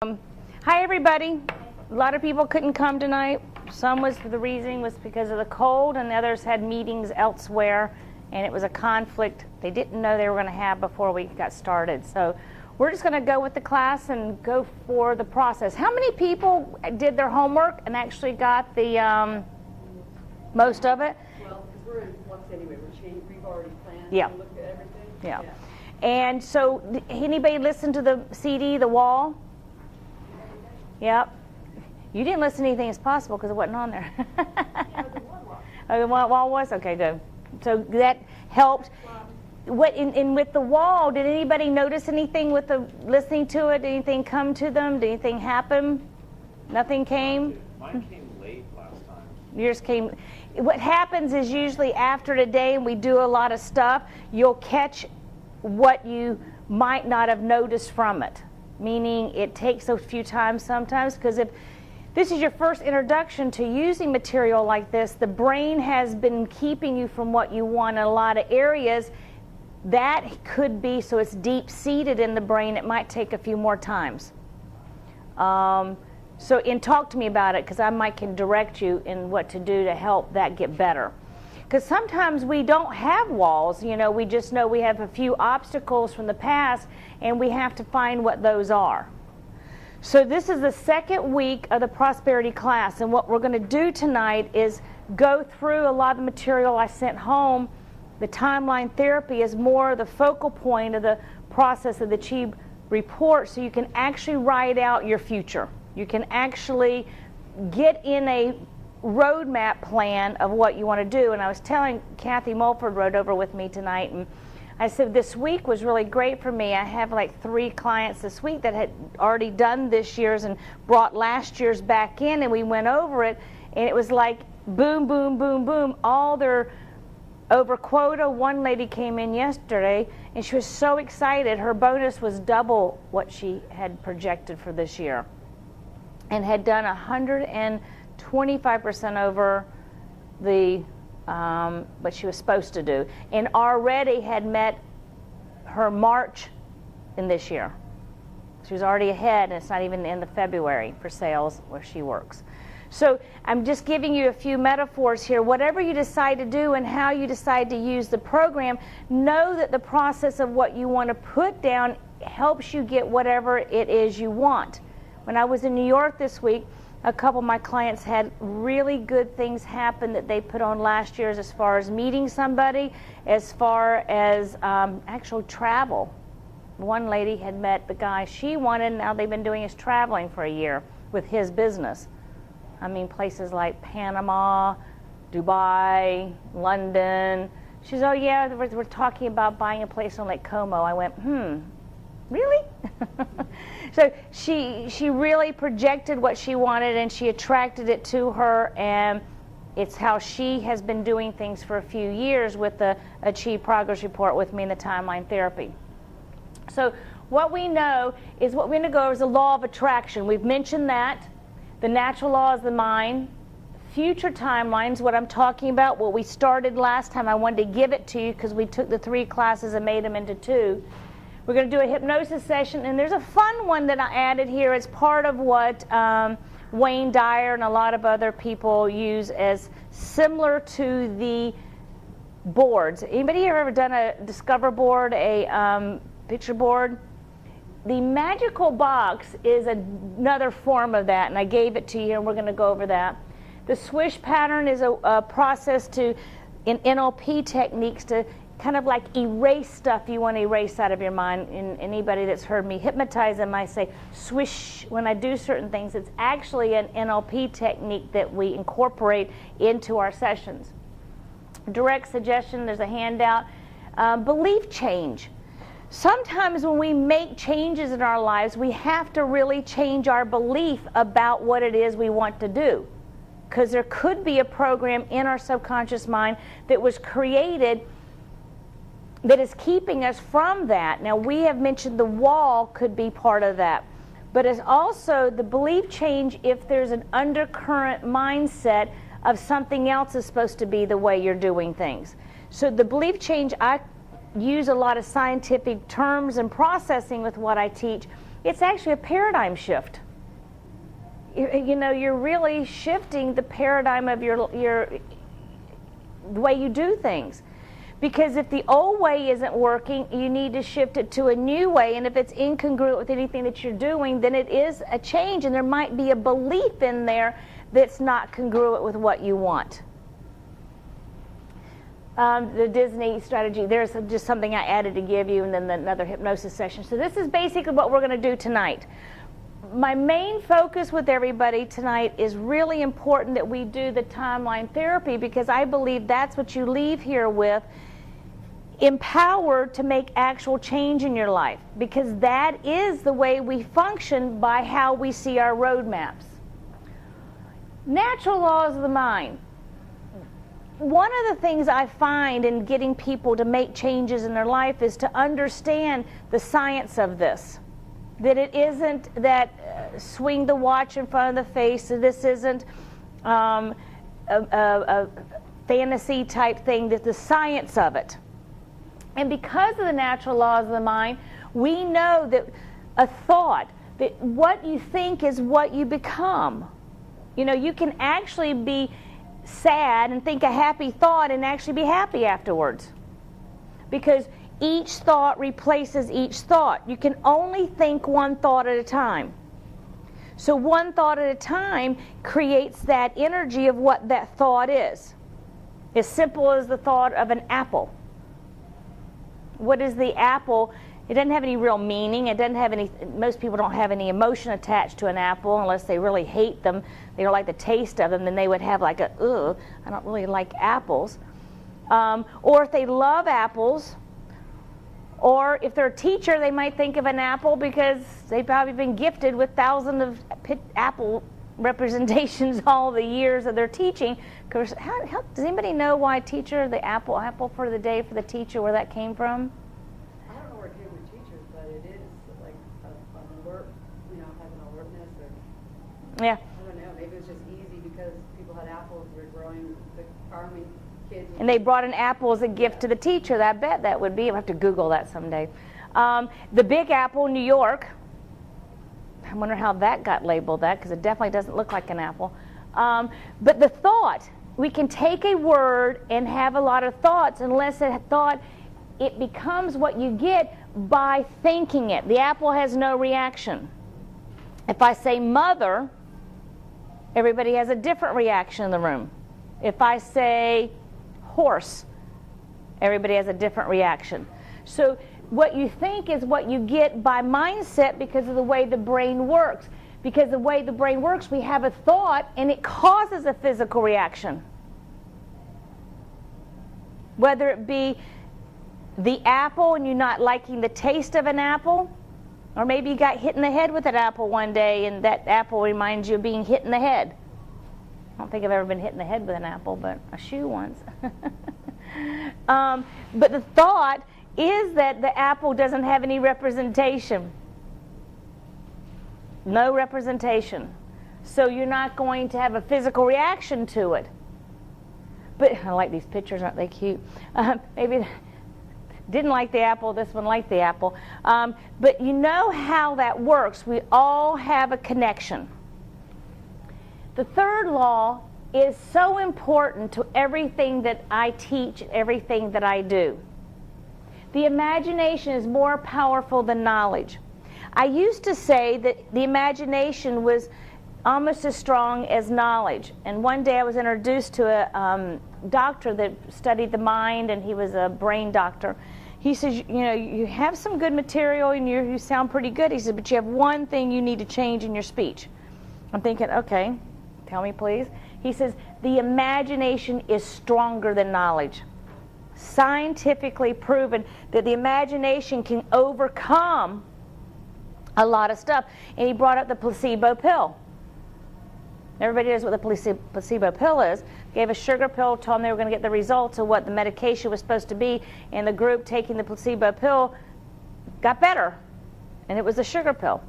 Hi everybody. A lot of people couldn't come tonight. Some was the reasoning was because of the cold, and the others had meetings elsewhere, and it was a conflict they didn't know they were going to have before we got started. So we're just going to go with the class and go for the process. How many people did their homework and actually got the most of it? Well, because we're in flux anyway. We've already planned. Yeah. Looked at everything. Yeah. And so anybody listen to the CD, The Wall? Yep. You didn't listen to anything as possible because it wasn't on there. Oh, the wall was? Okay, good. So that helped. What in with The Wall, did anybody notice anything with the listening to it? Did anything come to them? Did anything happen? Nothing came? Mine came late last time. Yours came. What happens is usually after today and we do a lot of stuff, you'll catch what you might not have noticed from it. Meaning it takes a few times sometimes, because if this is your first introduction to using material like this, the brain has been keeping you from what you want in a lot of areas. That could be, so it's deep-seated in the brain, it might take a few more times. And talk to me about it, because I might can direct you in what to do to help that get better. Because sometimes we don't have walls, you know, we just know we have a few obstacles from the past and we have to find what those are. So this is the second week of the prosperity class, and what we're going to do tonight is go through a lot of the material I sent home. The timeline therapy is more the focal point of the process of the Chi report, so you can actually write out your future. You can actually get in a roadmap plan of what you want to do. And I was telling Kathy Mulford rode over with me tonight, and I said this week was really great for me. I have like 3 clients this week that had already done this year's and brought last year's back in, and we went over it, and it was like boom, boom, boom, boom, all their over quota. One lady came in yesterday and she was so excited. Her bonus was double what she had projected for this year and had done 125% over the what she was supposed to do, and already had met her March in this year. She was already ahead, and it's not even in the February for sales where she works. So I'm just giving you a few metaphors here. Whatever you decide to do and how you decide to use the program, know that the process of what you want to put down helps you get whatever it is you want. When I was in New York this week, a couple of my clients had really good things happen that they put on last year's, as far as meeting somebody, as far as actual travel. One lady had met the guy she wanted, and now they've been doing his traveling for a year with his business. I mean, places like Panama, Dubai, London. She says, oh yeah, we're talking about buying a place on Lake Como. I went, really? So she really projected what she wanted, and she attracted it to her, and it's how she has been doing things for a few years with the Achieve Progress Report with me in the timeline therapy. So what we know is what we're going to go over is the law of attraction. We've mentioned that. The natural law is the mind. Future timelines, what I'm talking about, what we started last time, I wanted to give it to you because we took the 3 classes and made them into 2. We're going to do a hypnosis session, and there's a fun one that I added here. It's part of what Wayne Dyer and a lot of other people use as similar to the boards. Anybody here ever done a Discover board, a picture board? The magical box is another form of that, and I gave it to you, and we're going to go over that. The swish pattern is a process in NLP techniques to kind of like erase stuff you want to erase out of your mind. And anybody that's heard me hypnotize them, I say swish when I do certain things. It's actually an NLP technique that we incorporate into our sessions. Direct suggestion, there's a handout. Belief change. Sometimes when we make changes in our lives, we have to really change our belief about what it is we want to do. Because there could be a program in our subconscious mind that was created that is keeping us from that. Now, we have mentioned the wall could be part of that. But it's also the belief change if there's an undercurrent mindset of something else is supposed to be the way you're doing things. So the belief change, I use a lot of scientific terms and processing with what I teach, It's actually a paradigm shift. You know, you're really shifting the paradigm of the way you do things. Because if the old way isn't working, you need to shift it to a new way. And if it's incongruent with anything that you're doing, then it is a change. And there might be a belief in there that's not congruent with what you want. The Disney strategy, there's just something I added to give you, and then another hypnosis session. So this is basically what we're going to do tonight. My main focus with everybody tonight is really important that we do the timeline therapy, because I believe that's what you leave here with, empowered to make actual change in your life, because that is the way we function by how we see our roadmaps. Natural laws of the mind. One of the things I find in getting people to make changes in their life is to understand the science of this. That it isn't that swing the watch in front of the face, that this isn't a fantasy type thing, that the science of it. And because of the natural laws of the mind, we know that a thought, that what you think is what you become. You know, you can actually be sad and think a happy thought and actually be happy afterwards, because each thought replaces each thought. You can only think one thought at a time. So one thought at a time creates that energy of what that thought is. As simple as the thought of an apple. What is the apple? It doesn't have any real meaning. It doesn't have any, most people don't have any emotion attached to an apple unless they really hate them. They don't like the taste of them, then they would have like a, ugh, I don't really like apples. Or if they love apples, or if they're a teacher, they might think of an apple because they've probably been gifted with thousands of apple representations all the years of their teaching. Because does anybody know why teacher, the apple for the day for the teacher, where that came from? I don't know where it came with teachers, but it is like an alert, you know, have an alertness, or Yeah. I don't know, maybe it was just easy because people had apples, were growing, the farming kids. And they brought an apple as a gift to the teacher. I bet that would be. I'll have to Google that someday. The Big Apple, New York. I wonder how that got labeled that, because it definitely doesn't look like an apple. But the thought, we can take a word and have a lot of thoughts, unless a thought, it becomes what you get by thinking it. The apple has no reaction. If I say mother, everybody has a different reaction in the room. If I say horse, everybody has a different reaction. So what you think is what you get by mindset, because of the way the brain works. Because the way the brain works, we have a thought and it causes a physical reaction. Whether it be the apple and you not liking the taste of an apple, or maybe you got hit in the head with an apple one day and that apple reminds you of being hit in the head. I don't think I've ever been hit in the head with an apple, but a shoe once. But the thought is that the apple doesn't have any representation. No representation. So you're not going to have a physical reaction to it. But I like these pictures, aren't they cute? Maybe didn't like the apple, this one liked the apple. But you know how that works. We all have a connection. The third law is so important to everything that I teach, everything that I do. The imagination is more powerful than knowledge. I used to say that the imagination was almost as strong as knowledge. And one day I was introduced to a doctor that studied the mind, and he was a brain doctor. He says, you know, you have some good material and you sound pretty good. He said, but you have one thing you need to change in your speech. I'm thinking, okay, tell me please. He says, the imagination is stronger than knowledge. Scientifically proven that the imagination can overcome a lot of stuff. And he brought up the placebo pill. Everybody knows what the placebo pill is. Gave a sugar pill, told them they were going to get the results of what the medication was supposed to be, and the group taking the placebo pill got better. And it was a sugar pill.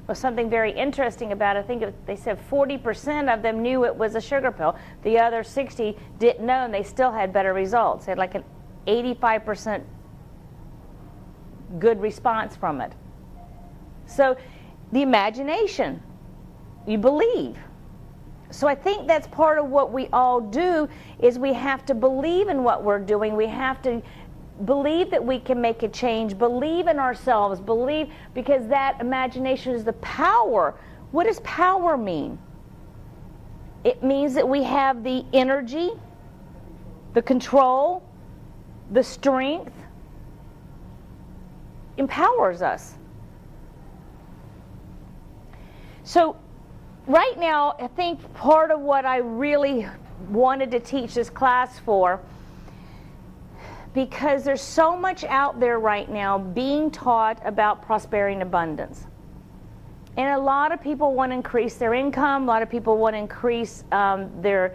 Was something very interesting about it. I think they said 40% of them knew it was a sugar pill. The other 60 didn't know, and they still had better results. They had like an 85% good response from it. So the imagination, you believe. So I think that's part of what we all do, is we have to believe in what we're doing. We have to believe that we can make a change, believe in ourselves, believe, because that imagination is the power. What does power mean? It means that we have the energy, the control, the strength. Empowers us. So right now, I think part of what I really wanted to teach this class for, because there's so much out there right now being taught about prosperity and abundance. And a lot of people want to increase their income, a lot of people want to increase their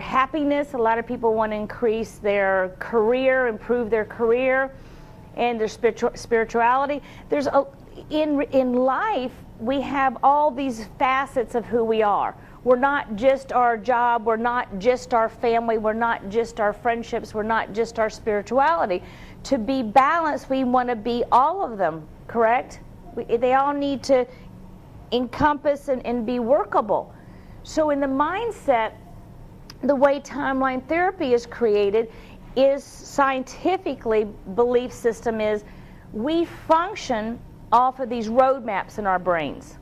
happiness, a lot of people want to increase their career, improve their career, and their spirituality. There's in life, we have all these facets of who we are. We're not just our job, we're not just our family, we're not just our friendships, we're not just our spirituality. To be balanced, we want to be all of them, correct? They all need to encompass and be workable. So in the mindset, the way timeline therapy is created is scientifically, belief system is, we function off of these roadmaps in our brains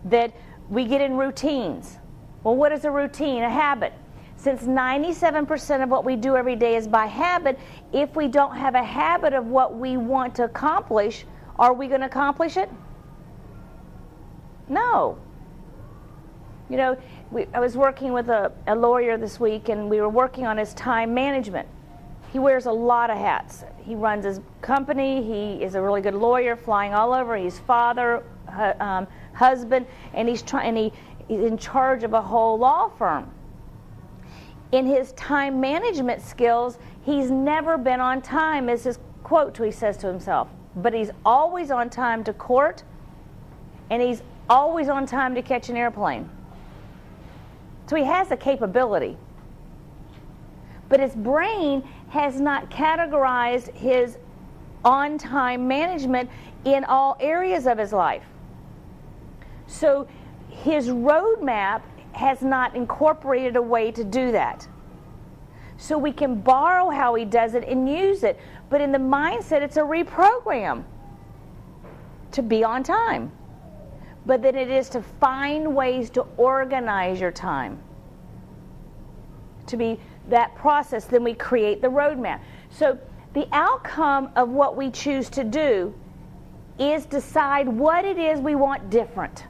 that we get in routines. Well, what is a routine? A habit. Since 97% of what we do every day is by habit, if we don't have a habit of what we want to accomplish, are we going to accomplish it? No. You know, I was working with a lawyer this week, and we were working on his time management. He wears a lot of hats. He runs his company. He is a really good lawyer, flying all over. He's father, husband, and he's in charge of a whole law firm. In his time management skills, he's never been on time, is his quote he says to himself. But he's always on time to court, and he's always on time to catch an airplane. So he has the capability. But his brain has not categorized his on-time management in all areas of his life. So his roadmap has not incorporated a way to do that. So we can borrow how he does it and use it, but in the mindset, it's a reprogram to be on time. But then it is to find ways to organize your time, to be that process. Then we create the roadmap. So the outcome of what we choose to do is decide what it is we want different.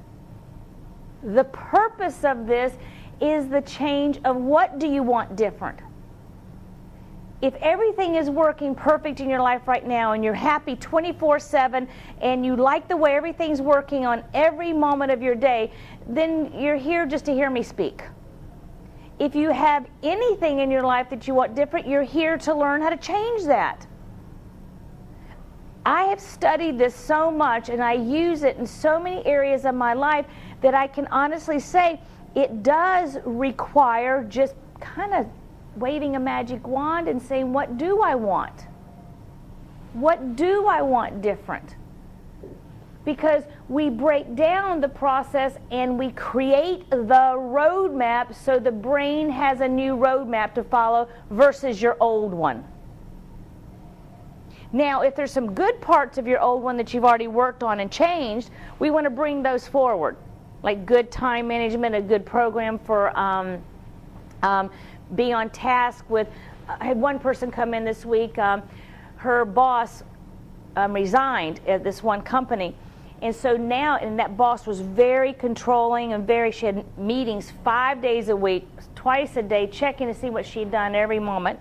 The purpose of this is the change of what do you want different. If everything is working perfect in your life right now and you're happy 24/7 and you like the way everything's working on every moment of your day, then you're here just to hear me speak. If you have anything in your life that you want different, you're here to learn how to change that. I have studied this so much and I use it in so many areas of my life that I can honestly say it does require just kind of waving a magic wand and saying, what do I want? What do I want different? Because we break down the process and we create the roadmap so the brain has a new roadmap to follow versus your old one. Now, if there's some good parts of your old one that you've already worked on and changed, we want to bring those forward. Like good time management, a good program for be on task with. I had one person come in this week. Her boss resigned at this one company, and so now, and that boss was very controlling and she had meetings 5 days a week, twice a day, checking to see what she'd done every moment.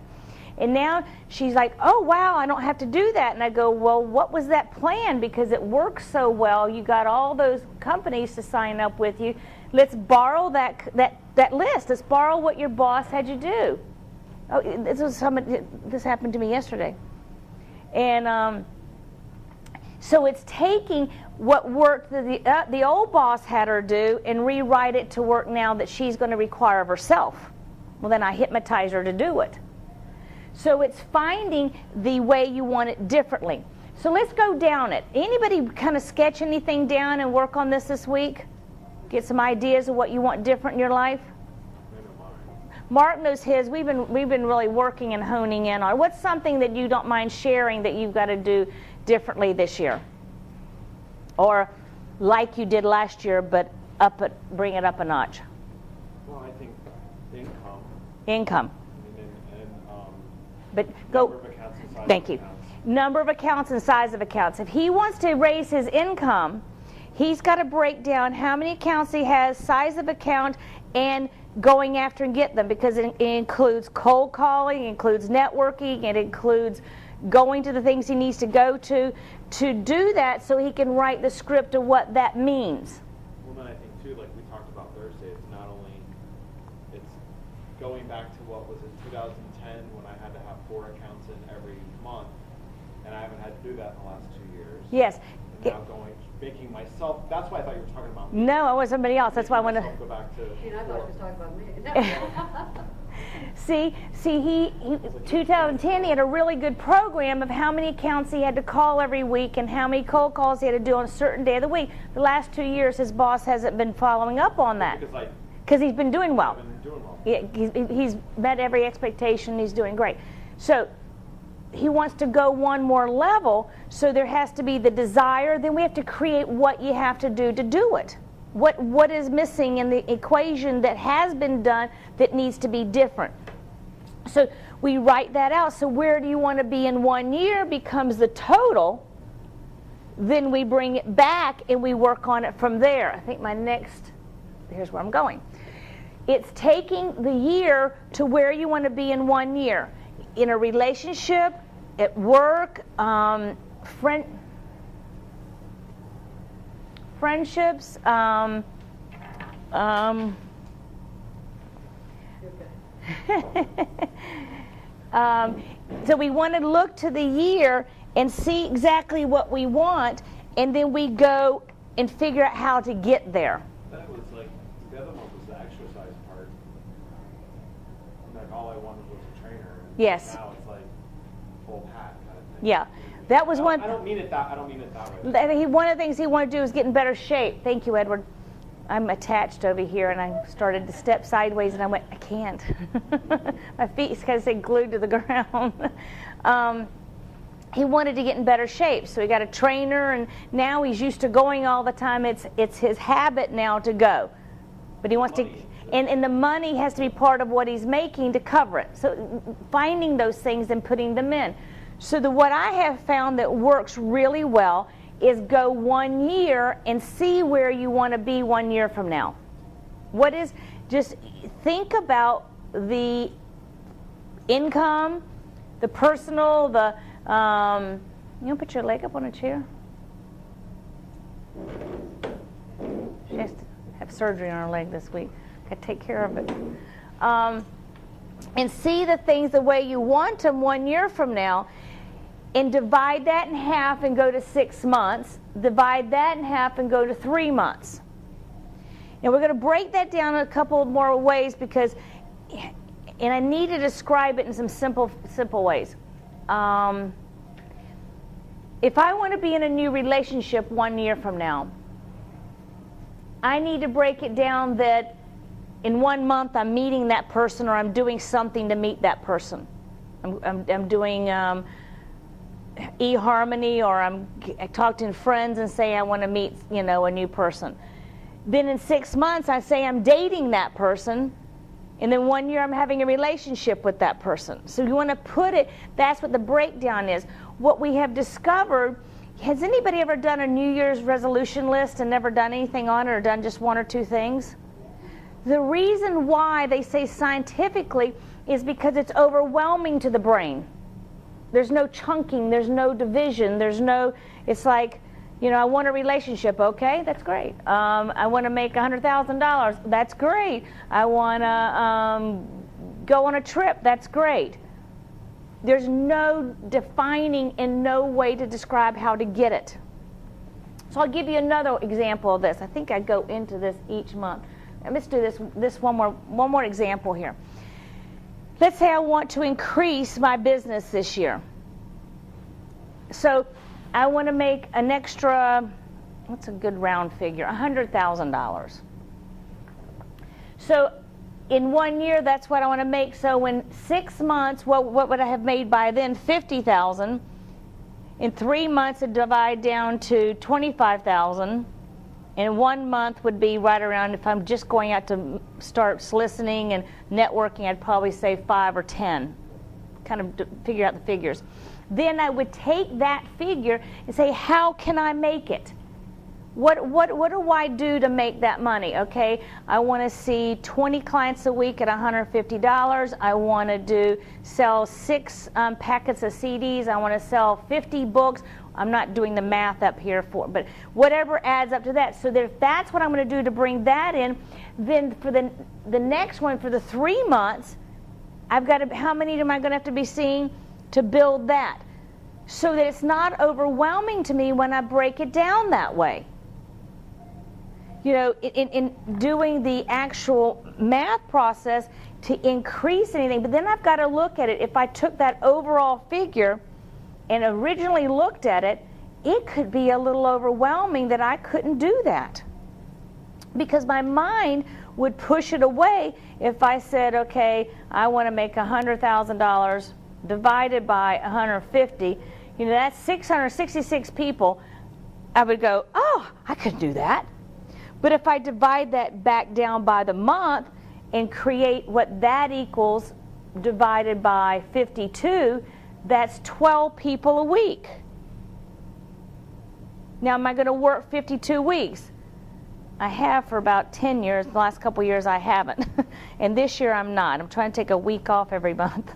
And now she's like, oh wow, I don't have to do that. And I go, well, what was that plan? Because it works so well. You got all those companies to sign up with you. Let's borrow that list. Let's borrow what your boss had you do. Oh, this happened to me yesterday. And so it's taking what work the old boss had her do and rewrite it to work now that she's going to require of herself. Well, then I hypnotize her to do it. So it's finding the way you want it differently. So let's go down it. Anybody kind of sketch anything down and work on this week? Get some ideas of what you want different in your life? Mark knows his. We've been really working and honing in on. What's something that you don't mind sharing that you've got to do differently this year? Or like you did last year, but bring it up a notch? Well, I think income. Income. And But go. number of accounts and size Thank of you. accounts. Number of accounts and size of accounts. If he wants to raise his income, he's got to break down how many accounts he has, size of account, and going after and get them, because it includes cold calling, it includes networking, it includes going to the things he needs to go to do that, so he can write the script of what that means. Well, then I think too, like we talked about Thursday, it's not only, it's going back to what was it, 2010, when I had to have 4 accounts in every month, and I haven't had to do that in the last 2 years. Yes. And now making myself, that's why I thought you were talking about me. No, I was somebody else. That's why I want to. Go back to. I thought he was talking about me. See, he 2010, he had a really good program of how many accounts he had to call every week and how many cold calls he had to do on a certain day of the week. The last 2 years, his boss hasn't been following up on that. Because he's been doing well. Yeah, he's met every expectation. He's doing great. So he wants to go one more level, so there has to be the desire. Then we have to create what you have to do it. What is missing in the equation that has been done that needs to be different. So we write that out. So where do you want to be in 1 year becomes the total. Then we bring it back and we work on it from there. I think here's where I'm going. It's taking the year to where you want to be in 1 year. In a relationship, at work, friendships, so we want to look to the year and see exactly what we want, and then we go and figure out how to get there. That was like, the other one was the exercise part. Like all I wanted was a trainer. And Yes. now it's like full pack kind of thing. Yeah, that was one. I don't mean it that way. One of the things he wanted to do is get in better shape. Thank you, Edward. I'm attached over here, and I started to step sideways, and I went, I can't. My feet kind of stayed glued to the ground. He wanted to get in better shape, so he got a trainer, and now he's used to going all the time. It's his habit now to go, but he wants to, and the money has to be part of what he's making to cover it. So finding those things and putting them in. So what I have found that works really well is go 1 year and see where you want to be 1 year from now. Just think about the income, the personal, you know, put your leg up on a chair. She has to have surgery on her leg this week. Got to take care of it. And see the things the way you want them 1 year from now, and divide that in half and go to 6 months. Divide that in half and go to 3 months. And we're going to break that down in a couple more ways because, and I need to describe it in some simple ways. If I want to be in a new relationship 1 year from now, I need to break it down that in 1 month I'm meeting that person, or I'm doing something to meet that person. I'm doing eHarmony, or I talk to friends and say I want to meet, you know, a new person. Then in 6 months I say I'm dating that person, and then 1 year I'm having a relationship with that person. So you want to put it, that's what the breakdown is. What we have discovered, has anybody ever done a New Year's resolution list and never done anything on it, or done just 1 or 2 things? The reason why they say scientifically is because it's overwhelming to the brain. There's no chunking, there's no division, it's like, you know, I want a relationship, okay, that's great. I want to make $100,000, that's great. I want to go on a trip, that's great. There's no defining and no way to describe how to get it. So I'll give you another example of this. I think I go into this each month. Let's do this one more example here. Let's say I want to increase my business this year. So I want to make an extra, what's a good round figure, $100,000. So in 1 year, that's what I want to make. So in 6 months, what would I have made by then? 50,000. In 3 months, it divide down to 25,000. In 1 month would be right around, if I'm just going out to start soliciting and networking, I'd probably say 5 or 10. Kind of figure out the figures. Then I would take that figure and say, how can I make it? What do I do to make that money? Okay, I want to see 20 clients a week at $150. I want to sell 6 packets of CDs. I want to sell 50 books. I'm not doing the math up here but whatever adds up to that. So that if that's what I'm going to do to bring that in, then for the next one, for the 3 months, I've got to, how many am I going to have to be seeing to build that? So that it's not overwhelming to me when I break it down that way. You know, in doing the actual math process to increase anything, but then I've got to look at it. If I took that overall figure and originally looked at it, it could be a little overwhelming that I couldn't do that. Because my mind would push it away if I said, okay, I want to make $100,000 divided by 150. You know, that's 666 people. I would go, oh, I could do that. But if I divide that back down by the month and create what that equals divided by 52, that's 12 people a week. Now, am I going to work 52 weeks? I have for about 10 years. The last couple of years I haven't. And this year I'm not. I'm trying to take a week off every month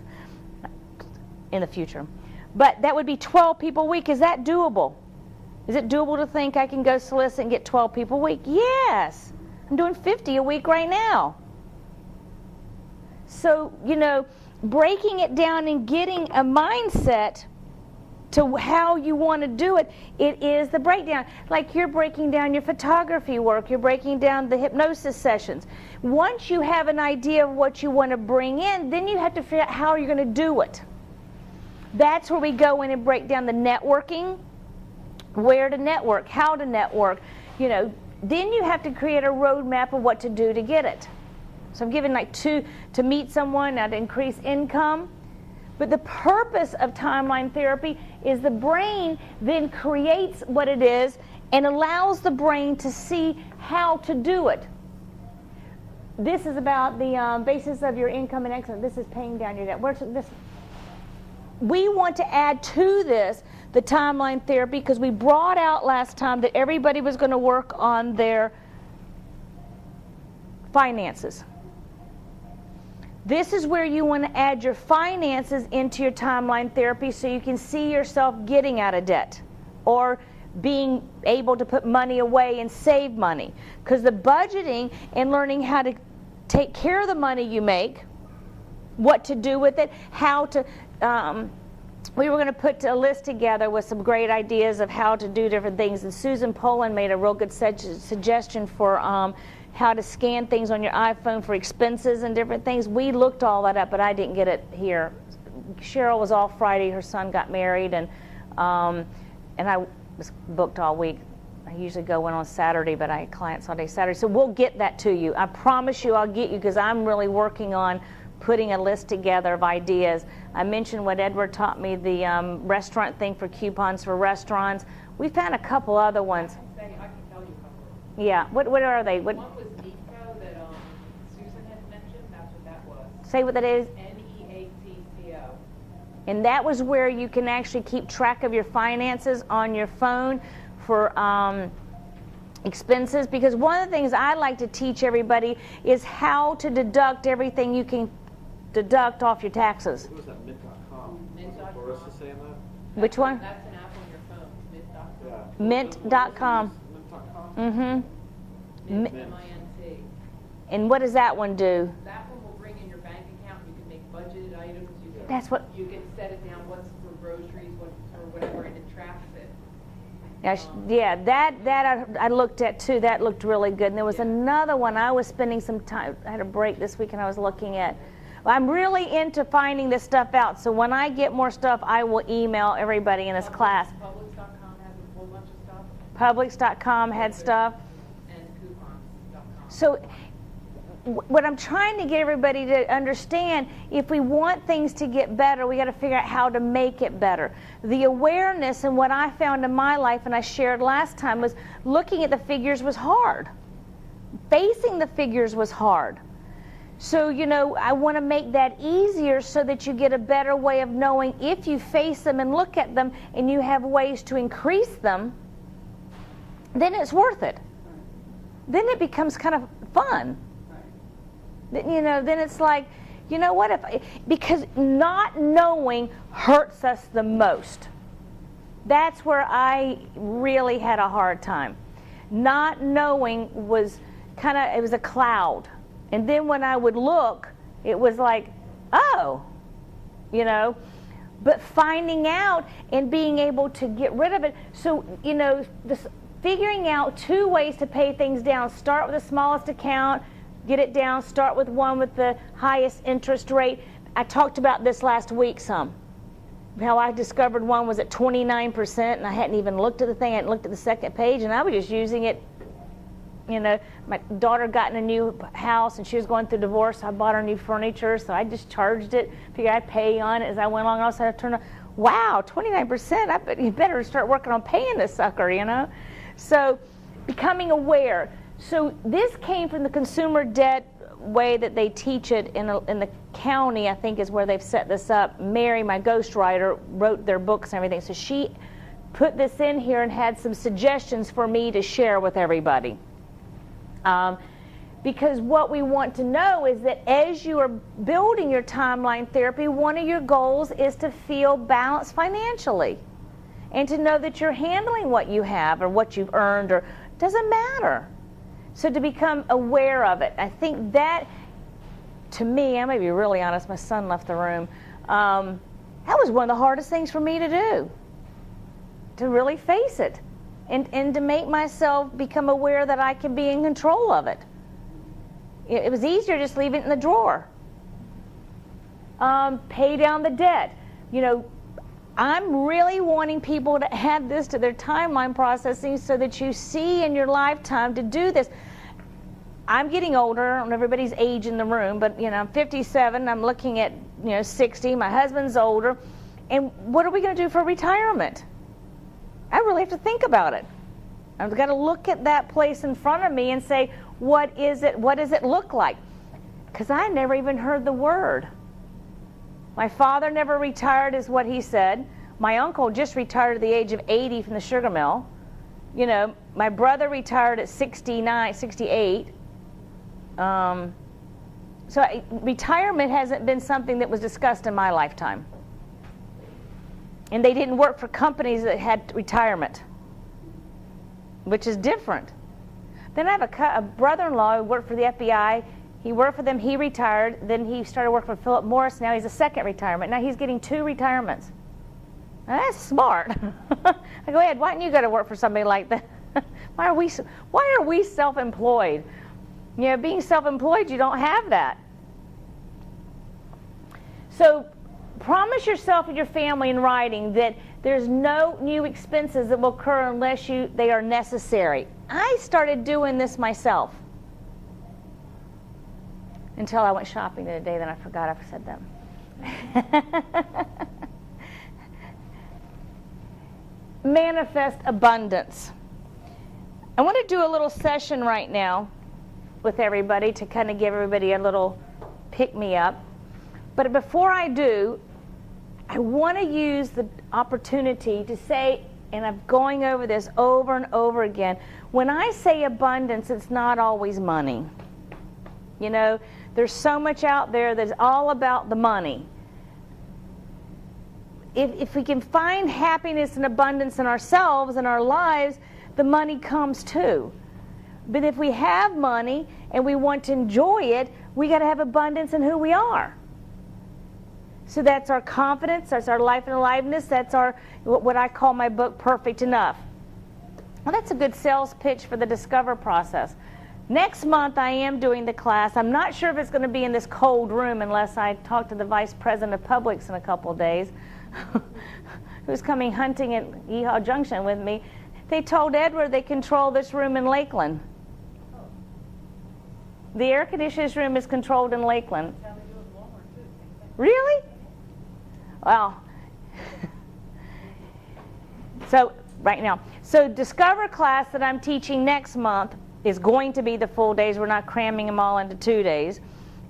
in the future. But that would be 12 people a week. Is that doable? Is it doable to think I can go solicit and get 12 people a week? Yes. I'm doing 50 a week right now. So, you know, breaking it down and getting a mindset to how you want to do it, it is the breakdown. Like you're breaking down your photography work, you're breaking down the hypnosis sessions. Once you have an idea of what you want to bring in, then you have to figure out how you're going to do it. That's where we go in and break down the networking, where to network, how to network, you know. Then you have to create a roadmap of what to do to get it. So I'm giving like 2 to meet someone, now to increase income. But the purpose of timeline therapy is the brain then creates what it is and allows the brain to see how to do it. This is about the basis of your income and exit. This is paying down your debt. We want to add to this the timeline therapy because we brought out last time that everybody was going to work on their finances. This is where you want to add your finances into your timeline therapy so you can see yourself getting out of debt or being able to put money away and save money. Because the budgeting and learning how to take care of the money you make, what to do with it, how to... we were going to put a list together with some great ideas of how to do different things. And Susan Poland made a real good suggestion for how to scan things on your iPhone for expenses and different things. We looked all that up, but I didn't get it here. Cheryl was off Friday. Her son got married, and I was booked all week. I usually go in on Saturday, but I had clients all day Saturday. So we'll get that to you. I promise you I'll get you because I'm really working on putting a list together of ideas. I mentioned what Edward taught me, the restaurant thing for coupons for restaurants. We found a couple other ones. I can tell you a couple. Yeah, what are they? One was NEATCO that Susan had mentioned. That's what that was. Say what that is. NEATCO. And that was where you can actually keep track of your finances on your phone for expenses. Because one of the things I like to teach everybody is how to deduct everything you can deduct off your taxes. What was that, Mint.com? Mint.com. Was Marissa saying that? Which one? That's an app on your phone. Yeah. Mint.com. Mint.com? Mm-hmm. Mint. M-I-N-T. And what does that one do? That one will bring in your bank account. You can make budgeted items. That's what. You can set it down what's for groceries, what or whatever, and it tracks it. Now, yeah, that I looked at too. That looked really good. And there was another one I was spending some time. I had a break this week, and I was looking at. I'm really into finding this stuff out. So when I get more stuff, I will email everybody in this class. Publix.com has a whole bunch of stuff, Publix.com had stuff. and coupons.com. So what I'm trying to get everybody to understand, if we want things to get better, we got to figure out how to make it better. The awareness and what I found in my life, and I shared last time, was looking at the figures was hard. Facing the figures was hard. So, you know, I want to make that easier so that you get a better way of knowing if you face them and look at them and you have ways to increase them, then it's worth it. Then it becomes kind of fun. You know, then it's like, you know what, because not knowing hurts us the most. That's where I really had a hard time. Not knowing was kind of, it was a cloud. And then when I would look, it was like, oh, you know. But finding out and being able to get rid of it. So, you know, figuring out 2 ways to pay things down. Start with the smallest account, get it down, start with one with the highest interest rate. I talked about this last week some. How I discovered one was at 29%, and I hadn't even looked at the thing. I hadn't looked at the second page, and I was just using it. You know, my daughter got in a new house, and she was going through divorce. So I bought her new furniture, so I just charged it. Figured I'd pay on it as I went along. All of a sudden, I turned on, wow, 29%. I bet you better start working on paying this sucker, you know. So becoming aware. So this came from the consumer debt way that they teach it in the county, I think is where they've set this up. Mary, my ghostwriter, wrote their books and everything. So she put this in here and had some suggestions for me to share with everybody. Because what we want to know is that as you are building your timeline therapy, one of your goals is to feel balanced financially and to know that you're handling what you have or what you've earned, or doesn't matter. So to become aware of it. I think that, to me, I may be really honest, my son left the room. That was one of the hardest things for me to do, to really face it. And to make myself become aware that I can be in control of it. It was easier to just leave it in the drawer. Pay down the debt. You know, I'm really wanting people to add this to their timeline processing so that you see in your lifetime to do this. I'm getting older. I don't know everybody's age in the room, but, you know, I'm 57. I'm looking at, 60. My husband's older. And what are we going to do for retirement? I really have to think about it. I've got to look at that place in front of me and say, what is it? What does it look like? Because I never even heard the word. My father never retired, is what he said. My uncle just retired at the age of 80 from the sugar mill. You know, my brother retired at 69, 68. Retirement hasn't been something that was discussed in my lifetime. And they didn't work for companies that had retirement, which is different. Then I have a brother-in-law who worked for the FBI. He worked for them, he retired, then he started working for Philip Morris. Now he's a second retirement. Now he's getting 2 retirements. Now that's smart. I go ahead, why don't you go to work for somebody like that? Why are we self-employed? You know, being self-employed, you don't have that. So promise yourself and your family in writing that there's no new expenses that will occur unless they are necessary. I started doing this myself until I went shopping the other day, then I forgot I said that. Manifest abundance. I want to do a little session right now with everybody to kind of give everybody a little pick-me-up. But before I do, I want to use the opportunity to say, and I'm going over this over and over again, when I say abundance, it's not always money. You know, there's so much out there that's all about the money. If we can find happiness and abundance in ourselves and our lives, the money comes too. But if we have money and we want to enjoy it, we got to have abundance in who we are. So that's our confidence, that's our life and aliveness, that's our, what I call my book, Perfect Enough. Well, that's a good sales pitch for the Discover process. Next month I am doing the class. I'm not sure if it's going to be in this cold room unless I talk to the Vice President of Publix in a couple of days, who's coming hunting at Yeehaw Junction with me. They told Edward they control this room in Lakeland. The air conditioning room is controlled in Lakeland. That's how they do it in Walmart too, same thing. Really? Well, so right now. So Discover class that I'm teaching next month is going to be the full days. We're not cramming them all into 2 days.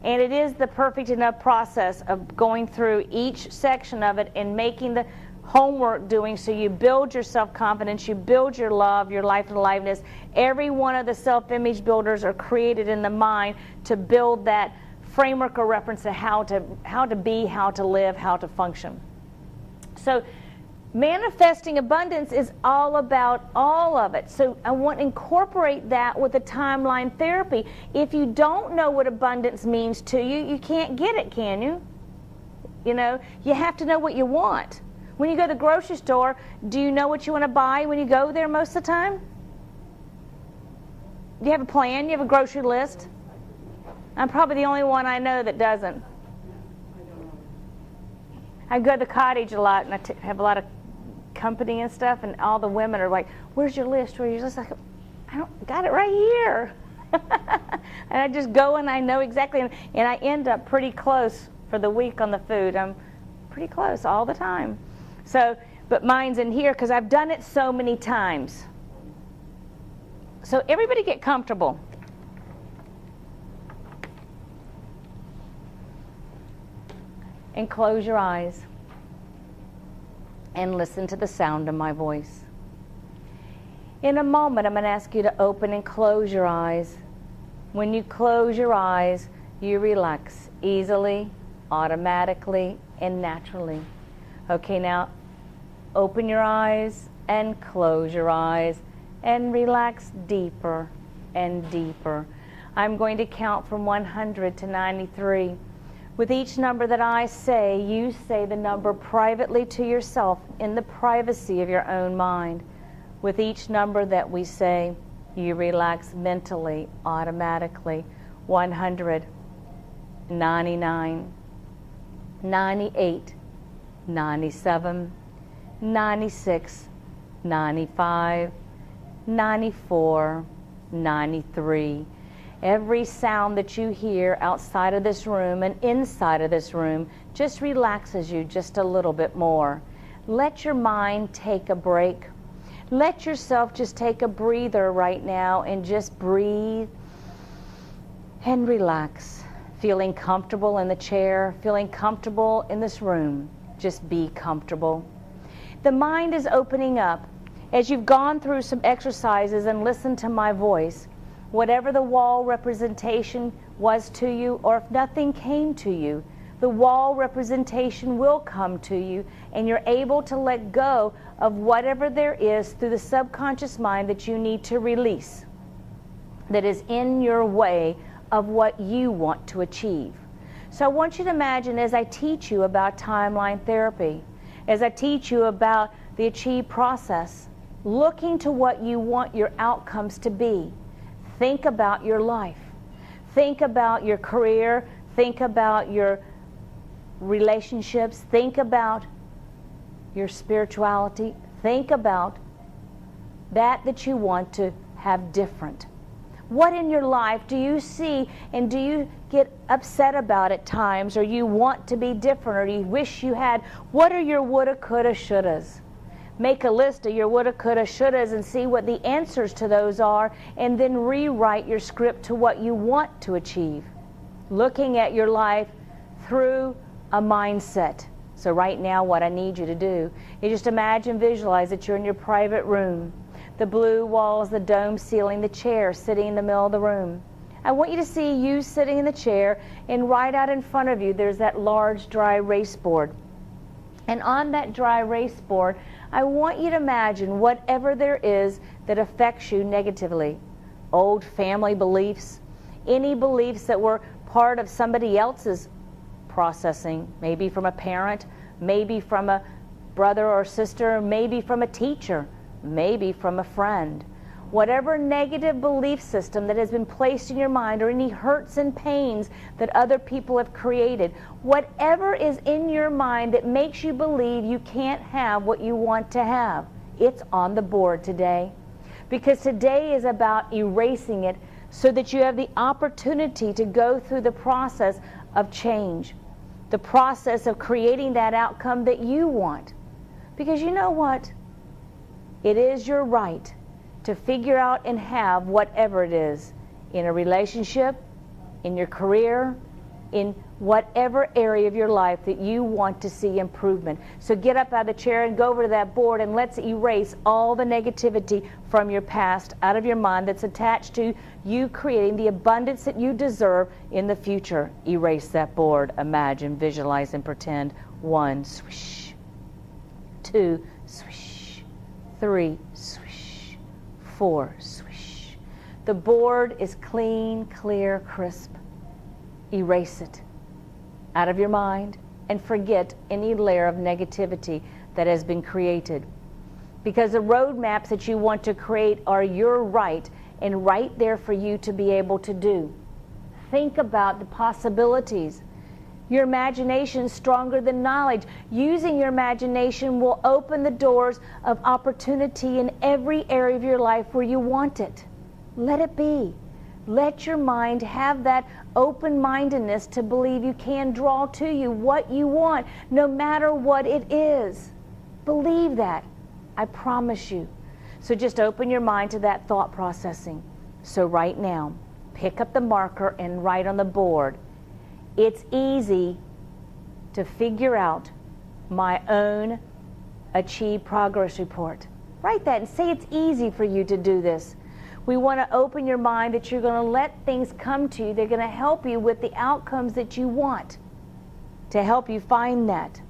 And it is the perfect enough process of going through each section of it and making the homework doing so you build your self-confidence, you build your love, your life and aliveness. Every one of the self-image builders are created in the mind to build that framework or reference to how to be, how to live, how to function. So manifesting abundance is all about all of it. So I want to incorporate that with the timeline therapy. If you don't know what abundance means to you, you can't get it, can you? You know, you have to know what you want. When you go to the grocery store, do you know what you want to buy when you go there most of the time? Do you have a plan? You have a grocery list? I'm probably the only one I know that doesn't. I don't know. I go to the cottage a lot, and I have a lot of company and stuff, and all the women are like, "Where's your list? Where's your list?" Like, I don't got it right here. And I just go and I know exactly, and I end up pretty close for the week on the food. I'm pretty close all the time. So, but mine's in here because I've done it so many times. So everybody get comfortable. And close your eyes and listen to the sound of my voice. In a moment, I'm going to ask you to open and close your eyes. When you close your eyes, you relax easily, automatically, and naturally. Okay, now open your eyes and close your eyes and relax deeper and deeper. I'm going to count from 100 to 93. With each number that I say, you say the number privately to yourself in the privacy of your own mind. With each number that we say, you relax mentally, automatically. 100, 99, 98, 97, 96, 95, 94, 93. Every sound that you hear outside of this room and inside of this room just relaxes you just a little bit more. Let your mind take a break. Let yourself just take a breather right now and just breathe and relax. Feeling comfortable in the chair, feeling comfortable in this room. Just be comfortable. The mind is opening up. As you've gone through some exercises and listened to my voice, whatever the wall representation was to you, or if nothing came to you, the wall representation will come to you, and you're able to let go of whatever there is through the subconscious mind that you need to release, that is in your way of what you want to achieve. So I want you to imagine, as I teach you about timeline therapy, as I teach you about the Achieve process, looking to what you want your outcomes to be. Think about your life. Think about your career. Think about your relationships. Think about your spirituality. Think about that you want to have different. What in your life do you see and do you get upset about at times, or you want to be different, or you wish you had? What are your woulda, coulda, shouldas? Make a list of your woulda, coulda, shouldas and see what the answers to those are, and then rewrite your script to what you want to achieve. Looking at your life through a mindset. So right now what I need you to do is just imagine, visualize that you're in your private room. The blue walls, the dome ceiling, the chair sitting in the middle of the room. I want you to see you sitting in the chair, and right out in front of you there's that large dry erase board. And on that dry erase board, I want you to imagine whatever there is that affects you negatively. Old family beliefs, any beliefs that were part of somebody else's processing, maybe from a parent, maybe from a brother or sister, maybe from a teacher, maybe from a friend. whatever negative belief system that has been placed in your mind, or any hurts and pains that other people have created, whatever is in your mind that makes you believe you can't have what you want to have, it's on the board today. Because today is about erasing it so that you have the opportunity to go through the process of change, the process of creating that outcome that you want. Because you know what? It is your right to figure out and have whatever it is in a relationship, in your career, in whatever area of your life that you want to see improvement. So get up out of the chair and go over to that board, and let's erase all the negativity from your past out of your mind that's attached to you creating the abundance that you deserve in the future. Erase that board. Imagine, visualize, and pretend. 1, swish. 2, swish. 3, swish. 4, swish. The board is clean, clear, crisp. Erase it out of your mind and forget any layer of negativity that has been created. Because the roadmaps that you want to create are your right and right there for you to be able to do. Think about the possibilities. Your imagination is stronger than knowledge. Using your imagination will open the doors of opportunity in every area of your life where you want it. Let it be. Let your mind have that open-mindedness to believe you can draw to you what you want, no matter what it is. Believe that. I promise you. So just open your mind to that thought processing. So right now, pick up the marker and write on the board. It's easy to figure out my own Achieve Progress Report. Write that and say it's easy for you to do this. We want to open your mind that you're going to let things come to you. They're going to help you with the outcomes that you want, to help you find that.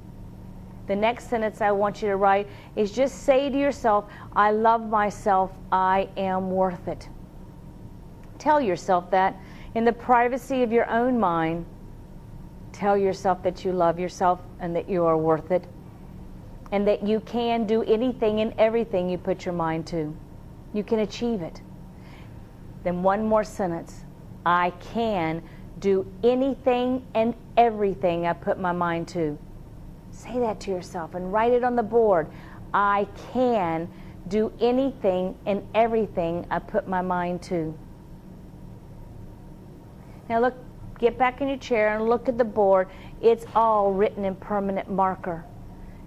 The next sentence I want you to write is just say to yourself, I love myself, I am worth it. Tell yourself that in the privacy of your own mind. Tell yourself that you love yourself and that you are worth it, and that you can do anything and everything you put your mind to. You can achieve it. Then one more sentence. I can do anything and everything I put my mind to. Say that to yourself and write it on the board. I can do anything and everything I put my mind to. Now look, get back in your chair and look at the board. It's all written in permanent marker.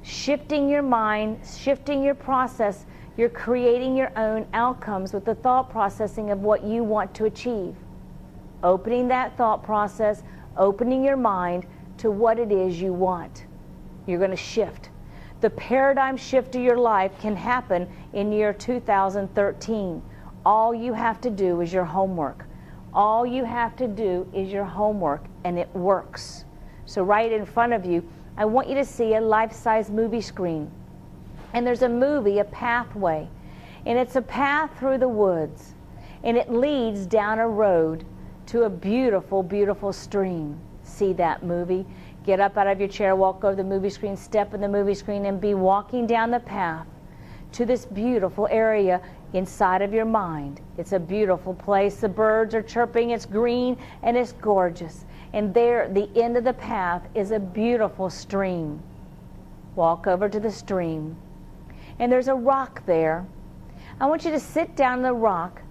Shifting your mind, shifting your process, you're creating your own outcomes with the thought processing of what you want to achieve. Opening that thought process, opening your mind to what it is you want. You're going to shift. The paradigm shift of your life can happen in year 2013. All you have to do is your homework. All you have to do is your homework, and it works. So right in front of you, I want you to see a life-size movie screen. And there's a movie, a pathway, and it's a path through the woods, and it leads down a road to a beautiful, beautiful stream. See that movie? Get up out of your chair, walk over the movie screen, step in the movie screen, and be walking down the path to this beautiful area inside of your mind. It's a beautiful place. The birds are chirping, it's green, and it's gorgeous. And there, at the end of the path, is a beautiful stream. Walk over to the stream. And there's a rock there. I want you to sit down on the rock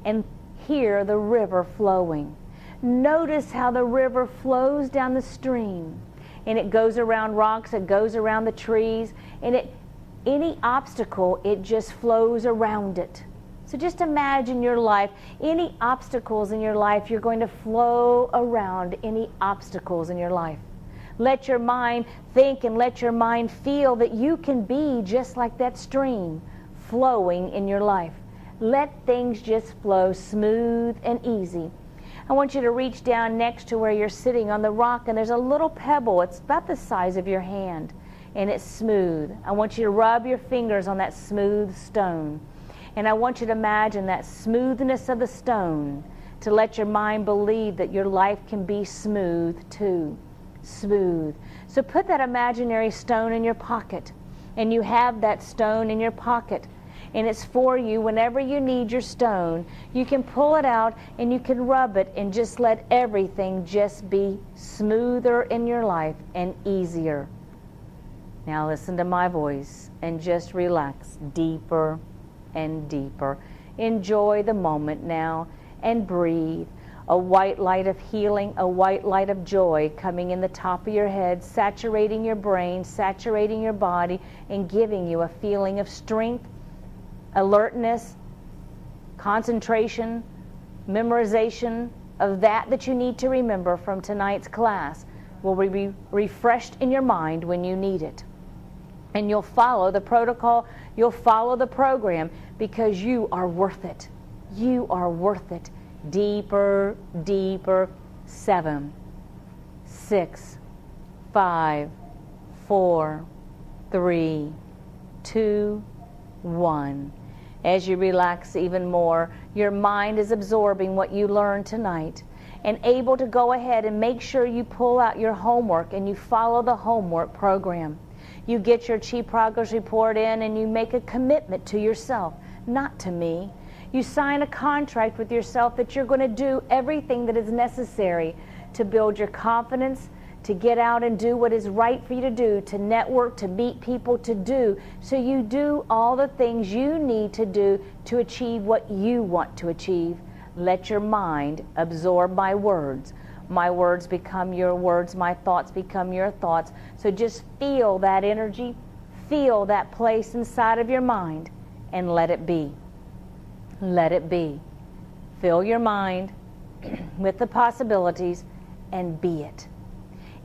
and hear the river flowing. Notice how the river flows down the stream. And it goes around rocks, it goes around the trees, and any obstacle, it just flows around it. So just imagine your life, any obstacles in your life, you're going to flow around any obstacles in your life. Let your mind think and let your mind feel that you can be just like that stream flowing in your life. Let things just flow smooth and easy. I want you to reach down next to where you're sitting on the rock, and there's a little pebble. It's about the size of your hand, and it's smooth. I want you to rub your fingers on that smooth stone. And I want you to imagine that smoothness of the stone to let your mind believe that your life can be smooth too. Smooth. So put that imaginary stone in your pocket, and you have that stone in your pocket, and it's for you. Whenever you need your stone, you can pull it out and you can rub it and just let everything just be smoother in your life and easier. Now listen to my voice and just relax deeper and deeper. Enjoy the moment now and breathe. A white light of healing, a white light of joy coming in the top of your head, saturating your brain, saturating your body, and giving you a feeling of strength, alertness, concentration, memorization of that you need to remember from tonight's class will be refreshed in your mind when you need it. And you'll follow the protocol, you'll follow the program, because you are worth it. You are worth it. Deeper, deeper. 7, 6, 5, 4, 3, 2, 1. As you relax even more, your mind is absorbing what you learned tonight and able to go ahead and make sure you pull out your homework and you follow the homework program. You get your Chi Progress Report in and you make a commitment to yourself, not to me. You sign a contract with yourself that you're going to do everything that is necessary to build your confidence, to get out and do what is right for you to do, to network, to meet people, to do. So you do all the things you need to do to achieve what you want to achieve. Let your mind absorb my words. My words become your words. My thoughts become your thoughts. So just feel that energy, feel that place inside of your mind, and let it be. Let it be. Fill your mind with the possibilities and be it.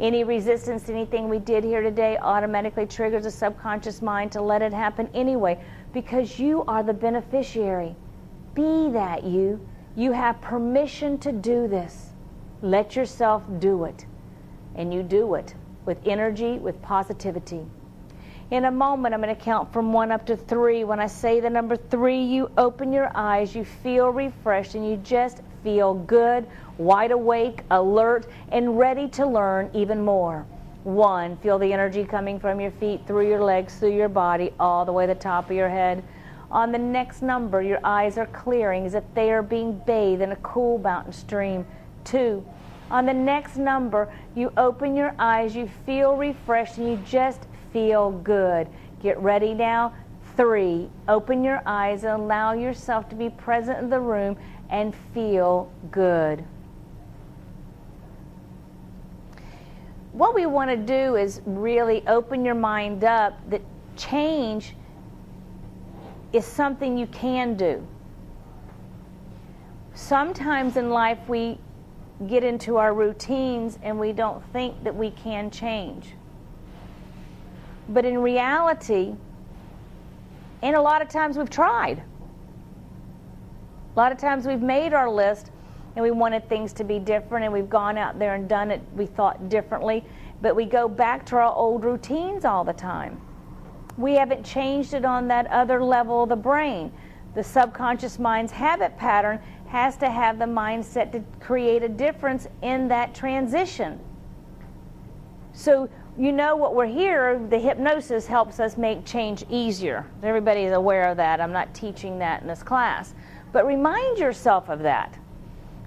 Any resistance to anything we did here today automatically triggers the subconscious mind to let it happen anyway, because you are the beneficiary. Be that you. You have permission to do this. Let yourself do it. And you do it with energy, with positivity. In a moment, I'm going to count from 1 up to 3. When I say the number 3, you open your eyes, you feel refreshed, and you just feel good, wide awake, alert, and ready to learn even more. 1, feel the energy coming from your feet, through your legs, through your body, all the way to the top of your head. On the next number, your eyes are clearing as if they are being bathed in a cool mountain stream. 2, on the next number, you open your eyes, you feel refreshed, and you just feel good. Get ready now. 3, open your eyes and allow yourself to be present in the room and feel good. What we want to do is really open your mind up that change is something you can do. Sometimes in life we get into our routines and we don't think that we can change. But in reality, and a lot of times we've tried. A lot of times we've made our list and we wanted things to be different, and we've gone out there and done it, we thought differently, but we go back to our old routines all the time. We haven't changed it on that other level of the brain. The subconscious mind's habit pattern has to have the mindset to create a difference in that transition. So you know what we're here, the hypnosis helps us make change easier. Everybody is aware of that. I'm not teaching that in this class. But remind yourself of that.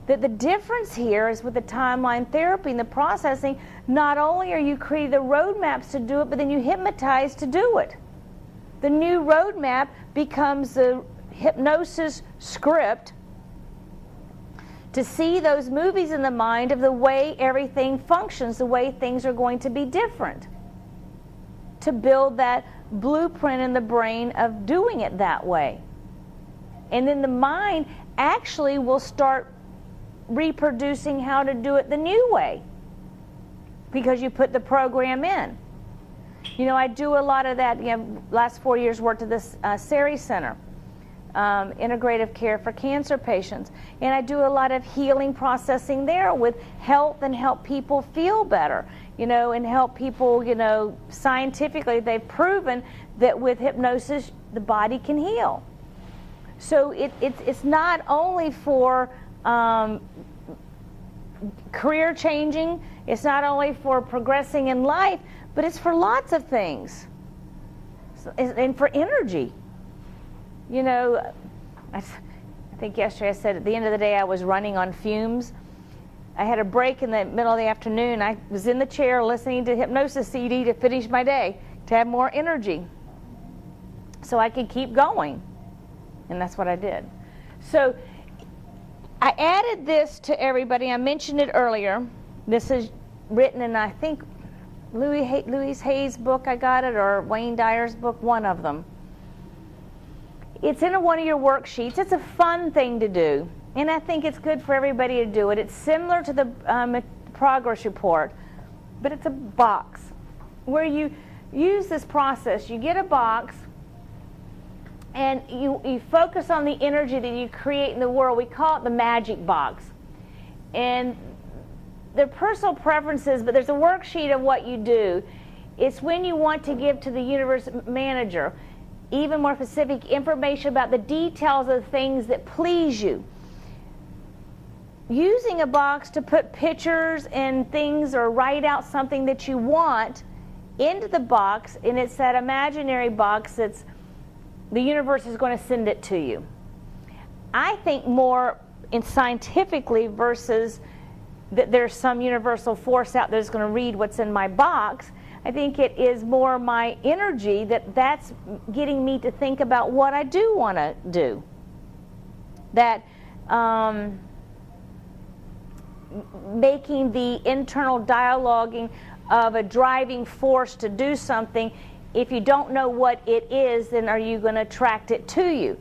That the difference here is with the timeline therapy and the processing, not only are you creating the roadmaps to do it, but then you hypnotize to do it. The new roadmap becomes the hypnosis script to see those movies in the mind of the way everything functions, the way things are going to be different. To build that blueprint in the brain of doing it that way. And then the mind actually will start reproducing how to do it the new way, because you put the program in. You know, I do a lot of that. You know, last 4 years worked at this SERI Center, integrative care for cancer patients, and I do a lot of healing processing there with health and help people feel better, you know, and help people, you know, scientifically they've proven that with hypnosis the body can heal. So it's not only for career changing, it's not only for progressing in life, but it's for lots of things, and for energy. You know, I think yesterday I said at the end of the day I was running on fumes. I had a break in the middle of the afternoon. I was in the chair listening to hypnosis CD to finish my day, to have more energy, so I could keep going. And that's what I did. So I added this to everybody. I mentioned it earlier. This is written in, I think, Louise Hay's book, I got it, or Wayne Dyer's book, one of them. It's in one of your worksheets. It's a fun thing to do, and I think it's good for everybody to do it. It's similar to the progress report, but it's a box where you use this process. You get a box, and you focus on the energy that you create in the world. We call it the magic box. And they're personal preferences, but there's a worksheet of what you do. It's when you want to give to the universe manager even more specific information about the details of the things that please you. Using a box to put pictures and things or write out something that you want into the box, and it's that imaginary box that's the universe is going to send it to you. I think more in scientifically versus that there's some universal force out there that's going to read what's in my box. I think it is more my energy that's getting me to think about what I do want to do. That making the internal dialoguing of a driving force to do something. If you don't know what it is, then are you going to attract it to you?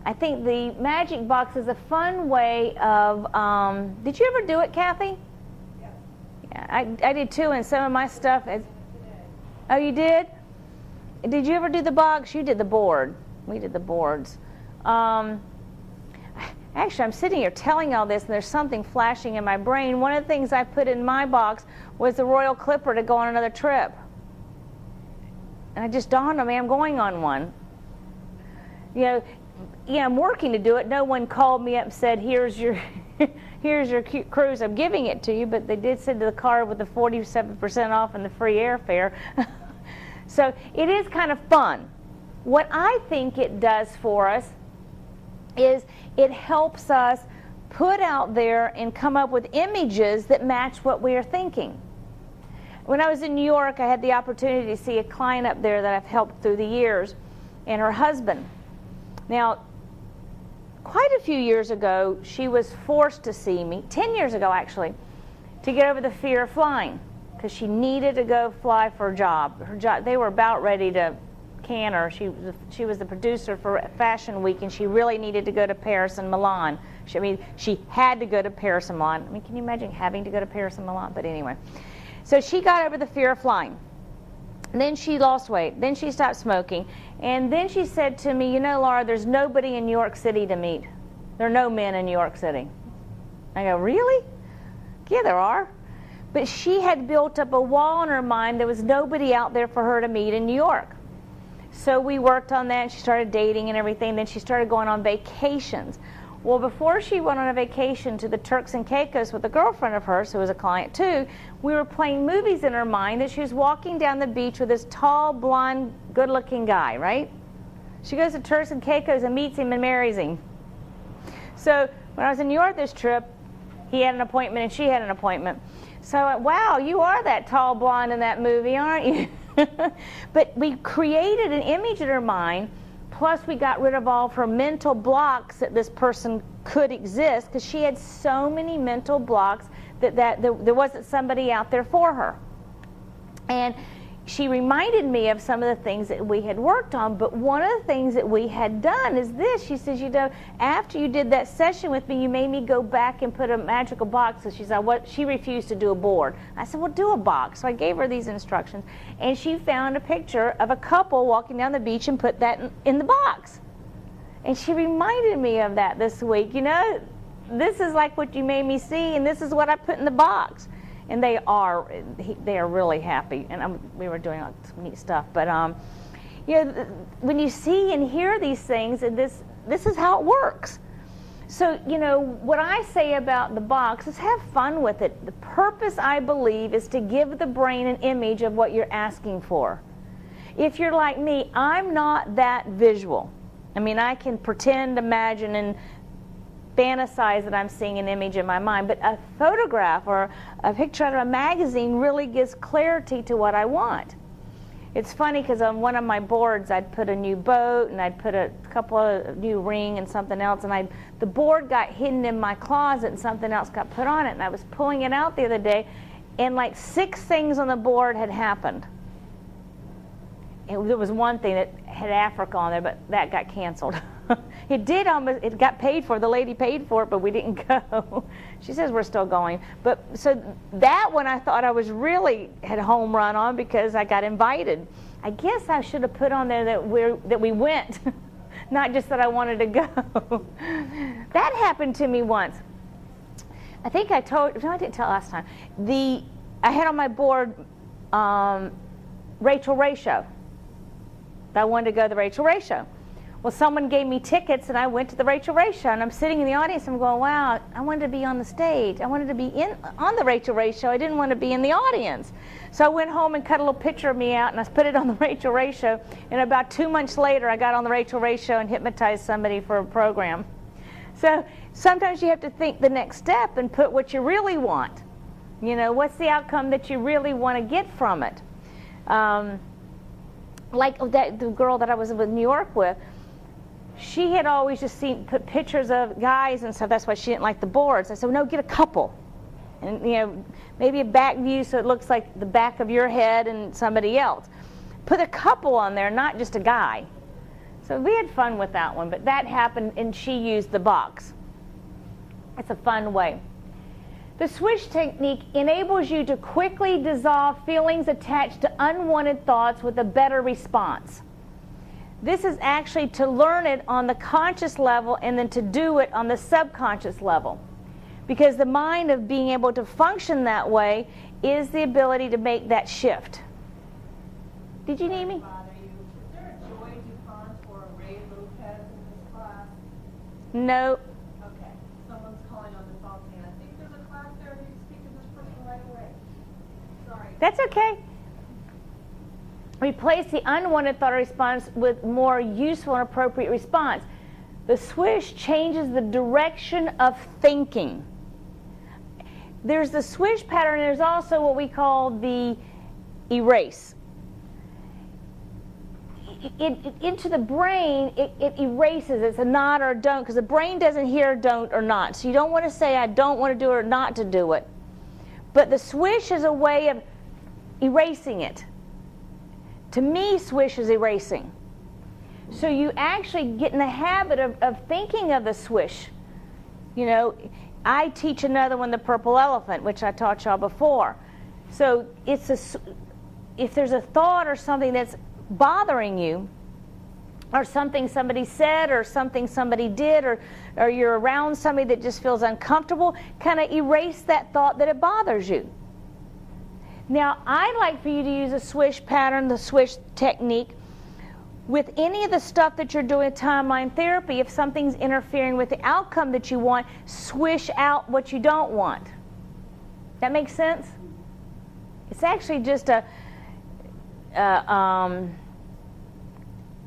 I think the magic box is a fun way of, did you ever do it, Kathy? Yes. Yeah, I did too, and some of my stuff is, oh, you did? Did you ever do the box? You did the board. We did the boards. Actually, I'm sitting here telling all this, and there's something flashing in my brain. One of the things I put in my box was the Royal Clipper to go on another trip. And it just dawned on me, I'm going on one. You know, yeah, I'm working to do it. No one called me up and said, here's your cruise, I'm giving it to you, but they did send the card with the 47% off and the free airfare. So it is kind of fun. What I think it does for us is it helps us put out there and come up with images that match what we are thinking. When I was in New York, I had the opportunity to see a client up there that I've helped through the years, and her husband. Now, quite a few years ago, she was forced to see me, 10 years ago actually, to get over the fear of flying, because she needed to go fly for a job. Her job, they were about ready to can her. She was the producer for Fashion Week, and she really needed to go to Paris and Milan. She had to go to Paris and Milan. I mean, can you imagine having to go to Paris and Milan? But anyway. So she got over the fear of flying. And then she lost weight. Then she stopped smoking. And then she said to me, you know, Laura, there's nobody in New York City to meet. There are no men in New York City. I go, really? Yeah, there are. But she had built up a wall in her mind. There was nobody out there for her to meet in New York. So we worked on that. She started dating and everything. Then she started going on vacations. Well, before she went on a vacation to the Turks and Caicos with a girlfriend of hers, who was a client too, we were playing movies in her mind that she was walking down the beach with this tall, blonde, good-looking guy, right? She goes to Turks and Caicos and meets him and marries him. So when I was in New York this trip, he had an appointment and she had an appointment. So I went, wow, you are that tall blonde in that movie, aren't you? But we created an image in her mind. Plus, we got rid of all of her mental blocks that this person could exist, because she had so many mental blocks that there wasn't somebody out there for her. And she reminded me of some of the things that we had worked on, but one of the things that we had done is this. She says, you know, after you did that session with me, you made me go back and put a magical box. So she said, she refused to do a board. I said, well, do a box. So I gave her these instructions, and she found a picture of a couple walking down the beach and put that in the box. And she reminded me of that this week. You know, this is like what you made me see, and this is what I put in the box. And they are really happy, and we were doing some neat stuff. But you know, when you see and hear these things, and this is how it works. So you know what I say about the box is have fun with it. The purpose, I believe, is to give the brain an image of what you're asking for. If you're like me, I'm not that visual. I mean, I can pretend, imagine, and fantasize that I'm seeing an image in my mind, but a photograph or a picture out of a magazine really gives clarity to what I want. It's funny because on one of my boards I'd put a new boat and I'd put a couple of new ring and something else, and the board got hidden in my closet and something else got put on it, and I was pulling it out the other day and like 6 things on the board had happened. There was one thing that had Africa on there, but that got canceled. It got paid for. The lady paid for it, but we didn't go. She says we're still going. But so that one I thought I was really had home run on because I got invited. I guess I should have put on there that we went, not just that I wanted to go. That happened to me once. I think I told. No, I didn't tell last time. I had on my board Rachel Ray show. I wanted to go to the Rachel Ray show. Well, someone gave me tickets, and I went to the Rachel Ray show, and I'm sitting in the audience, and I'm going, wow, I wanted to be on the stage. I wanted to be on the Rachel Ray show. I didn't want to be in the audience. So I went home and cut a little picture of me out, and I put it on the Rachel Ray show, and about 2 months later, I got on the Rachel Ray show and hypnotized somebody for a program. So sometimes you have to think the next step and put what you really want. You know, what's the outcome that you really want to get from it? Like the girl that I was in New York with, she had always just put pictures of guys and stuff. That's why she didn't like the boards. I said, no, get a couple. And, you know, maybe a back view so it looks like the back of your head and somebody else. Put a couple on there, not just a guy. So we had fun with that one, but that happened and she used the box. It's a fun way. The swish technique enables you to quickly dissolve feelings attached to unwanted thoughts with a better response. This is actually to learn it on the conscious level and then to do it on the subconscious level. Because the mind of being able to function that way is the ability to make that shift. Did you need me? Is there a Joy DuPont or a Ray Lopez in this class? No. Okay. Someone's calling on the phone saying, I think there's a class there. We can speak to this person right away. Sorry. That's okay. Replace the unwanted thought or response with more useful and appropriate response. The swish changes the direction of thinking. There's the swish pattern. There's also what we call the erase. Into the brain, it erases. It's a not or a don't, because the brain doesn't hear don't or not. So you don't want to say I don't want to do it or not to do it. But the swish is a way of erasing it. To me, swish is erasing. So you actually get in the habit of thinking of the swish. You know, I teach another one, the purple elephant, which I taught y'all before. So if there's a thought or something that's bothering you, or something somebody said, or something somebody did, or you're around somebody that just feels uncomfortable, kind of erase that thought that it bothers you. Now, I'd like for you to use a swish pattern, the swish technique, with any of the stuff that you're doing timeline therapy. If something's interfering with the outcome that you want, swish out what you don't want. That makes sense? It's actually just a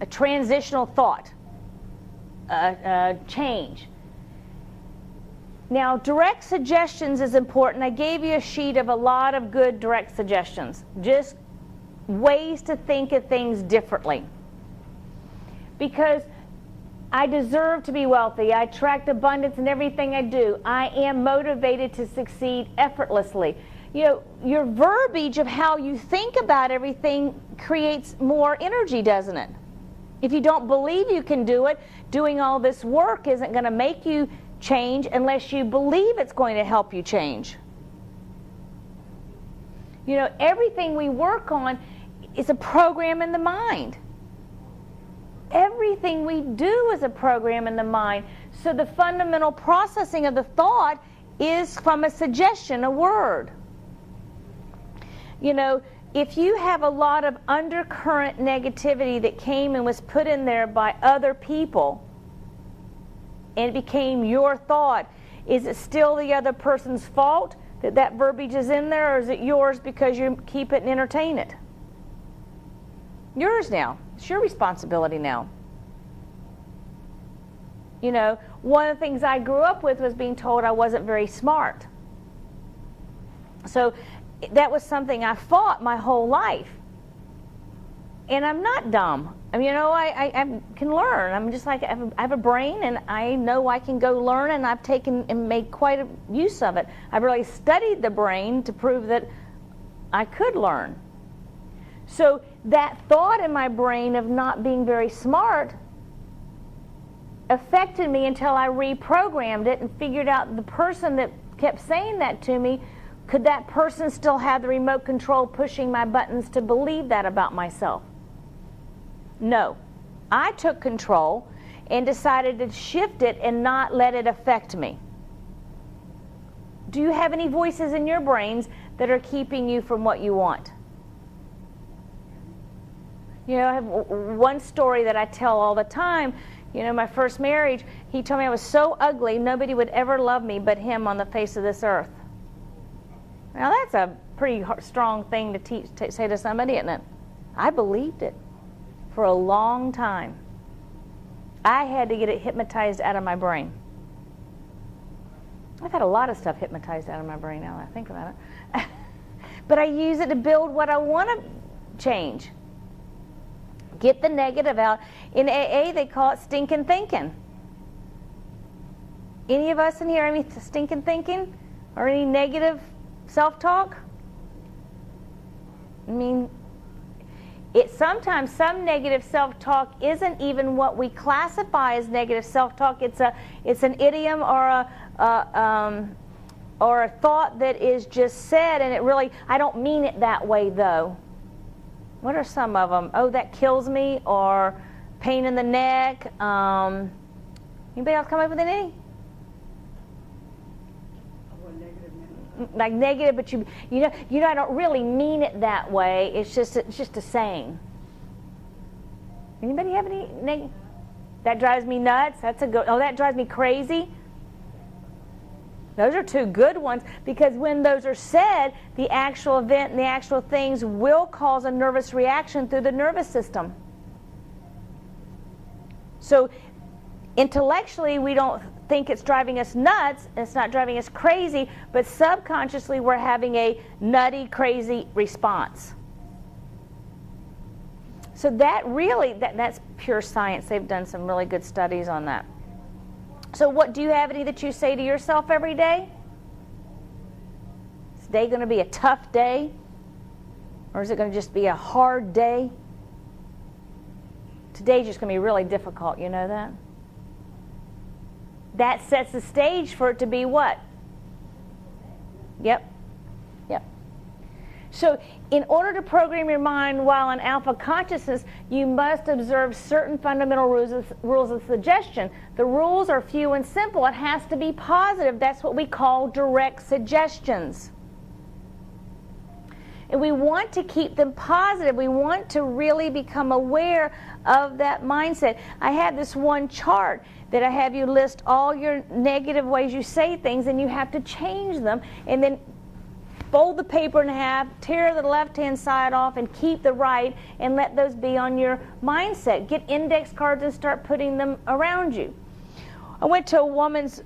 transitional thought, a change. Now, direct suggestions is important. I gave you a sheet of a lot of good direct suggestions, just ways to think of things differently. Because I deserve to be wealthy. I attract abundance in everything I do. I am motivated to succeed effortlessly. You know, your verbiage of how you think about everything creates more energy, doesn't it? If you don't believe you can do it, doing all this work isn't going to make you change unless you believe it's going to help you change. You know, everything we work on is a program in the mind. Everything we do is a program in the mind. So the fundamental processing of the thought is from a suggestion, a word. You know, if you have a lot of undercurrent negativity that came and was put in there by other people, and it became your thought, is it still the other person's fault that that verbiage is in there, or is it yours because you keep it and entertain it? Yours now. It's your responsibility now. You know, one of the things I grew up with was being told I wasn't very smart. So that was something I fought my whole life. And I'm not dumb. I mean, you know, I can learn. I'm just like, I have a brain, and I know I can go learn, and I've taken and made quite a use of it. I've really studied the brain to prove that I could learn. So that thought in my brain of not being very smart affected me until I reprogrammed it and figured out the person that kept saying that to me, could that person still have the remote control pushing my buttons to believe that about myself? No. I took control and decided to shift it and not let it affect me. Do you have any voices in your brains that are keeping you from what you want? You know, I have one story that I tell all the time. You know, my first marriage, he told me I was so ugly, nobody would ever love me but him on the face of this earth. Now, that's a pretty strong thing to say to somebody, isn't it? I believed it for a long time. I had to get it hypnotized out of my brain. I've had a lot of stuff hypnotized out of my brain now that I think about it. But I use it to build what I want to change. Get the negative out. In AA, they call it stinking thinking. Any of us in here, any stinking thinking? Or any negative self-talk? I mean, sometimes some negative self-talk isn't even what we classify as negative self-talk. It's an idiom or a thought that is just said, and it really, I don't mean it that way though. What are some of them? Oh, that kills me, or pain in the neck. Anybody else come up with any? Like negative, but you know, I don't really mean it that way. It's just a saying. Anybody have any negative? That drives me nuts. That's a good. Oh, that drives me crazy. Those are two good ones, because when those are said, the actual event and the actual things will cause a nervous reaction through the nervous system. So intellectually, we don't think it's driving us nuts, it's not driving us crazy, but subconsciously we're having a nutty, crazy response. So that really, that's pure science. They've done some really good studies on that. So what, do you have any that you say to yourself every day? Is today going to be a tough day? Or is it going to just be a hard day? Today's just going to be really difficult, you know that? That sets the stage for it to be what? Yep. Yep. So in order to program your mind while in alpha consciousness, you must observe certain fundamental rules of suggestion. The rules are few and simple. It has to be positive. That's what we call direct suggestions. And we want to keep them positive. We want to really become aware of that mindset. I have this one chart that I have you list all your negative ways you say things, and you have to change them, and then fold the paper in half, tear the left-hand side off, and keep the right, and let those be on your mindset. Get index cards and start putting them around you. I went to a woman's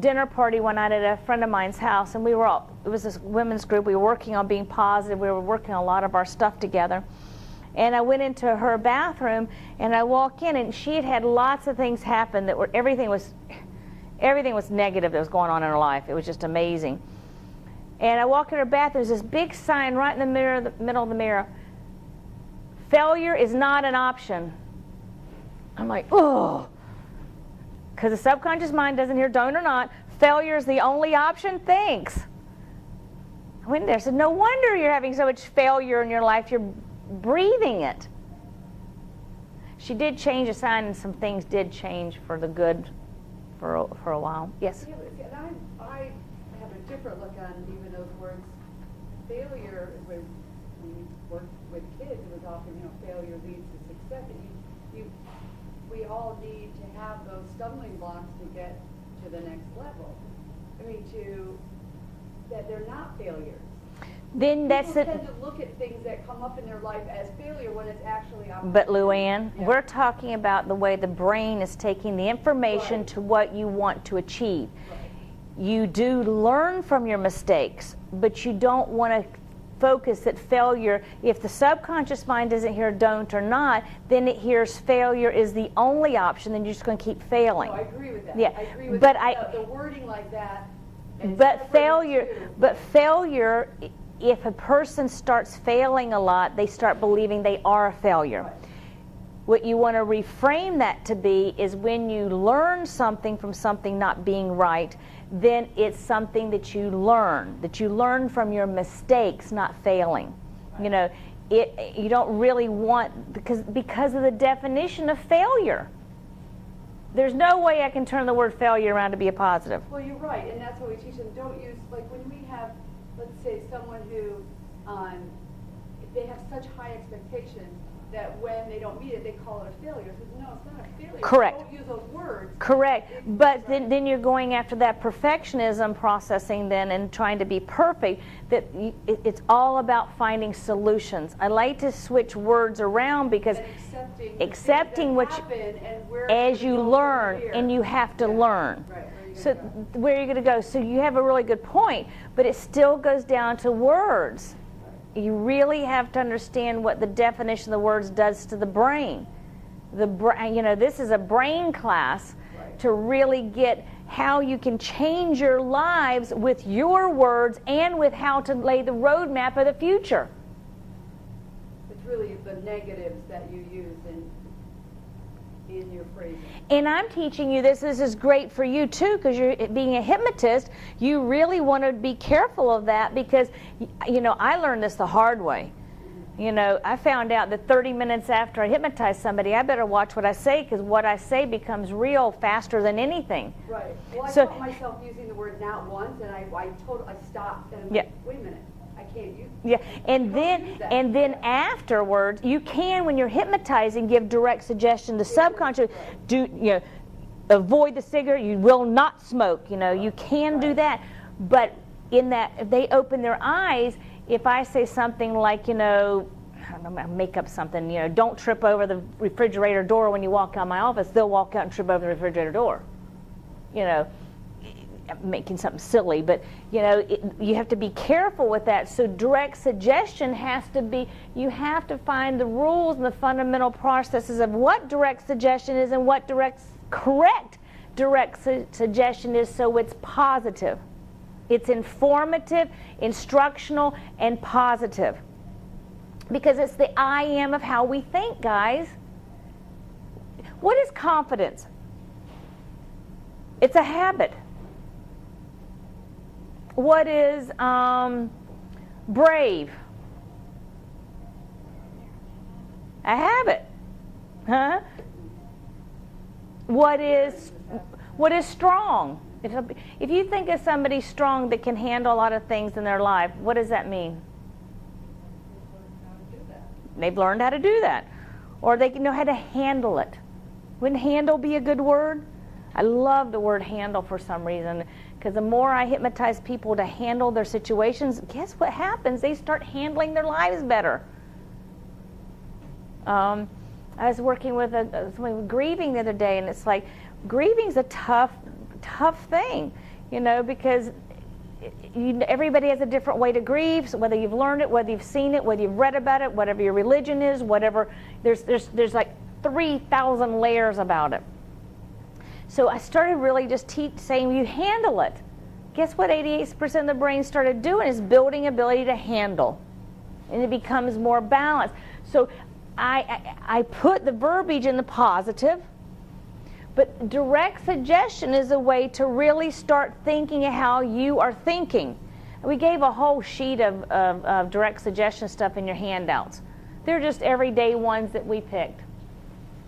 dinner party one night at a friend of mine's house, and it was this women's group. We were working on being positive. We were working on a lot of our stuff together. And I went into her bathroom, and I walk in, and she had had lots of things happen that were, everything was negative that was going on in her life. It was just amazing. And I walk in her bathroom, there's this big sign right in the middle of the mirror. Failure is not an option. I'm like, oh. Because the subconscious mind doesn't hear don't or not. Failure is the only option? Thanks. I went in there and said, no wonder you're having so much failure in your life. You're breathing it. She did change a sign, and some things did change for the good for a while. Yes? Yeah, I have a different look on even those words. Failure, when we work with kids, it was often, failure leads to success. We all need to have those stumbling blocks to get to the next level. I mean, that they're not failures. then that's People it. tend to look at things that come up in their life as failure when it's actually opportunity. But Luann, Yeah. we're talking about the way the brain is taking the information Right. to what you want to achieve. Right. You do learn from your mistakes, but you don't want to focus that failure, if the subconscious mind doesn't hear don't or not, then it hears failure is the only option, then you're just going to keep failing. No, I agree with that. Yeah, I agree with but the wording like that. and But separating failure, the two. but failure, if a person starts failing a lot, they start believing they are a failure. Right. What you want to reframe that to be is when you learn something from something not being right, then it's something that you learn from your mistakes, not failing. You know, you don't really want, because of the definition of failure. There's no way I can turn the word failure around to be a positive. Well, you're right, and that's what we teach them. Don't use, like when we have, let's say, someone who, they have such high expectations that when they don't meet it, they call it a failure. I said, no, it's not a failure. Correct. Don't use those words. Correct, but then you're going after that perfectionism processing then and trying to be perfect, that it's all about finding solutions. I like to switch words around because And accepting what you, happen and where as it's you gonna go learn, from here. and you have to Yeah. learn. Right. So where are you going to go? So you have a really good point, but it still goes down to words. You really have to understand what the definition of the words does to the brain. The brain, you know, this is a brain class Right. to really get how you can change your lives with your words and with how to lay the roadmap of the future. It's really the negatives that you use in your phrasing. And I'm teaching you this. This is great for you too, because you're being a hypnotist. You really want to be careful of that because, you know, I learned this the hard way. You know, I found out that 30 minutes after I hypnotize somebody, I better watch what I say because what I say becomes real faster than anything. Right. Well, I So- caught myself using the word not once, and I stopped, and I'm Yeah. like, wait a minute, I can't use Yeah, and You then don't use that. and then afterwards, you can, when you're hypnotizing, give direct suggestion to subconscious. Do avoid the cigarette? You will not smoke. You know, you can do that, but in that, if they open their eyes, if I say something like, you know, I don't know, make up something, you know, don't trip over the refrigerator door when you walk out of my office. They'll walk out and trip over the refrigerator door. You know. Making something silly, but you know, you have to be careful with that. So direct suggestion has to be, you have to find the rules and the fundamental processes of what direct suggestion is and what correct direct suggestion is, so it's positive. It's informative, instructional, and positive. Because it's the I am of how we think, guys. What is confidence? It's a habit. What is brave? A habit. Huh? What is strong? If you think of somebody strong that can handle a lot of things in their life, what does that mean? They've learned how to do that. Or they know how to handle it. Wouldn't handle be a good word? I love the word handle for some reason, because the more I hypnotize people to handle their situations, guess what happens? They start handling their lives better. I was working with somebody with grieving the other day, and it's like, grieving's a tough thing, you know, because everybody has a different way to grieve. So whether you've learned it, whether you've seen it, whether you've read about it, whatever your religion is, whatever, there's like 3,000 layers about it. So I started really just saying you handle it. Guess what 88% of the brain started doing is building ability to handle. And it becomes more balanced. So I put the verbiage in the positive, but direct suggestion is a way to really start thinking of how you are thinking. We gave a whole sheet of direct suggestion stuff in your handouts. They're just everyday ones that we picked.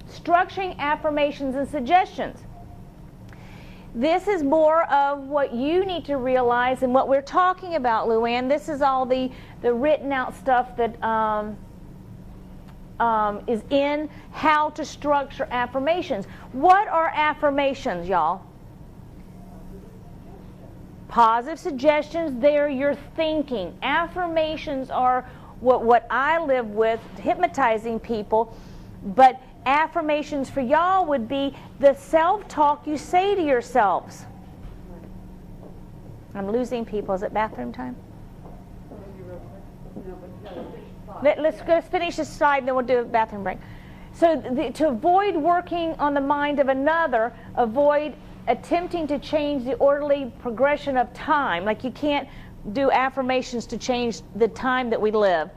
Structuring affirmations and suggestions. This is more of what you need to realize and what we're talking about, Luann. This is all the written out stuff that is in how to structure affirmations. What are affirmations, y'all? Positive suggestions, they're your thinking. Affirmations are what I live with, hypnotizing people. But affirmations for y'all would be the self-talk you say to yourselves. I'm losing people. Is it bathroom time? Let's finish this slide, and then we'll do a bathroom break. So to avoid working on the mind of another, avoid attempting to change the orderly progression of time. Like you can't do affirmations to change the time that we live.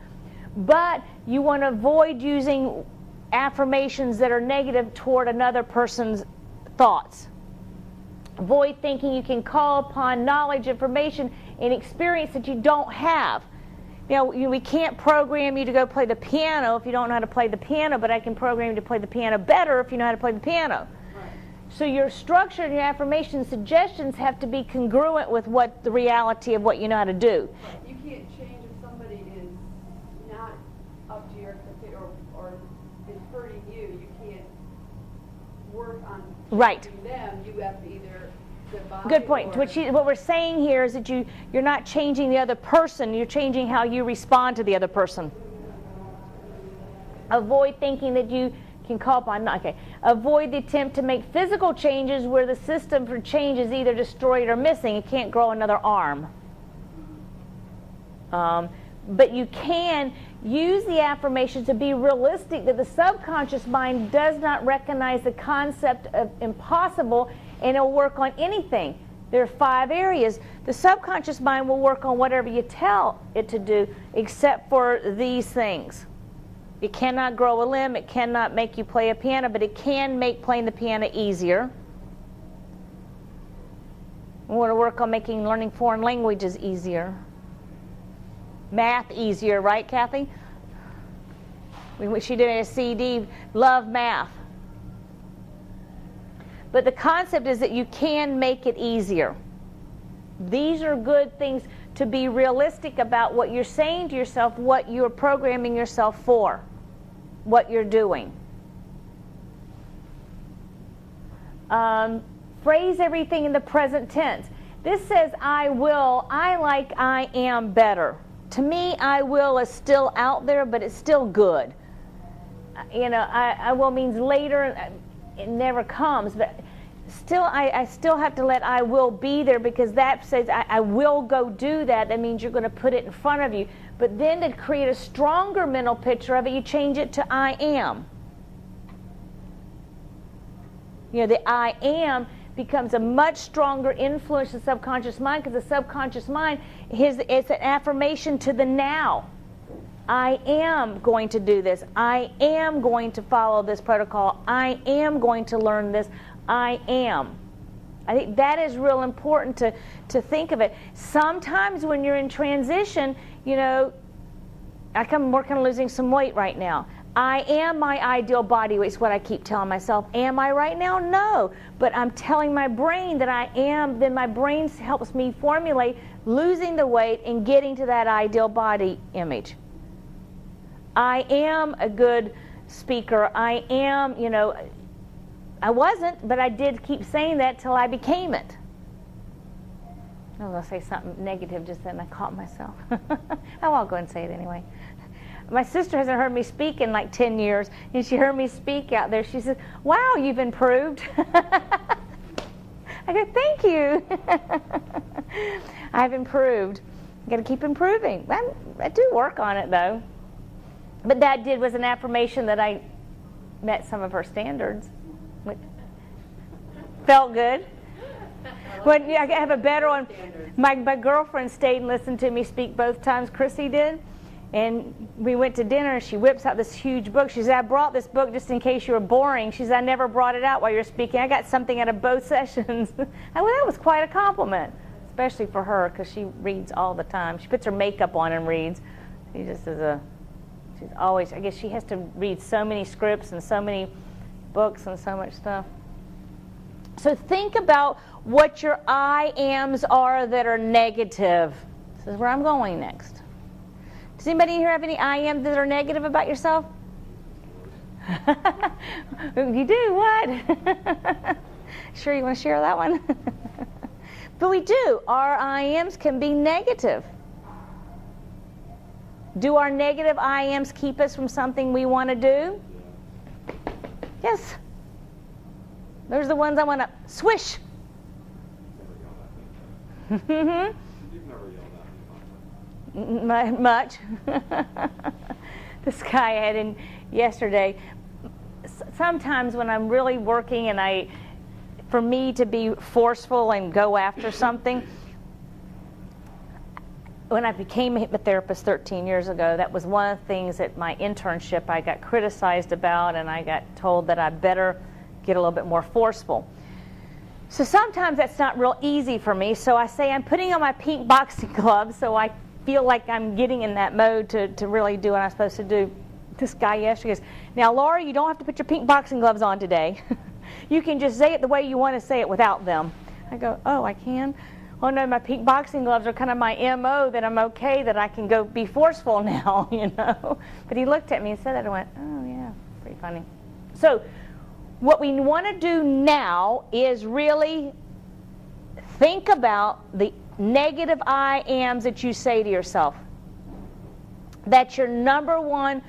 But you want to avoid using affirmations that are negative toward another person's thoughts. Avoid thinking you can call upon knowledge, information, and experience that you don't have. You know, we can't program you to go play the piano if you don't know how to play the piano, but I can program you to play the piano better if you know how to play the piano. Right. So your structure and your affirmation suggestions have to be congruent with what the reality of what you know how to do. Right. You can't change if somebody is not up to your expectation or is hurting you. You can't work on changing them. You have to either good point. What we're saying here is that you're not changing the other person, you're changing how you respond to the other person. Avoid thinking that you can call upon, avoid the attempt to make physical changes where the system for change is either destroyed or missing. You can't grow another arm. But you can use the affirmations to be realistic that the subconscious mind does not recognize the concept of impossible, and it'll work on anything. There are 5 areas. The subconscious mind will work on whatever you tell it to do, except for these things. It cannot grow a limb, it cannot make you play a piano, but it can make playing the piano easier. We want to work on making learning foreign languages easier. Math easier, right, Kathy? She did a CD, Love Math. But the concept is that you can make it easier. These are good things to be realistic about what you're saying to yourself, what you're programming yourself for, what you're doing. Phrase everything in the present tense. This says I will. I like I am better. To me, I will is still out there, but it's still good. You know, I will means later. It never comes, but still I still have to let I will be there, because that says I will go do that. That means you're going to put it in front of you. But then to create a stronger mental picture of it, you change it to I am. You know, the I am becomes a much stronger influence to the subconscious mind, because the subconscious mind it's an affirmation to the now. I am going to do this. I am going to follow this protocol. I am going to learn this. I am. I think that is real important to think of it. Sometimes when you're in transition, you know, I'm working on losing some weight right now. I am my ideal body weight is what I keep telling myself. Am I right now? No. But I'm telling my brain that I am, then my brain helps me formulate losing the weight and getting to that ideal body image. I am a good speaker. I am, you know, I wasn't, but I did keep saying that till I became it. I was going to say something negative just then. I caught myself. Oh, I'll go and say it anyway. My sister hasn't heard me speak in like 10 years, and she heard me speak out there. She says, wow, you've improved. I go, thank you. I've improved. I've got to keep improving. I do work on it, though. But that was an affirmation that I met some of her standards. Felt good. When I have a better one. My girlfriend stayed and listened to me speak both times. Chrissy did. And we went to dinner, and she whips out this huge book. She said, I brought this book just in case you were boring. She said, I never brought it out while you were speaking. I got something out of both sessions. Well, that was quite a compliment, especially for her, because she reads all the time. She puts her makeup on and reads. She just is she's always, I guess she has to read so many scripts and so many books and so much stuff. So think about what your I ams are that are negative. This is where I'm going next. Does anybody here have any I am that are negative about yourself? You do? What? Sure you want to share that one? But we do. Our IMs can be negative. Do our negative IMs keep us from something we want to do? Yes. Those are the ones I want to swish. You've never yelled at me. Much. This guy I had in yesterday. Sometimes when I'm really working and for me to be forceful and go after something, when I became a hypnotherapist 13 years ago, that was one of the things at my internship I got criticized about, and I got told that I better get a little bit more forceful. So sometimes that's not real easy for me, so I say I'm putting on my pink boxing gloves so I feel like I'm getting in that mode to really do what I'm supposed to do. This guy yesterday goes, "Now, Laura, you don't have to put your pink boxing gloves on today. You can just say it the way you want to say it without them." I go, "Oh, I can? Oh no, my pink boxing gloves are kind of my MO, that I'm okay, that I can go be forceful now, you know." But he looked at me and said that, and I went, "Oh yeah, pretty funny." So what we want to do now is really think about the negative I ams that you say to yourself. That's your number one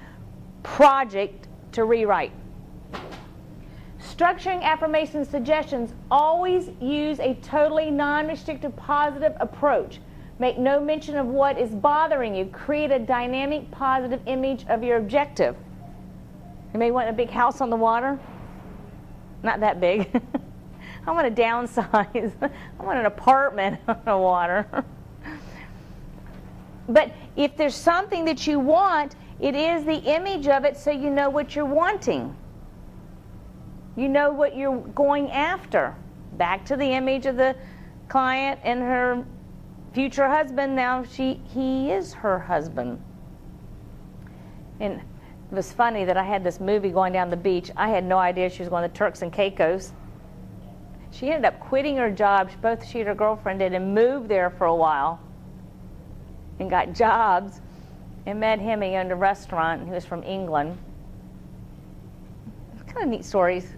project to rewrite. Structuring affirmation suggestions, always use a totally non-restrictive positive approach. Make no mention of what is bothering you. Create a dynamic positive image of your objective. You may want a big house on the water. Not that big. I want to downsize. I want an apartment on the water. But if there's something that you want, it is the image of it so you know what you're wanting. You know what you're going after. Back to the image of the client and her future husband. Now he is her husband. And it was funny that I had this movie going down the beach. I had no idea she was going to Turks and Caicos. She ended up quitting her job. Both she and her girlfriend did, and moved there for a while and got jobs and met him. He owned a restaurant. He was from England. It's kind of neat stories.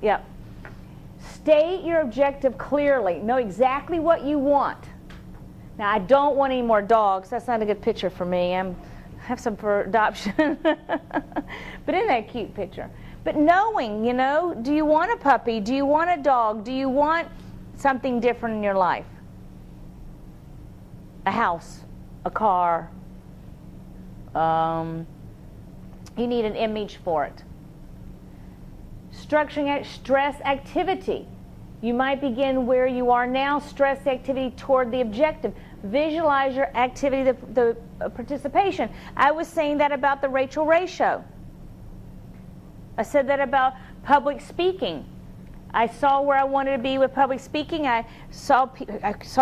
Yep. State your objective clearly. Know exactly what you want. Now, I don't want any more dogs. That's not a good picture for me. I have some for adoption. But isn't that a cute picture? But knowing, you know, do you want a puppy? Do you want a dog? Do you want something different in your life? A house, a car. You need an image for it. Structuring stress activity. You might begin where you are now, stress activity toward the objective. Visualize your activity, the participation. I was saying that about the Rachel Ray show. I said that about public speaking. I saw where I wanted to be with public speaking. I saw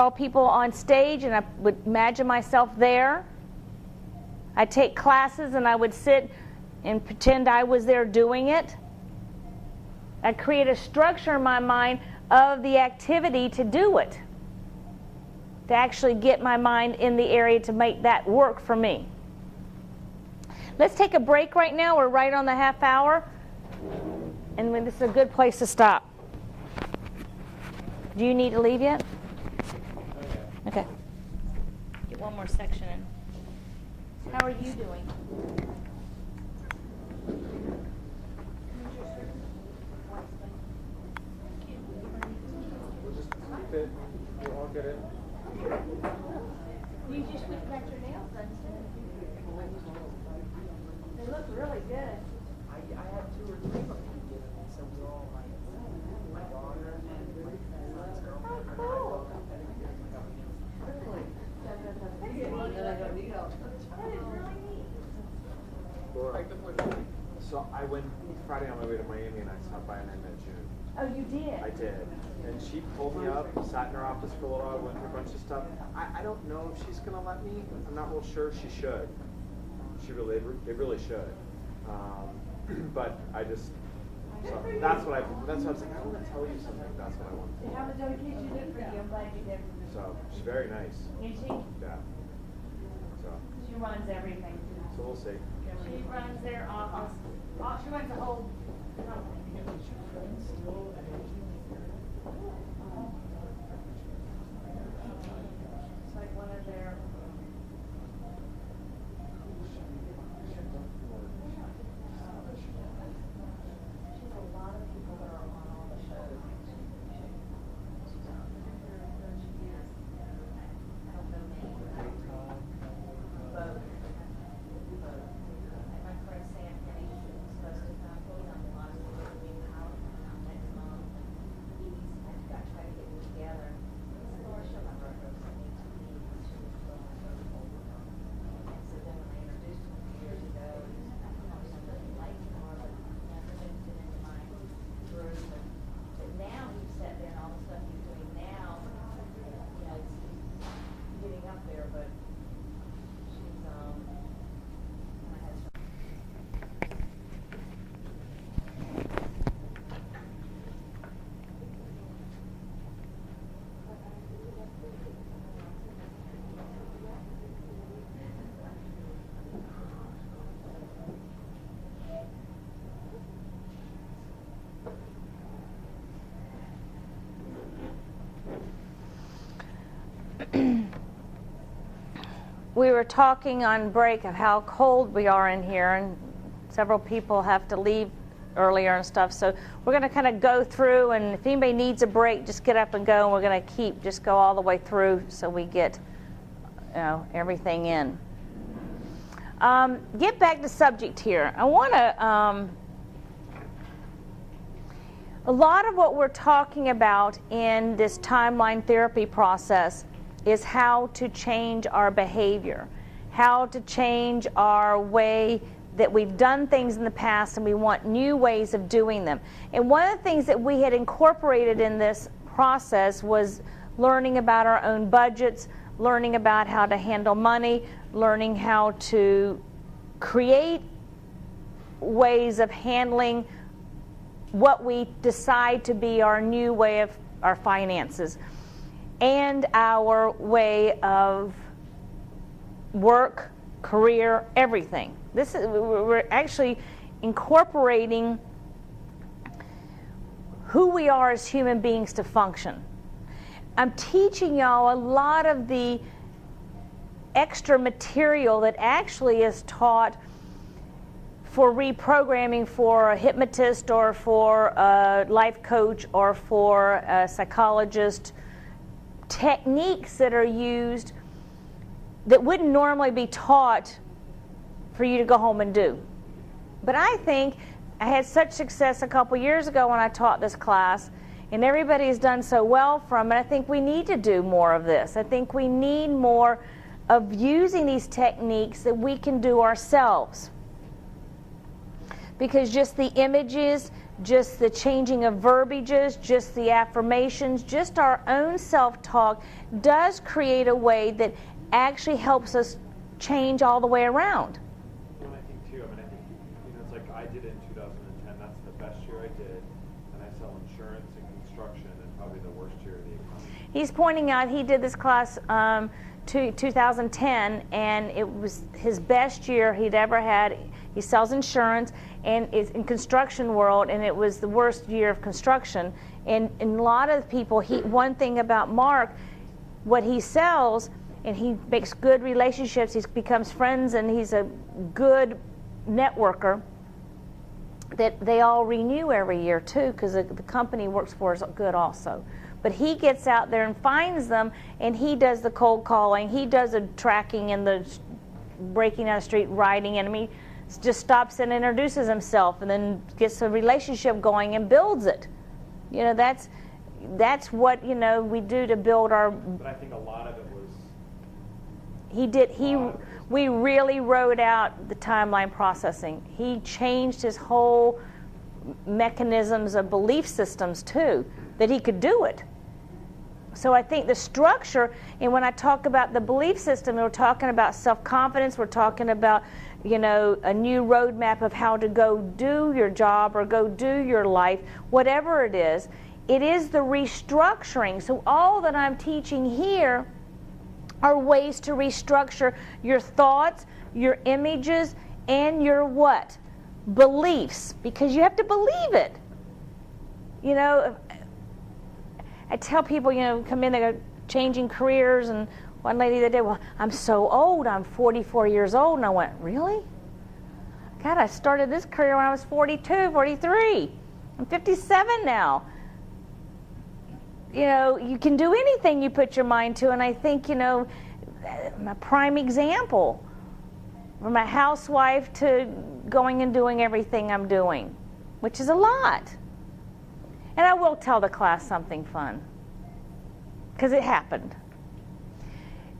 people on stage, and I would imagine myself there. I'd take classes, and I would sit and pretend I was there doing it. I'd create a structure in my mind of the activity to do it, to actually get my mind in the area to make that work for me. Let's take a break right now. We're right on the half hour, and this is a good place to stop. Do you need to leave yet? Okay. Get one more section in. How are you doing? We'll just keep it. We'll all get it. You just went and got your nails done today. They look really good. I have 2 or 3 of them given me, so we're all my daughter and my son's girlfriend. Oh, cool. Laura, so I went Friday on my way to Miami, and I stopped by and I met June. Oh, you did? I did. And she pulled me up, sat in her office for a little while, went through a bunch of stuff. I don't know if she's going to let me. I'm not real sure. She should. They really should. But I just, so that's what I was like, I want to tell you something. That's what I want to How much dedication you did for you? I'm glad you did. So she's very nice. Is she? Yeah. So She runs everything. we'll see. She runs their office. She runs the whole It's like one of their, She's a lot of people that are on all the shows. She's on there, she is, I don't know names. Both. And my friend Sam Kenny is supposed to come, he's on a lot of the new power next month. He's got to try to get it together. Laura Schumacher goes to me to meet, she was willing to go over. And so then when I introduced him a few years ago, I really liked him, or never been into my group. But now he's sat there and all the stuff he's doing now, you know, it's getting up there, but she's, I had some. We were talking on break of how cold we are in here, and several people have to leave earlier and stuff. So we're going to kind of go through, and if anybody needs a break, just get up and go. And we're going to just go all the way through so we get, everything in. Get back to subject here. I want to. A lot of what we're talking about in this timeline therapy process is how to change our behavior, how to change our way that we've done things in the past, and we want new ways of doing them. And one of the things that we had incorporated in this process was learning about our own budgets, learning about how to handle money, learning how to create ways of handling what we decide to be our new way of our finances and our way of work, career, everything. We're actually incorporating who we are as human beings to function. I'm teaching y'all a lot of the extra material that actually is taught for reprogramming for a hypnotist or for a life coach or for a psychologist, techniques that are used that wouldn't normally be taught for you to go home and do. But I think I had such success a couple years ago when I taught this class, and everybody's done so well from it. I think we need to do more of this. I think we need more of using these techniques that we can do ourselves. Because just the images, just the changing of verbiages, just the affirmations, just our own self-talk does create a way that actually helps us change all the way around. Well, I think too, I think, it's like I did it in 2010, that's the best year I did, and I sell insurance and construction, and probably the worst year of the economy. He's pointing out he did this class 2010, and it was his best year he'd ever had. He sells insurance and is in construction world, and it was the worst year of construction. And a lot of people, one thing about Mark, what he sells, and he makes good relationships, he becomes friends, and he's a good networker, that they all renew every year too, because the company he works for is good also. But he gets out there and finds them, and he does the cold calling, he does the tracking and the breaking down the street, writing, and just stops and introduces himself, and then gets a relationship going and builds it. That's what we do to build our. But I think a lot of it was. We really wrote out the timeline processing. He changed his whole mechanisms of belief systems too, that he could do it. So I think the structure, and when I talk about the belief system, we're talking about self-confidence, we're talking about a new roadmap of how to go do your job or go do your life, whatever it is the restructuring. So all that I'm teaching here are ways to restructure your thoughts, your images, and your what? beliefs, because you have to believe it. You know, I tell people, you know, come in, they go changing careers, and one lady the other day, well, I'm so old, I'm 44 years old, and I went, really? God, I started this career when I was 42, 43. I'm 57 now. You know, you can do anything you put your mind to, and I think, you know, a prime example, from a housewife to going and doing everything I'm doing, which is a lot. And I will tell the class something fun, because it happened.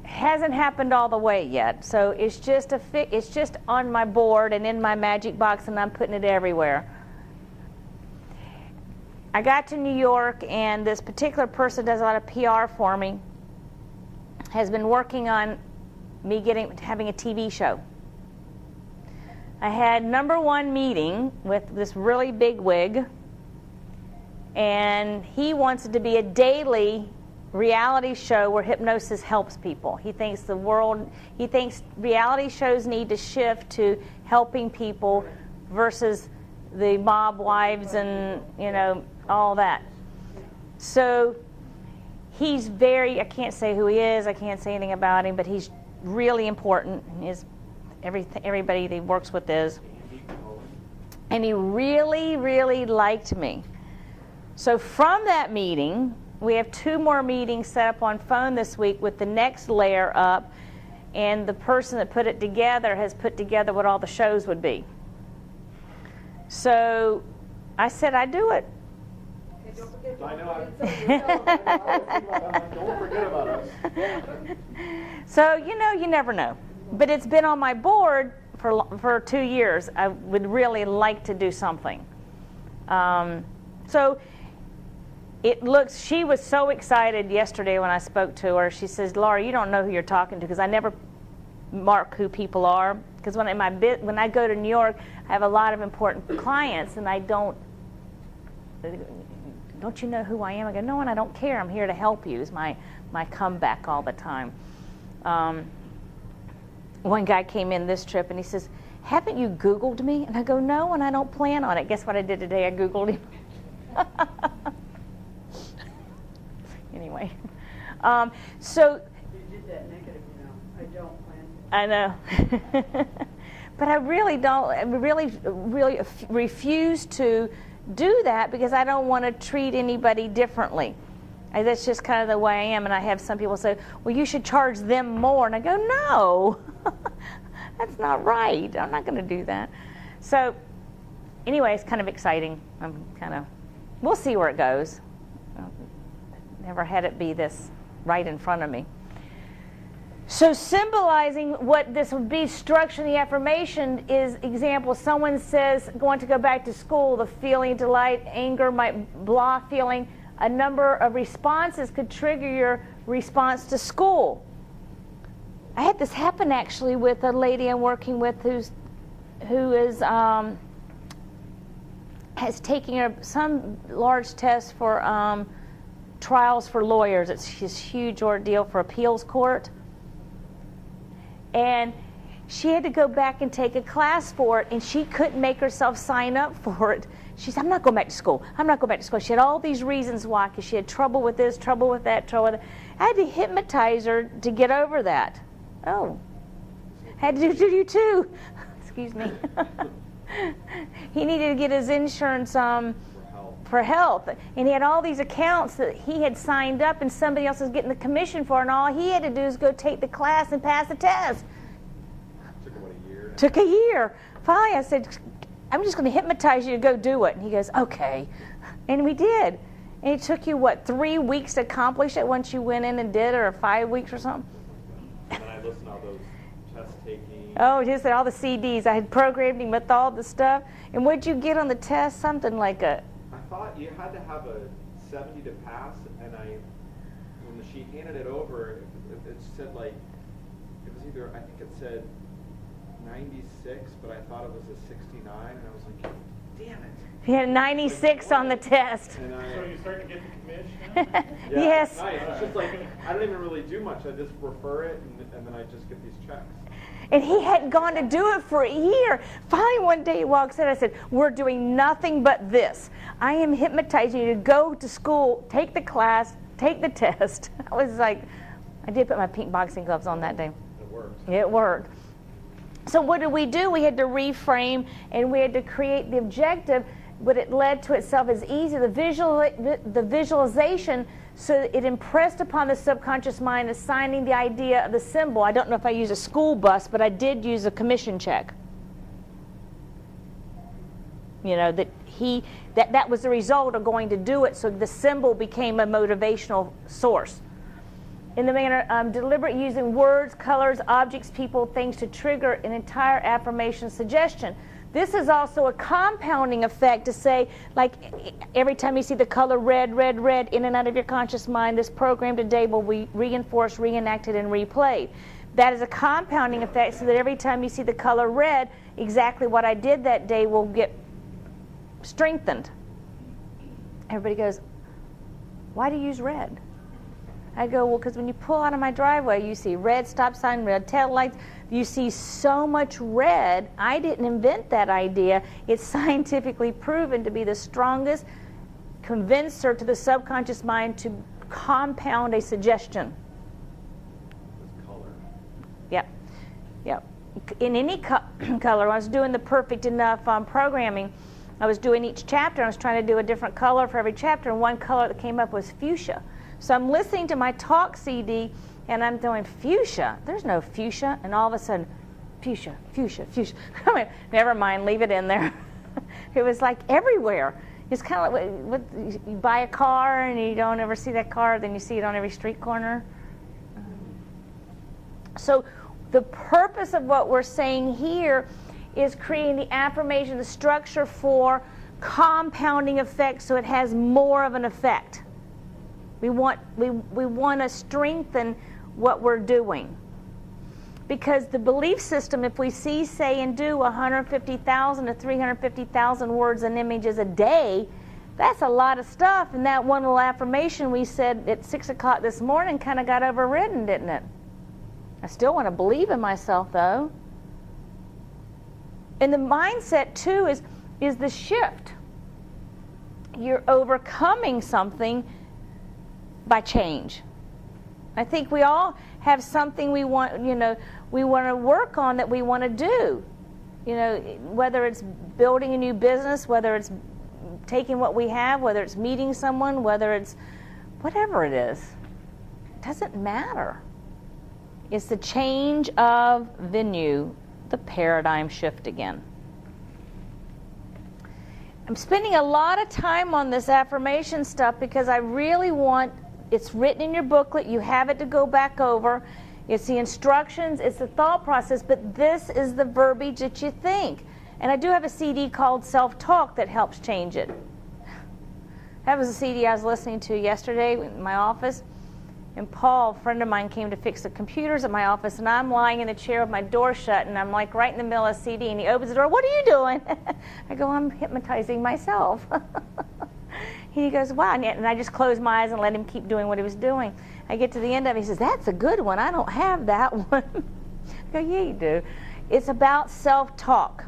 It hasn't happened all the way yet, so it's just it's just on my board and in my magic box, and I'm putting it everywhere. I got to New York, and this particular person does a lot of PR for me, has been working on me having a TV show. I had #1 meeting with this really big wig, and he wants it to be a daily reality show where hypnosis helps people. He thinks reality shows need to shift to helping people versus the mob wives and, you know, all that. So he's I can't say who he is, I can't say anything about him, but he's really important. Everybody that he works with is. And he really, really liked me. So from that meeting, we have 2 more meetings set up on phone this week with the next layer up, and the person that put it together has put together what all the shows would be. So I said I'd do it. Okay, don't forget. I know. Don't forget about us. So, you know, you never know. But it's been on my board for 2 years. I would really like to do something. So she was so excited yesterday when I spoke to her. She says, Laura, you don't know who you're talking to, because I never mark who people are. Because when I go to New York, I have a lot of important clients, and I don't you know who I am? I go, no, and I don't care. I'm here to help you, is my comeback all the time. One guy came in this trip, and he says, haven't you Googled me? And I go, no, and I don't plan on it. Guess what I did today? I Googled him. Anyway. So. You did that negative, you know. I don't plan to. I know. But I really don't, I really refuse to do that, because I don't want to treat anybody differently. That's just kind of the way I am. And I have some people say, well, you should charge them more. And I go, no, that's not right. I'm not going to do that. So anyway, it's kind of exciting. We'll see where it goes. Never had it be this right in front of me. So symbolizing what this would be, structure in the affirmation is example. Someone says, going to go back to school, the feeling, delight, anger, blah feeling. A number of responses could trigger your response to school. I had this happen actually with a lady I'm working with who has taken some large test for trials for lawyers. It's this huge ordeal for appeals court. And she had to go back and take a class for it, and she couldn't make herself sign up for it. She said, I'm not going back to school. I'm not going back to school. She had all these reasons why, because she had trouble with this, trouble with that, trouble with that. I had to hypnotize her to get over that. Oh. Had to do you too. Excuse me. He needed to get his insurance for health. And he had all these accounts that he had signed up, and somebody else was getting the commission for, and all he had to do is go take the class and pass the test. Took about a year. Took a year. Finally, I said, I'm just going to hypnotize you to go do it. And he goes, okay. And we did. And it took you, 3 weeks to accomplish it once you went in and did it, or 5 weeks or something? And then I listened to all those test taking. Oh, just all the CDs. I had programmed him with all the stuff. And what'd you get on the test? Something like I thought you had to have a 70 to pass, and when she handed it over, it said it was either, I think it said 96, but I thought it was a 69, and I was like, damn it. he had 96 on the test. And So you start to get the commission? yeah, Yes. Nice. It's just I don't even really do much. I just refer it, and then I just get these checks. And he hadn't gone to do it for a year. Finally, one day he walks in, I said, we're doing nothing but this. I am hypnotizing you to go to school, take the class, take the test. I was like, I did put my pink boxing gloves on that day. It worked. It worked. So what did we do? We had to reframe, and we had to create the objective, but it led to itself as easy. The visualization, so it impressed upon the subconscious mind, assigning the idea of the symbol. I don't know if I used a school bus, but I did use a commission check. You know, that was the result of going to do it, so the symbol became a motivational source. In the manner deliberate using words, colors, objects, people, things to trigger an entire affirmation suggestion. This is also a compounding effect to say, like, every time you see the color red, red, red in and out of your conscious mind, this program today will be reinforced, reenacted, and replayed. That is a compounding effect, so that every time you see the color red, exactly what I did that day will get strengthened. Everybody goes, why do you use red? I go, well, because when you pull out of my driveway, you see red stop sign, red tail lights. You see so much red. I didn't invent that idea. It's scientifically proven to be the strongest convincer to the subconscious mind to compound a suggestion. It's color. Yep. Yep. In any color, when I was doing the Perfect Enough programming, I was doing each chapter. I was trying to do a different color for every chapter, and one color that came up was fuchsia. So I'm listening to my talk CD, and I'm doing fuchsia. There's no fuchsia. And all of a sudden, fuchsia, fuchsia, fuchsia. I mean, never mind, leave it in there. It was like everywhere. It's kind of like you buy a car and you don't ever see that car, then you see it on every street corner. So the purpose of what we're saying here is creating the affirmation, the structure for compounding effect, so it has more of an effect. We want to strengthen what we're doing. Because the belief system, if we see, say, and do 150,000 to 350,000 words and images a day, that's a lot of stuff. And that one little affirmation we said at 6 o'clock this morning kind of got overridden, didn't it? I still want to believe in myself, though. And the mindset, too, is the shift. You're overcoming something by change. I think we all have something we want, we want to work on, that we want to do. Whether it's building a new business, whether it's taking what we have, whether it's meeting someone, whether it's whatever it is. It doesn't matter. It's the change of venue, the paradigm shift again. I'm spending a lot of time on this affirmation stuff because I really want, it's written in your booklet, you have it to go back over, it's the instructions, it's the thought process, but this is the verbiage that you think. And I do have a CD called Self-Talk that helps change it. That was a CD I was listening to yesterday in my office, and Paul, a friend of mine, came to fix the computers at my office, and I'm lying in the chair with my door shut, and I'm like right in the middle of a CD, and he opens the door, "What are you doing?" I go, "I'm hypnotizing myself." He goes, "Wow," and I just closed my eyes and let him keep doing what he was doing. I get to the end of it, he says, "That's a good one, I don't have that one." I go, "Yeah, you do." It's about self-talk.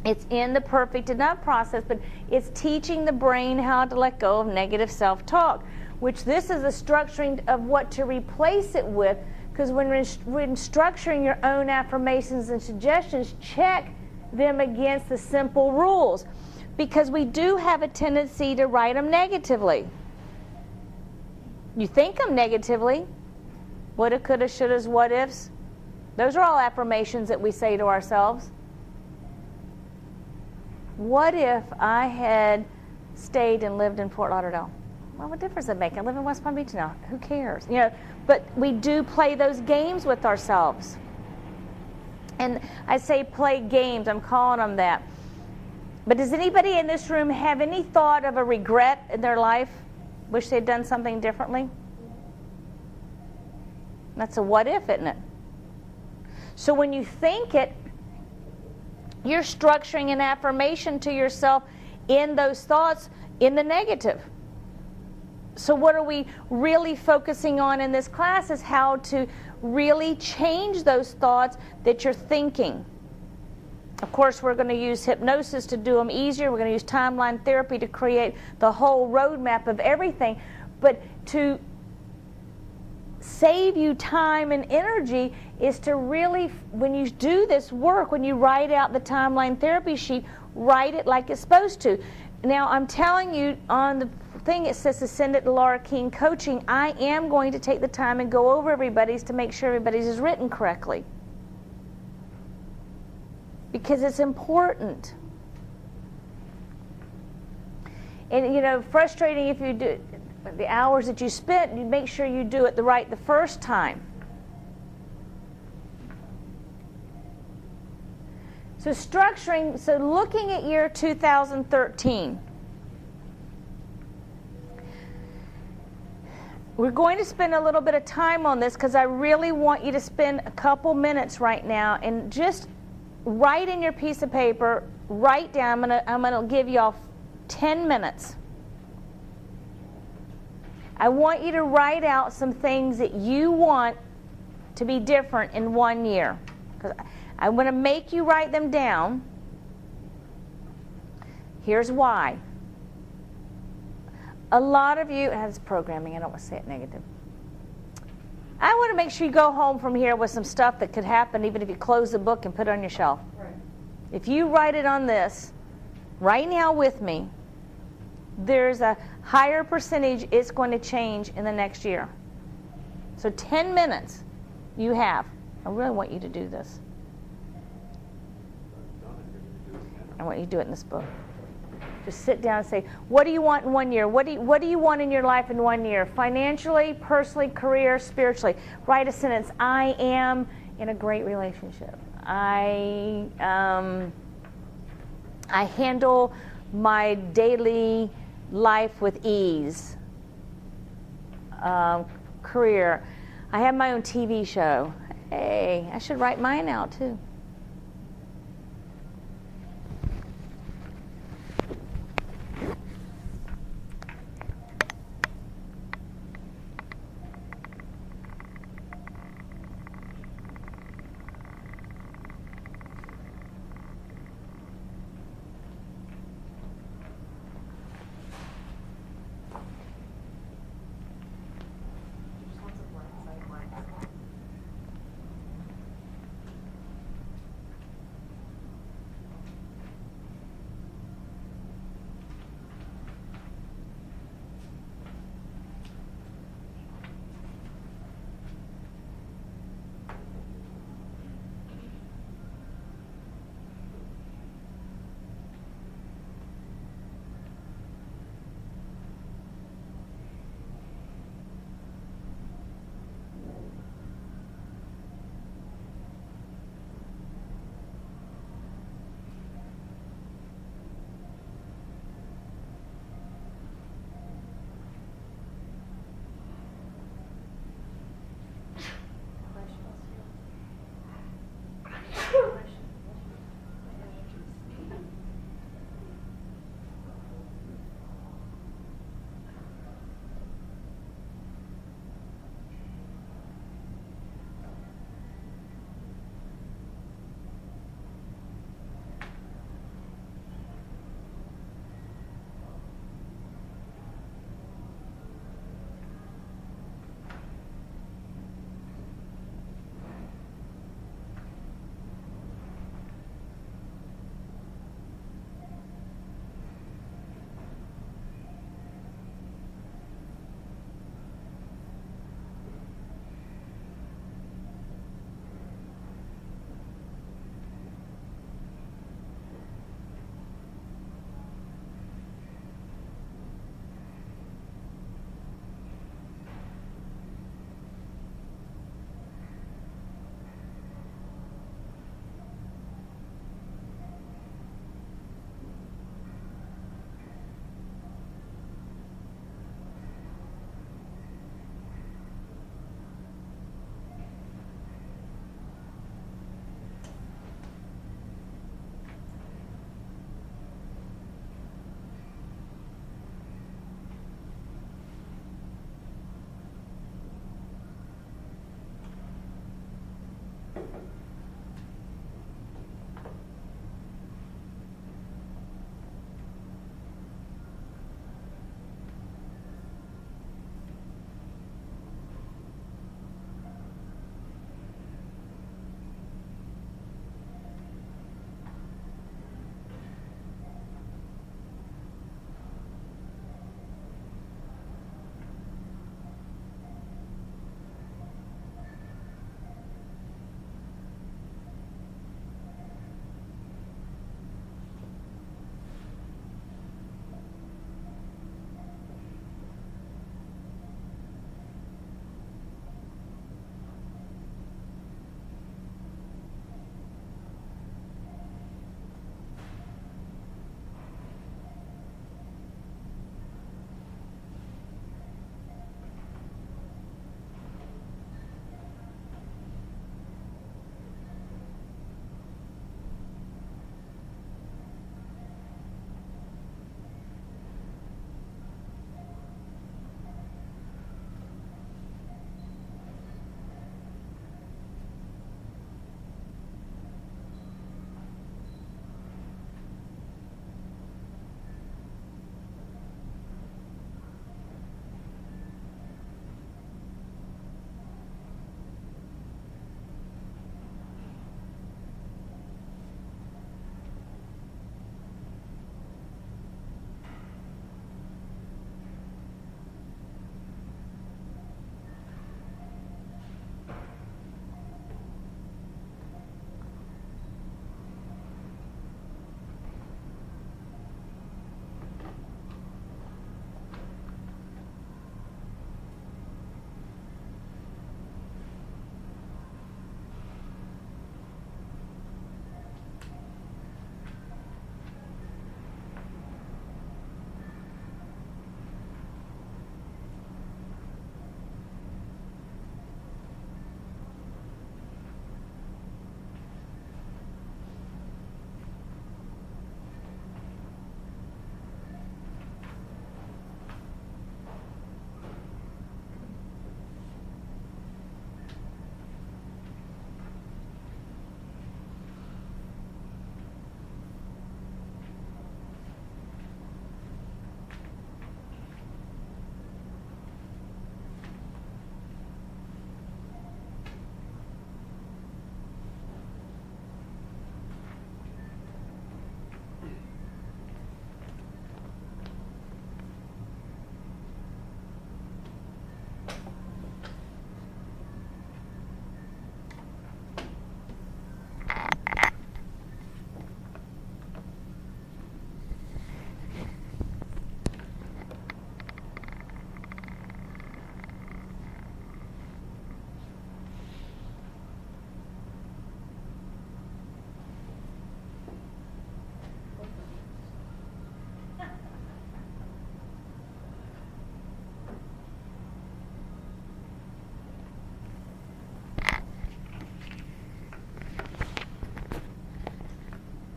It's in the Perfect Enough process, but it's teaching the brain how to let go of negative self-talk, which this is the structuring of what to replace it with, because when structuring your own affirmations and suggestions, check them against the simple rules, because we do have a tendency to write them negatively. You think them negatively. Woulda, coulda, shouldas, what ifs. Those are all affirmations that we say to ourselves. What if I had stayed and lived in Fort Lauderdale? Well, what difference does it make? I live in West Palm Beach now. Who cares? But we do play those games with ourselves. And I say play games. I'm calling them that. But does anybody in this room have any thought of a regret in their life? Wish they'd done something differently? That's a what if, isn't it? So when you think it, you're structuring an affirmation to yourself in those thoughts in the negative. So what are we really focusing on in this class is how to really change those thoughts that you're thinking. Of course, we're going to use hypnosis to do them easier. We're going to use timeline therapy to create the whole roadmap of everything. But to save you time and energy is to really, when you do this work, when you write out the timeline therapy sheet, write it like it's supposed to. Now, I'm telling you, on the thing it says to send it to Laura King Coaching, I am going to take the time and go over everybody's to make sure everybody's is written correctly. Because it's important. And, you know, frustrating if you do the hours that you spent, you make sure you do it the first time. So structuring, so looking at year 2013. We're going to spend a little bit of time on this because I really want you to spend a couple minutes right now and just write in your piece of paper, write down, I'm gonna give y'all 10 minutes. I want you to write out some things that you want to be different in 1 year. Because I'm going to make you write them down. Here's why. A lot of you, has programming, I don't want to say it negative. I want to make sure you go home from here with some stuff that could happen even if you close the book and put it on your shelf. Right. If you write it on this right now with me, there's a higher percentage it's going to change in the next year. So 10 minutes you have. I really want you to do this. I want you to do it in this book. Just sit down and say, what do you want in 1 year? What do you want in your life in 1 year? Financially, personally, career, spiritually. Write a sentence. I am in a great relationship. I handle my daily life with ease. Career. I have my own TV show. Hey, I should write mine out too.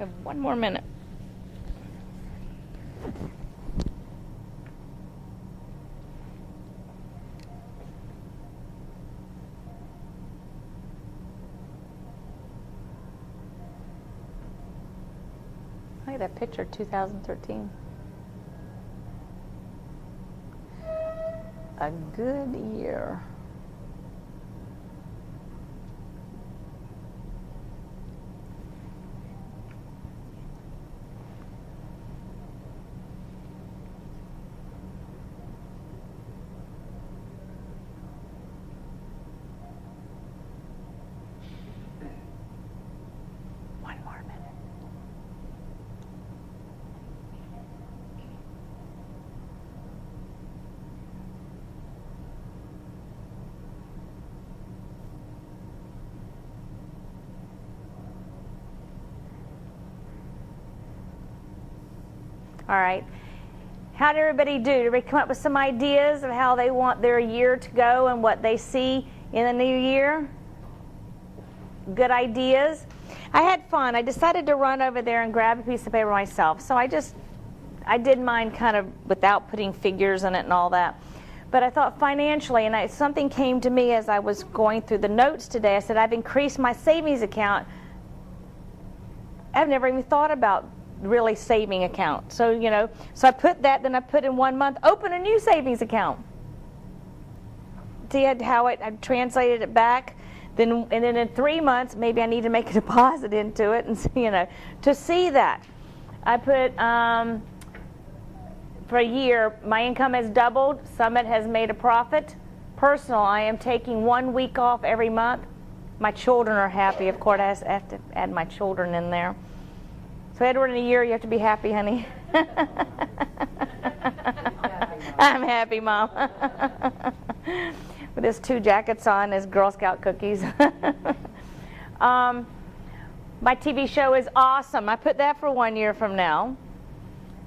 have one more minute. Look at that picture, 2013. A good year. One more minute. All right. How did everybody do? Did everybody come up with some ideas of how they want their year to go and what they see in the new year? Good ideas? I had fun. I decided to run over there and grab a piece of paper myself. So I did mine kind of without putting figures in it and all that. But I thought financially, and something came to me as I was going through the notes today. I said, I've increased my savings account. I've never even thought about really saving account. So, you know, so I put that, then I put in 1 month, open a new savings account. See how I translated it back? And then in 3 months, maybe I need to make a deposit into it, and you know, to see that. I put for a year, my income has doubled. Summit has made a profit. Personal, I am taking 1 week off every month. My children are happy. Of course, I have to add my children in there. So Edward, in a year, you have to be happy, honey. I'm happy, Mom. With his 2 jackets on, his Girl Scout cookies. My TV show is awesome. I put that for 1 year from now.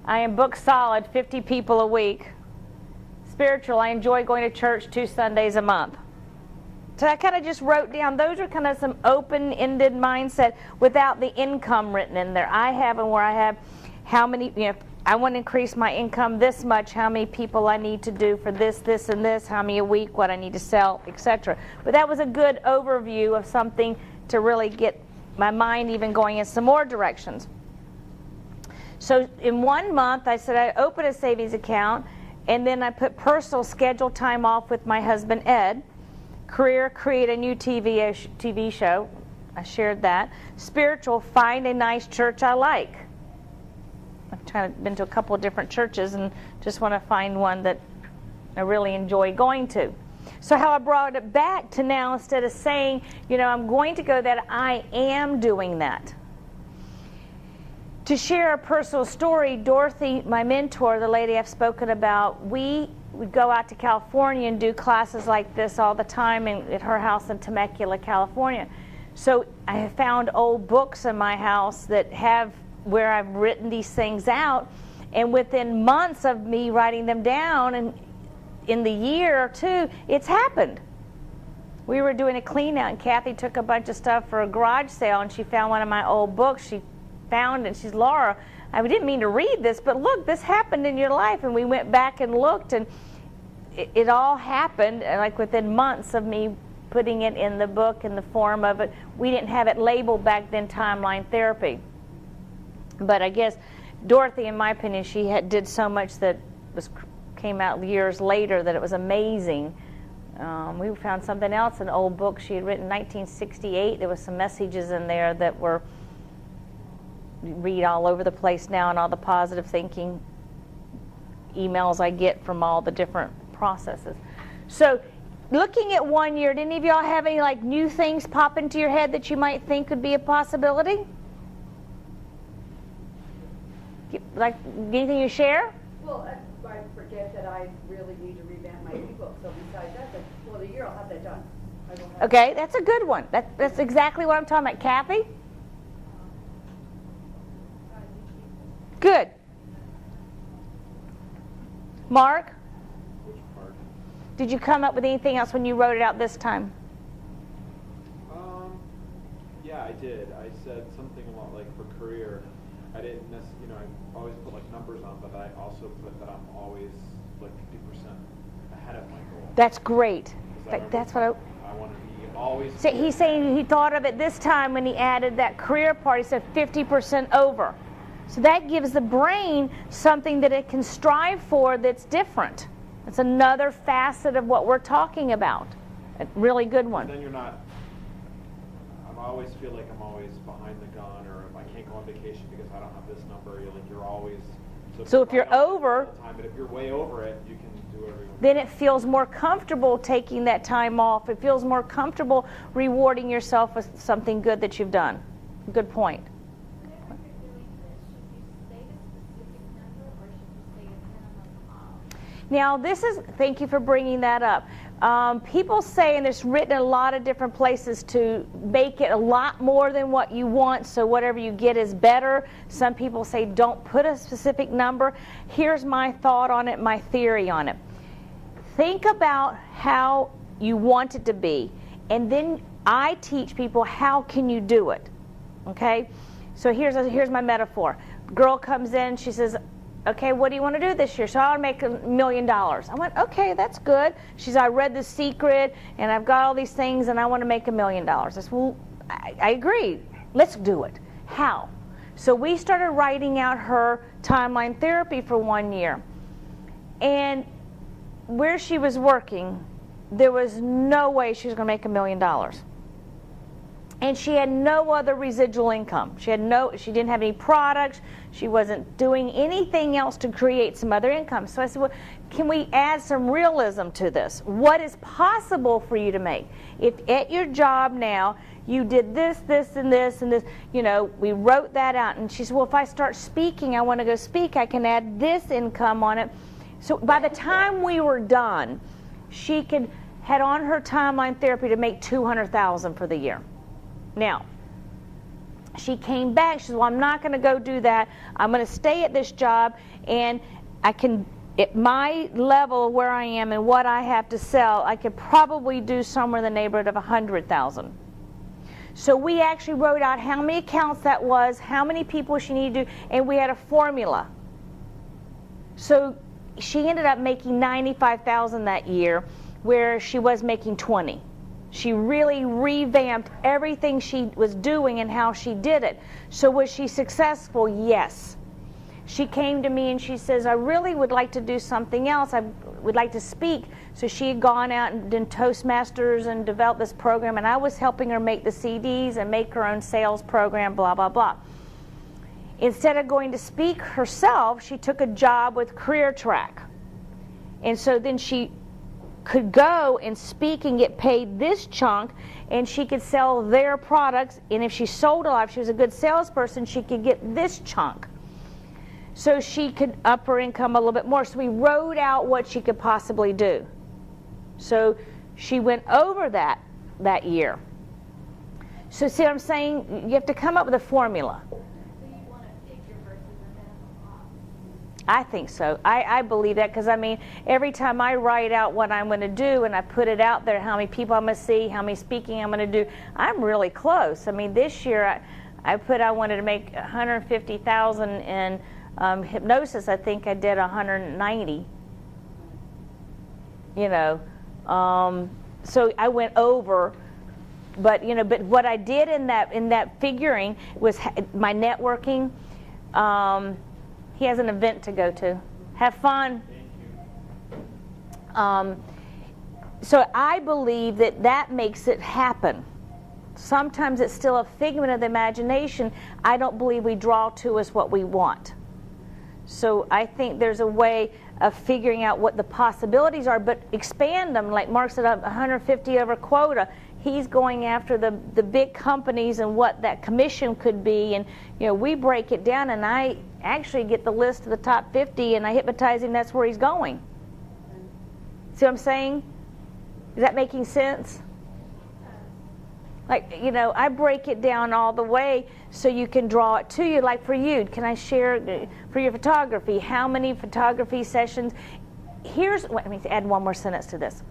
I am booked solid, 50 people a week. Spiritual, I enjoy going to church 2 Sundays a month. So I kind of just wrote down, those are kind of some open-ended mindset without the income written in there. I have and where I have how many, you know, I want to increase my income this much, how many people I need to do for this, this, and this, how many a week, what I need to sell, etc. But that was a good overview of something to really get my mind even going in some more directions. So in 1 month, I said I open a savings account, and then I put personal schedule time off with my husband, Ed. Career, create a new TV show. I shared that. Spiritual, find a nice church I like. I've been to a couple of different churches and just want to find one that I really enjoy going to. So how I brought it back to now, instead of saying, you know, I'm going to go, that I am doing that. To share a personal story, Dorothy, my mentor, the lady I've spoken about, we would go out to California and do classes like this all the time at her house in Temecula, California. So I have found old books in my house that have where I've written these things out, and within months of me writing them down, and in the year or 2, it's happened. We were doing a clean out, and Kathy took a bunch of stuff for a garage sale, and she found one of my old books. She found it. She's, Laura, I didn't mean to read this, but look, this happened in your life. And we went back and looked, and it all happened like within months of me putting it in the book in the form of it. We didn't have it labeled back then, timeline therapy. But I guess Dorothy, in my opinion, she did so much that came out years later that it was amazing. We found something else, an old book she had written in 1968. There was some messages in there that were read all over the place now, and all the positive thinking emails I get from all the different processes. So looking at 1 year, did any of y'all have any like new things pop into your head that you might think could be a possibility? Like anything you share? Well, I forget that I really need to revamp my ebook. So besides that, for the year, I'll have that done. Okay, that's a good one. That's exactly what I'm talking about. Kathy? Good. Mark? Which part? Did you come up with anything else when you wrote it out this time? Yeah, I did. I said something about like for career. I didn't necessarily, I always put like numbers on, but I also put that I'm always like 50% ahead of my goal. That's great. 'Cause I That's what I want to be always. So he's saying he thought of it this time when he added that career part. He said 50% over. So that gives the brain something that it can strive for that's different. It's another facet of what we're talking about. A really good one. Then you're not. I always feel like I'm always behind the gun, or if I can't go on vacation because I don't have this number, you're always. So if you're right on it over- all the time, but if you're way over it, you can do everything. Then it feels more comfortable taking that time off. It feels more comfortable rewarding yourself with something good that you've done. Good point. Whenever you're doing this, should you state a specific number or should you say a minimum of? Now this is, thank you for bringing that up. People say, and it's written in a lot of different places, to make it a lot more than what you want, so whatever you get is better. Some people say don't put a specific number. Here's my thought on it, my theory on it. Think about how you want it to be, and then I teach people how can you do it. Okay? So here's my metaphor. Girl comes in, she says, okay, what do you want to do this year? So I want to make $1 million. I went, okay, that's good. She said, I read The Secret, and I've got all these things, and I want to make $1 million. I said, well, I agree. Let's do it. How? So we started writing out her timeline therapy for 1 year. And where she was working, there was no way she was going to make $1 million. And she had no other residual income. She didn't have any products. She wasn't doing anything else to create some other income. So I said, well, can we add some realism to this? What is possible for you to make? If at your job now, you did this, this, and this, and this, we wrote that out. And she said, well, if I start speaking, I want to go speak, I can add this income on it. So by the time we were done, she had on her timeline therapy to make $200,000 for the year. Now, she came back, she said, well, I'm not going to go do that. I'm going to stay at this job, and I can, at my level where I am and what I have to sell, I could probably do somewhere in the neighborhood of $100,000. So we actually wrote out how many accounts that was, how many people she needed to do, and we had a formula. So she ended up making $95,000 that year, where she was making $20,000. She really revamped everything she was doing and how she did it. So was she successful? Yes. She came to me and she says, I really would like to do something else. I would like to speak. So she had gone out and done Toastmasters and developed this program, and I was helping her make the CDs and make her own sales program, blah, blah, blah. Instead of going to speak herself, she took a job with Career Track. And so then she could go and speak and get paid this chunk, and she could sell their products, and if she sold a lot, if she was a good salesperson, she could get this chunk. So she could up her income a little bit more. So we wrote out what she could possibly do. So she went over that year. So see what I'm saying? You have to come up with a formula. So you want a figure versus a minimum cost? I think so. I believe that, because I mean, every time I write out what I'm going to do and I put it out there, how many people I'm going to see, how many speaking I'm going to do, I'm really close. I mean, this year I put I wanted to make $150,000 in hypnosis. I think I did 190. So I went over. But but what I did in that figuring was my networking. He has an event to go to. Have fun. So I believe that makes it happen. Sometimes it's still a figment of the imagination. I don't believe we draw to us what we want. So I think there's a way of figuring out what the possibilities are, but expand them. Like Mark said, 150 over quota. He's going after the big companies and what that commission could be, and we break it down, and I actually get the list of the top 50, and I hypnotize him. That's where he's going. See what I'm saying? Is that making sense? Like, I break it down all the way so you can draw it to you. Like for you, can I share for your photography? How many photography sessions? Let me add one more sentence to this.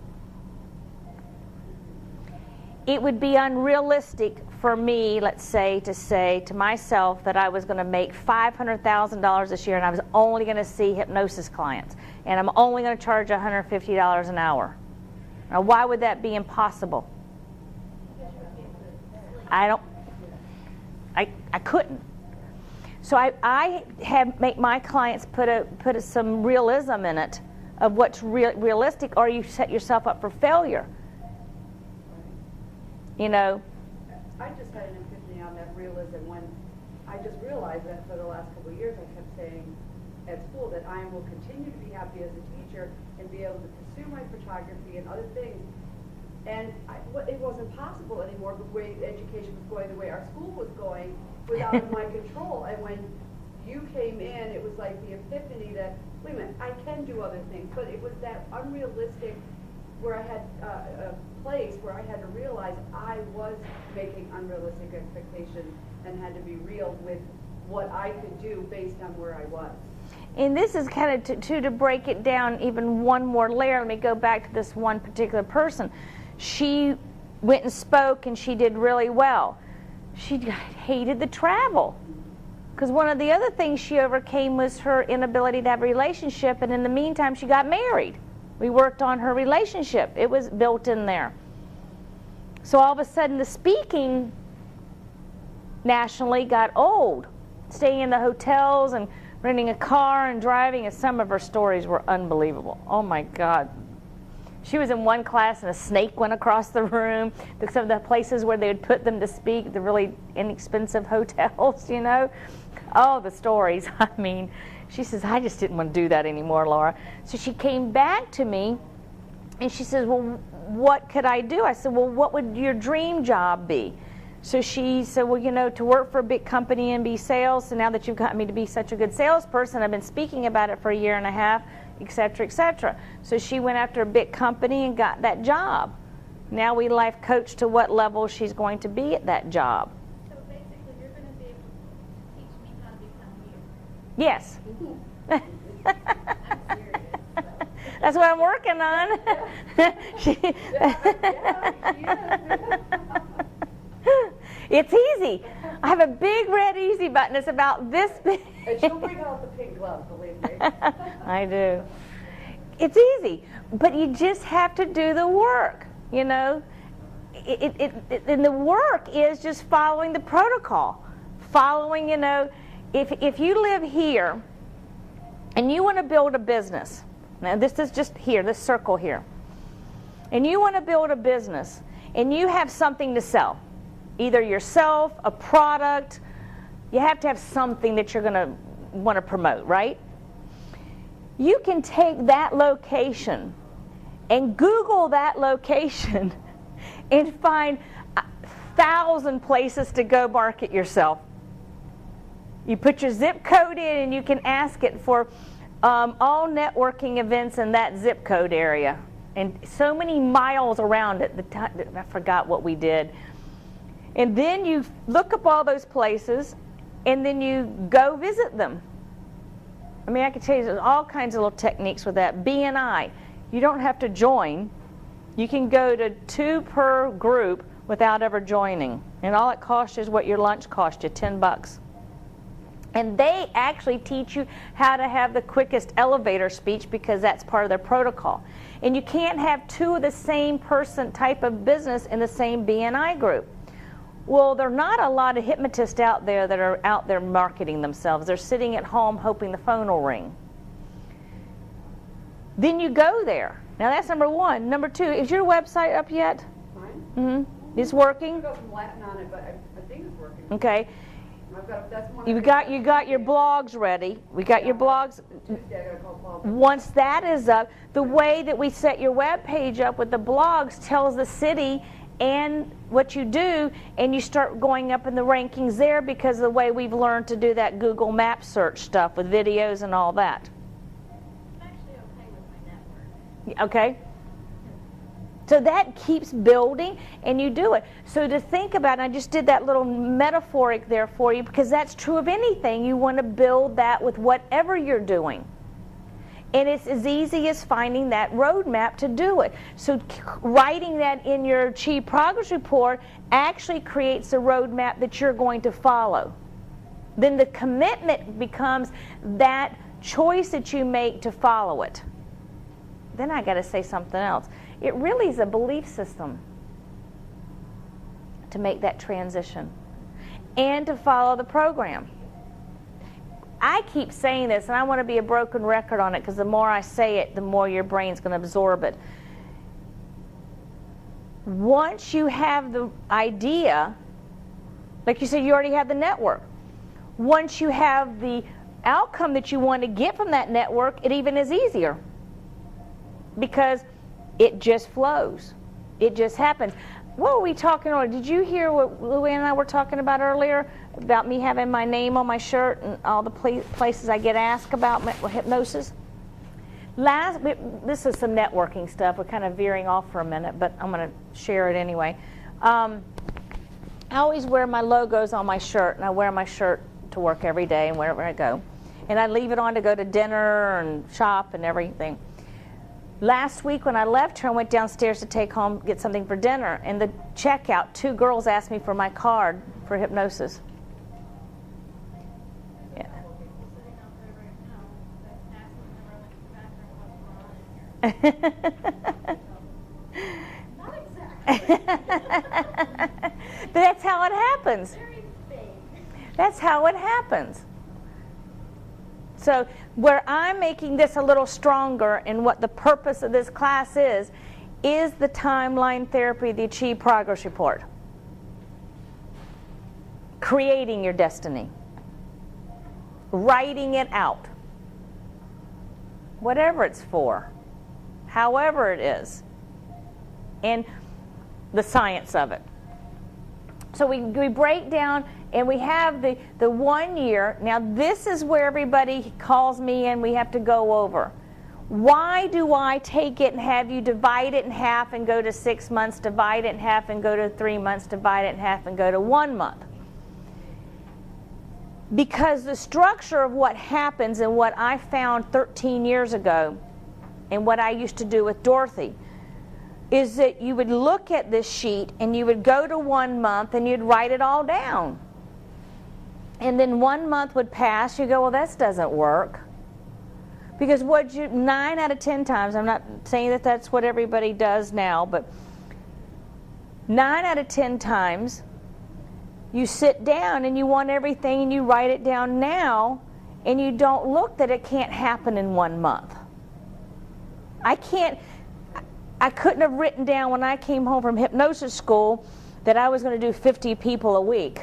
It would be unrealistic for me, let's say to myself that I was going to make $500,000 this year and I was only going to see hypnosis clients and I'm only going to charge $150 an hour. Now, why would that be impossible? I couldn't. So I have make my clients put some realism in it of what's realistic, or you set yourself up for failure. You know. I just had an epiphany on that realism when I just realized that for the last couple of years I kept saying at school that I will continue to be happy as a teacher and be able to pursue my photography and other things. And it wasn't possible anymore the way education was going, the way our school was going, without my control. And when you came in, it was like the epiphany that, wait a minute, I can do other things. But it was that unrealistic, where I had a place where I had to realize I was making unrealistic expectations and had to be real with what I could do based on where I was. And this is kind of to break it down even one more layer. Let me go back to this one particular person. She went and spoke and she did really well. She hated the travel. Because one of the other things she overcame was her inability to have a relationship, and in the meantime she got married. We worked on her relationship. It was built in there. So all of a sudden the speaking nationally got old. Staying in the hotels and renting a car and driving, and some of her stories were unbelievable. Oh my God. She was in one class and a snake went across the room. Some of the places where they would put them to speak, the really inexpensive hotels, you know. Oh, the stories. I mean, she says, I just didn't want to do that anymore, Laura. So she came back to me and she says, well, what could I do? I said, well, what would your dream job be? So she said, well, you know, to work for a big company and be sales. So now that you've got me to be such a good salesperson, I've been speaking about it for a year and a half, et cetera, et cetera. So she went after a big company and got that job. Now we life coach to what level she's going to be at that job. So basically, you're going to be able to teach me how to become you. Yes. I'm serious. That's what I'm working on. It's easy. I have a big red easy button. It's about this big. And she'll bring out the pink gloves, believe me. I do. It's easy, but you just have to do the work, you know. And the work is just following the protocol. Following, you know, if you live here and you want to build a business, now this is just here, this circle here, and you want to build a business and you have something to sell, either yourself, a product, you have to have something that you're going to want to promote, right? You can take that location and Google that location and find 1,000 places to go market yourself. You put your zip code in and you can ask it for all networking events in that zip code area. And so many miles around it, I forgot what we did. And then you look up all those places and then you go visit them. I mean, I could tell you there's all kinds of little techniques with that. BNI, you don't have to join. You can go to 2 per group without ever joining. And all it costs you is what your lunch cost you, $10. And they actually teach you how to have the quickest elevator speech because that's part of their protocol. And you can't have 2 of the same person type of business in the same BNI group. Well, there are not a lot of hypnotists out there that are out there marketing themselves. They're sitting at home hoping the phone will ring. Then you go there. Now that's number 1. Number 2, is your website up yet? Mine? Mm-hmm. It's working? I got some Latin on it, but I think it's working. Okay. That's one You got your blogs ready. We got your blogs. Tuesday, I gotta call Paul. Once that is up, the way that we set your web page up with the blogs tells the city and what you do, and you start going up in the rankings there because of the way we've learned to do that Google Maps search stuff with videos and all that. I'm actually okay with my network. Okay? So that keeps building, and you do it. So to think about, and I just did that little metaphoric there for you because that's true of anything. You want to build that with whatever you're doing. And it's as easy as finding that roadmap to do it. So writing that in your Achieve Progress Report actually creates a roadmap that you're going to follow. Then the commitment becomes that choice that you make to follow it. Then I got to say something else. It really is a belief system to make that transition and to follow the program. I keep saying this, and I want to be a broken record on it, because the more I say it, the more your brain's going to absorb it. Once you have the idea, like you said, you already have the network. Once you have the outcome that you want to get from that network, it even is easier, because it just flows. It just happens. What were we talking earlier? Did you hear what Luann and I were talking about earlier? About me having my name on my shirt and all the places I get asked about hypnosis? This is some networking stuff. We're kind of veering off for a minute, but I'm going to share it anyway. I always wear my logos on my shirt, and I wear my shirt to work every day and wherever I go. And I leave it on to go to dinner and shop and everything. Last week when I left her, I went downstairs to take home, get something for dinner, and the checkout, 2 girls asked me for my card for hypnosis. Yeah. Not exactly. But that's how it happens. Very big. That's how it happens. So where I'm making this a little stronger, and what the purpose of this class is the timeline therapy, the Achieve Progress Report. Creating your destiny. Writing it out. Whatever it's for. However it is. And the science of it. So we break down, and we have the 1 year. Now this is where everybody calls me and we have to go over. Why do I take it and have you divide it in half and go to 6 months, divide it in half and go to 3 months, divide it in half and go to 1 month? Because the structure of what happens, and what I found 13 years ago, and what I used to do with Dorothy, is that you would look at this sheet and you would go to 1 month and you'd write it all down. And then 1 month would pass, you go, well, this doesn't work. Because 9 out of 10 times, I'm not saying that that's what everybody does now, but 9 out of 10 times, you sit down and you want everything and you write it down now, and you don't look that it can't happen in 1 month. I couldn't have written down when I came home from hypnosis school that I was going to do 50 people a week.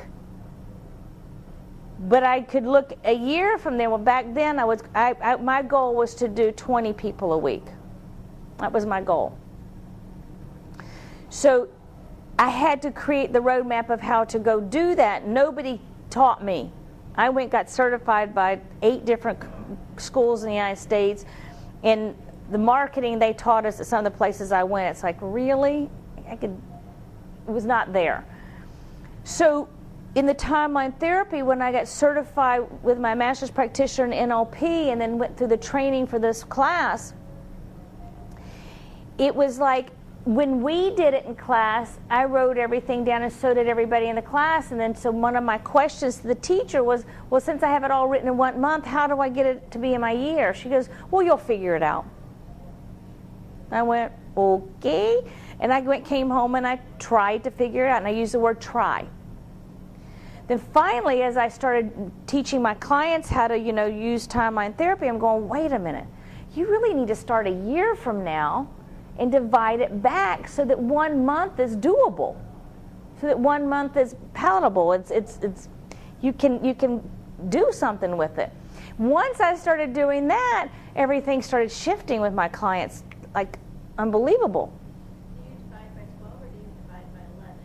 But I could look a year from there. Well, back then my goal was to do 20 people a week. That was my goal. So I had to create the roadmap of how to go do that. Nobody taught me. I got certified by 8 different schools in the United States, and the marketing they taught us at some of the places I went, it's like, really? It was not there. So in the timeline therapy, when I got certified with my master's practitioner in NLP and then went through the training for this class, it was like, when we did it in class, I wrote everything down, and so did everybody in the class. And then so one of my questions to the teacher was, well, since I have it all written in 1 month, how do I get it to be in my year? She goes, well, you'll figure it out. I went, okay. And I came home and I tried to figure it out, and I used the word try. Then finally, as I started teaching my clients how to, use timeline therapy, I'm going, wait a minute. You really need to start a year from now and divide it back so that 1 month is doable, so that 1 month is palatable. You can do something with it. Once I started doing that, everything started shifting with my clients, like unbelievable. Do you divide by 12 or do you divide by 11?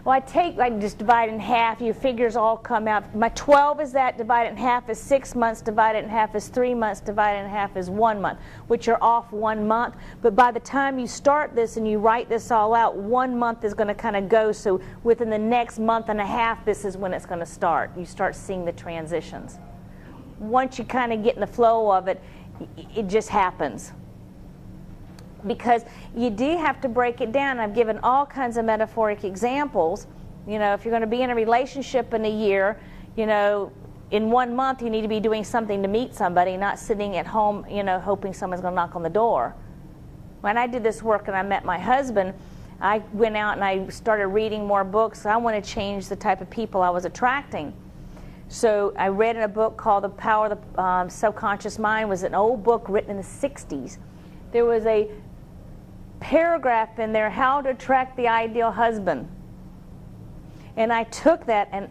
Well, I just divide in half. Your figures all come out. My 12 is that, divide it in half is 6 months, divide it in half is 3 months, divide it in half is 1 month, which are off 1 month. But by the time you start this and you write this all out, 1 month is going to kind of go. So within the next month and a half, this is when it's going to start. You start seeing the transitions. Once you kind of get in the flow of it, It just happens. Because you do have to break it down. I've given all kinds of metaphoric examples. You know, if you're going to be in a relationship in a year, you know, in 1 month you need to be doing something to meet somebody, not sitting at home, you know, hoping someone's going to knock on the door. When I did this work and I met my husband, I went out and I started reading more books. I want to change the type of people I was attracting. So I read in a book called The Power of the Subconscious Mind. It was an old book written in the 60s. There was a paragraph in there, how to attract the ideal husband. And I took that, and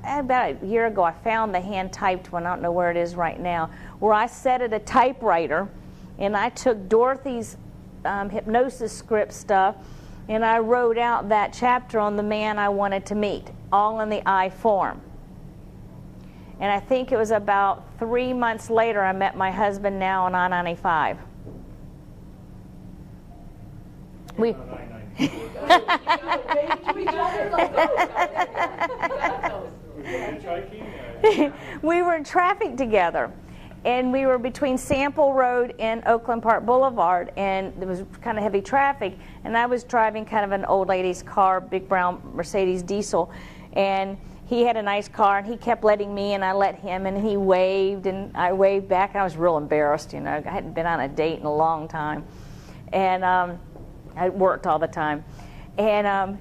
about a year ago I found the hand-typed one, I don't know where it is right now, where I sat at a typewriter and I took Dorothy's hypnosis script stuff and I wrote out that chapter on the man I wanted to meet, all in the I form. And I think it was about 3 months later I met my husband now on I-95. We we were in traffic together, and we were between Sample Road and Oakland Park Boulevard, and there was kind of heavy traffic, and I was driving kind of an old lady's car, big brown Mercedes diesel, and he had a nice car, and he kept letting me, and I let him, and he waved, and I waved back, and I was real embarrassed, you know. I hadn't been on a date in a long time, and I worked all the time. And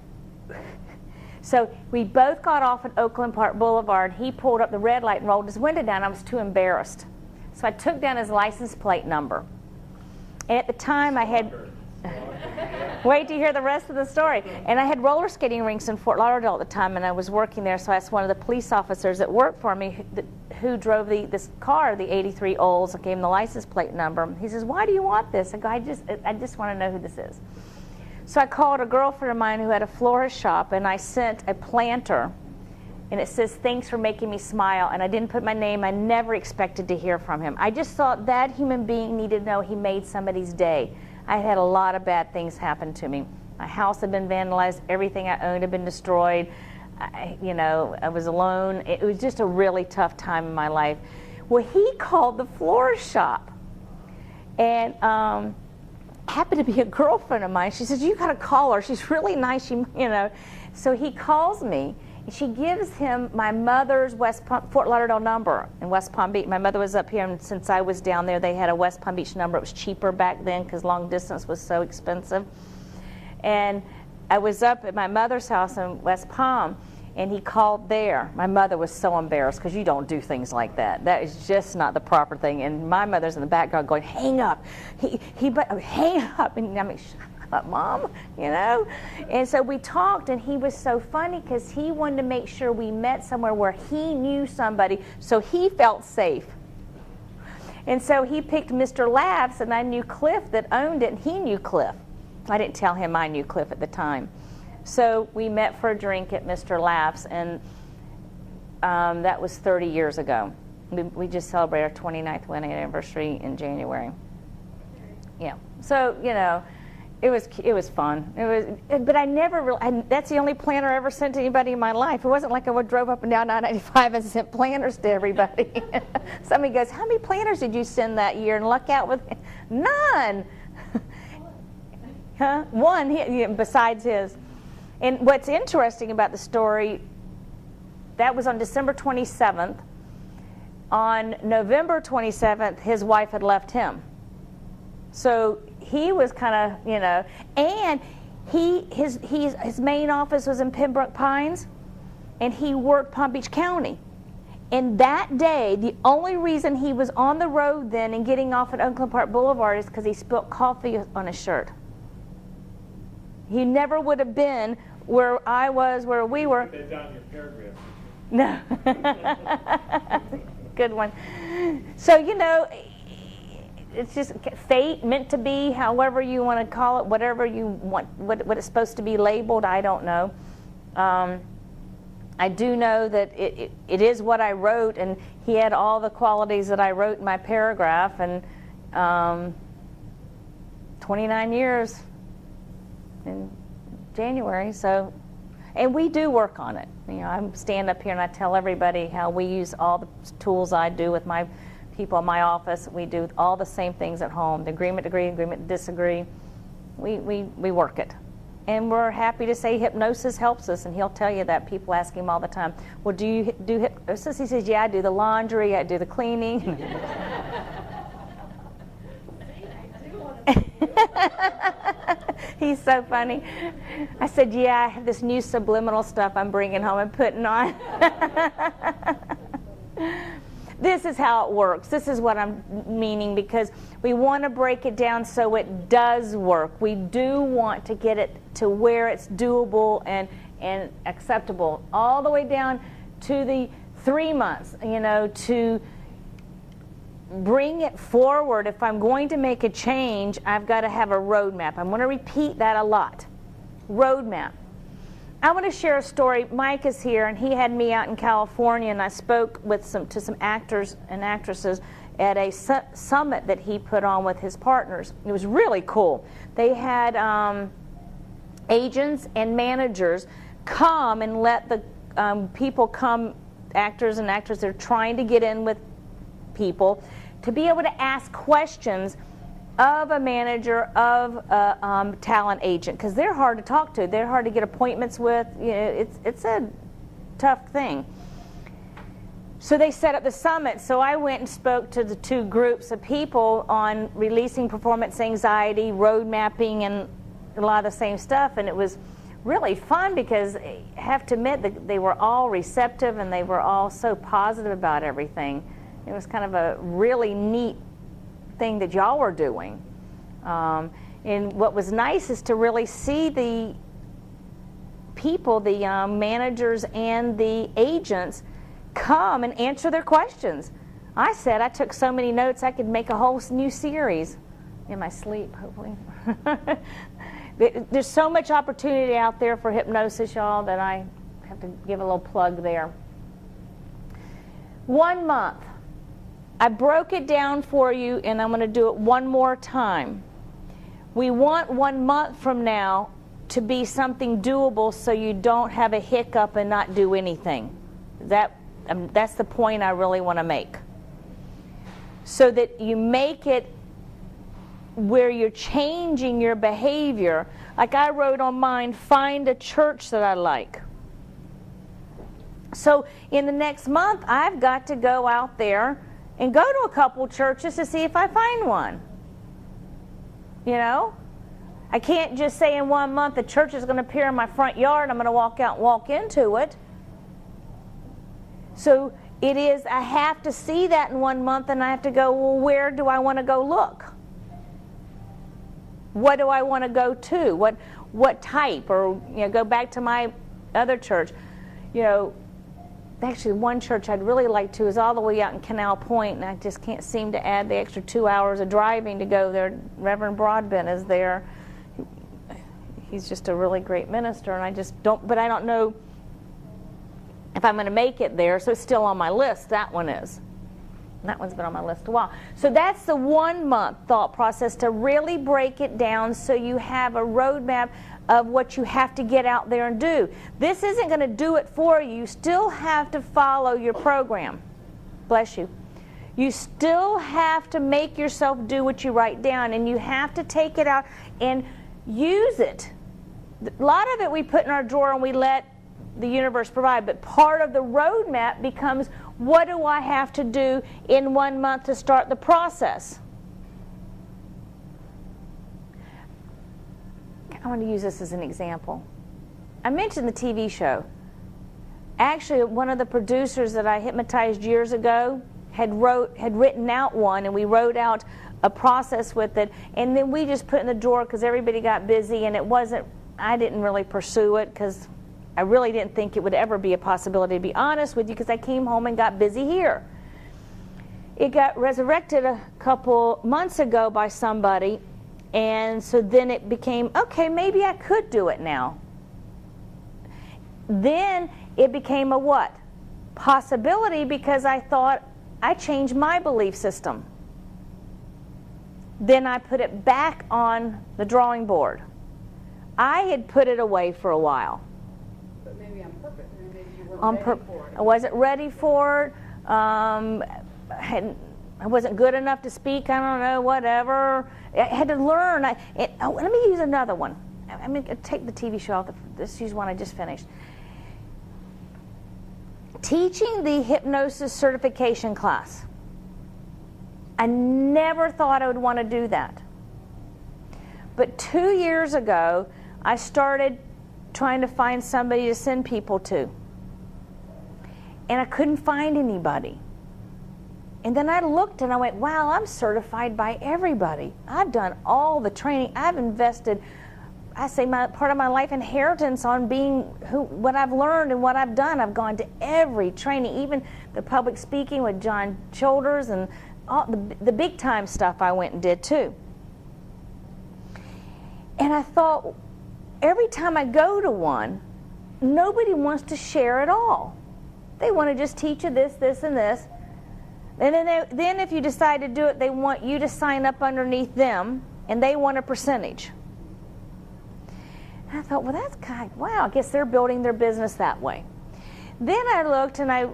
so we both got off at Oakland Park Boulevard. He pulled up the red light and rolled his window down. I was too embarrassed. So I took down his license plate number. And at the time I had, wait to hear the rest of the story. And I had roller skating rinks in Fort Lauderdale at the time, and I was working there. So I asked one of the police officers that worked for me who drove this car, the 83 Olds, and gave him the license plate number. He says, "Why do you want this?" I go, I just want to know who this is. So I called a girlfriend of mine who had a florist shop, and I sent a planter, and it says, "Thanks for making me smile," and I didn't put my name. I never expected to hear from him. I just thought that human being needed to know he made somebody's day. I had a lot of bad things happen to me. My house had been vandalized. Everything I owned had been destroyed. You know, I was alone. It was just a really tough time in my life. Well, he called the florist shop, and happened to be a girlfriend of mine. She says, "You got to call her. She's really nice." You know. So he calls me. She gives him my mother's Fort Lauderdale number in West Palm Beach. My mother was up here, and since I was down there, they had a West Palm Beach number. It was cheaper back then because long distance was so expensive. And I was up at my mother's house in West Palm, and he called there. My mother was so embarrassed because you don't do things like that. That is just not the proper thing. And my mother's in the background going, "Hang up, hang up." And I mean, "Shut up, Mom," you know. And so we talked, and he was so funny because he wanted to make sure we met somewhere where he knew somebody, so he felt safe. And so he picked Mr. Laughs, and I knew Cliff that owned it, and he knew Cliff. I didn't tell him I knew Cliff at the time. So we met for a drink at Mr. Laughs, and that was 30 years ago. We just celebrated our 29th wedding anniversary in January. Yeah. So, you know, it was fun. But I never really, that's the only planner I ever sent to anybody in my life. It wasn't like I drove up and down I-95 and sent planners to everybody. Somebody goes, "How many planners did you send that year?" And luck out with none. Huh? One, besides his. And what's interesting about the story, that was on December 27th. On November 27th, his wife had left him. So he was kind of, you know, and his main office was in Pembroke Pines, and he worked Palm Beach County. And that day, the only reason he was on the road then and getting off at Oakland Park Boulevard is because he spilled coffee on his shirt. He never would have been where I was, where we were. Put that down in your paragraph. No. Good one. So, you know, it's just fate, meant to be, however you want to call it, whatever you want, what it's supposed to be labeled, I don't know. I do know that it is what I wrote, and he had all the qualities that I wrote in my paragraph, and 29 years in January, so, and we do work on it. You know, I stand up here and I tell everybody how we use all the tools I do with my people in my office. We do all the same things at home. The agreement to agree, agreement to disagree. We work it. And we're happy to say hypnosis helps us, and he'll tell you that. People ask him all the time, well, do you do hypnosis? He says, yeah, I do the laundry, I do the cleaning. He's so funny. I said, yeah, I have this new subliminal stuff I'm bringing home and putting on. This is how it works. This is what I'm meaning, because we want to break it down so it does work. We do want to get it to where it's doable and acceptable, all the way down to the 3 months, you know, to bring it forward. If I'm going to make a change, I've got to have a roadmap. I'm going to repeat that a lot. Roadmap. I want to share a story. Mike is here, and he had me out in California, and I spoke with to some actors and actresses at a summit that he put on with his partners. It was really cool. They had agents and managers come and let the people come, actors and actresses that are trying to get in with people, to be able to ask questions of a manager, of a talent agent, because they're hard to talk to. They're hard to get appointments with. You know, it's a tough thing. So they set up the summit. So I went and spoke to the 2 groups of people on releasing performance anxiety, road mapping, and a lot of the same stuff. And it was really fun, because I have to admit that they were all receptive and they were all so positive about everything. It was kind of a really neat thing that y'all were doing. And what was nice is to really see the people, the managers and the agents, come and answer their questions. I said I took so many notes I could make a whole new series in my sleep, hopefully. There's so much opportunity out there for hypnosis, y'all, that I have to give a little plug there. 1 month. I broke it down for you, and I'm going to do it one more time. We want 1 month from now to be something doable, so you don't have a hiccup and not do anything. That's the point I really want to make. So that you make it where you're changing your behavior. Like I wrote on mine, find a church that I like. So in the next month, I've got to go out there and go to a couple churches to see if I find one. You know? I can't just say in 1 month the church is going to appear in my front yard, I'm going to walk out and walk into it. So it is, I have to see that in 1 month, and I have to go, well, where do I want to go look? What do I want to go to? What type? Or, you know, go back to my other church. You know, actually, one church I'd really like to is all the way out in Canal Point, and I just can't seem to add the extra 2 hours of driving to go there. Reverend Broadbent is there. He's just a really great minister, and I just don't, but I don't know if I'm going to make it there, so it's still on my list. That one is. And that one's been on my list a while. So that's the 1 month thought process, to really break it down so you have a roadmap of what you have to get out there and do. This isn't going to do it for you. You still have to follow your program. Bless you. You still have to make yourself do what you write down, and you have to take it out and use it. A lot of it we put in our drawer and we let the universe provide, but part of the roadmap becomes, what do I have to do in 1 month to start the process? I want to use this as an example. I mentioned the TV show. Actually, one of the producers that I hypnotized years ago had written out one, and we wrote out a process with it, and then we just put it in the drawer because everybody got busy, and I didn't really pursue it because I really didn't think it would ever be a possibility, to be honest with you, because I came home and got busy here. It got resurrected a couple months ago by somebody, and so then it became, okay, maybe I could do it now. Then it became a what? Possibility, because I thought I changed my belief system. Then I put it back on the drawing board. I had put it away for a while. But maybe on purpose, maybe you weren't ready for it. I wasn't ready for it. I wasn't good enough to speak, I don't know, whatever. I had to learn. Let me use another one. I'm going to take the TV show off. This is one I just finished. Teaching the hypnosis certification class. I never thought I would want to do that. But 2 years ago, I started trying to find somebody to send people to. And I couldn't find anybody. And then I looked and I went, wow, I'm certified by everybody. I've done all the training. I've invested, I say, part of my life inheritance on being what I've learned and what I've done. I've gone to every training, even the public speaking with John Childers and all the big time stuff I went and did too. And I thought, every time I go to one, nobody wants to share at all. They want to just teach you this, this, and this. And then if you decide to do it, they want you to sign up underneath them, and they want a percentage. And I thought, well, that's kind of, wow, I guess they're building their business that way. Then I looked, and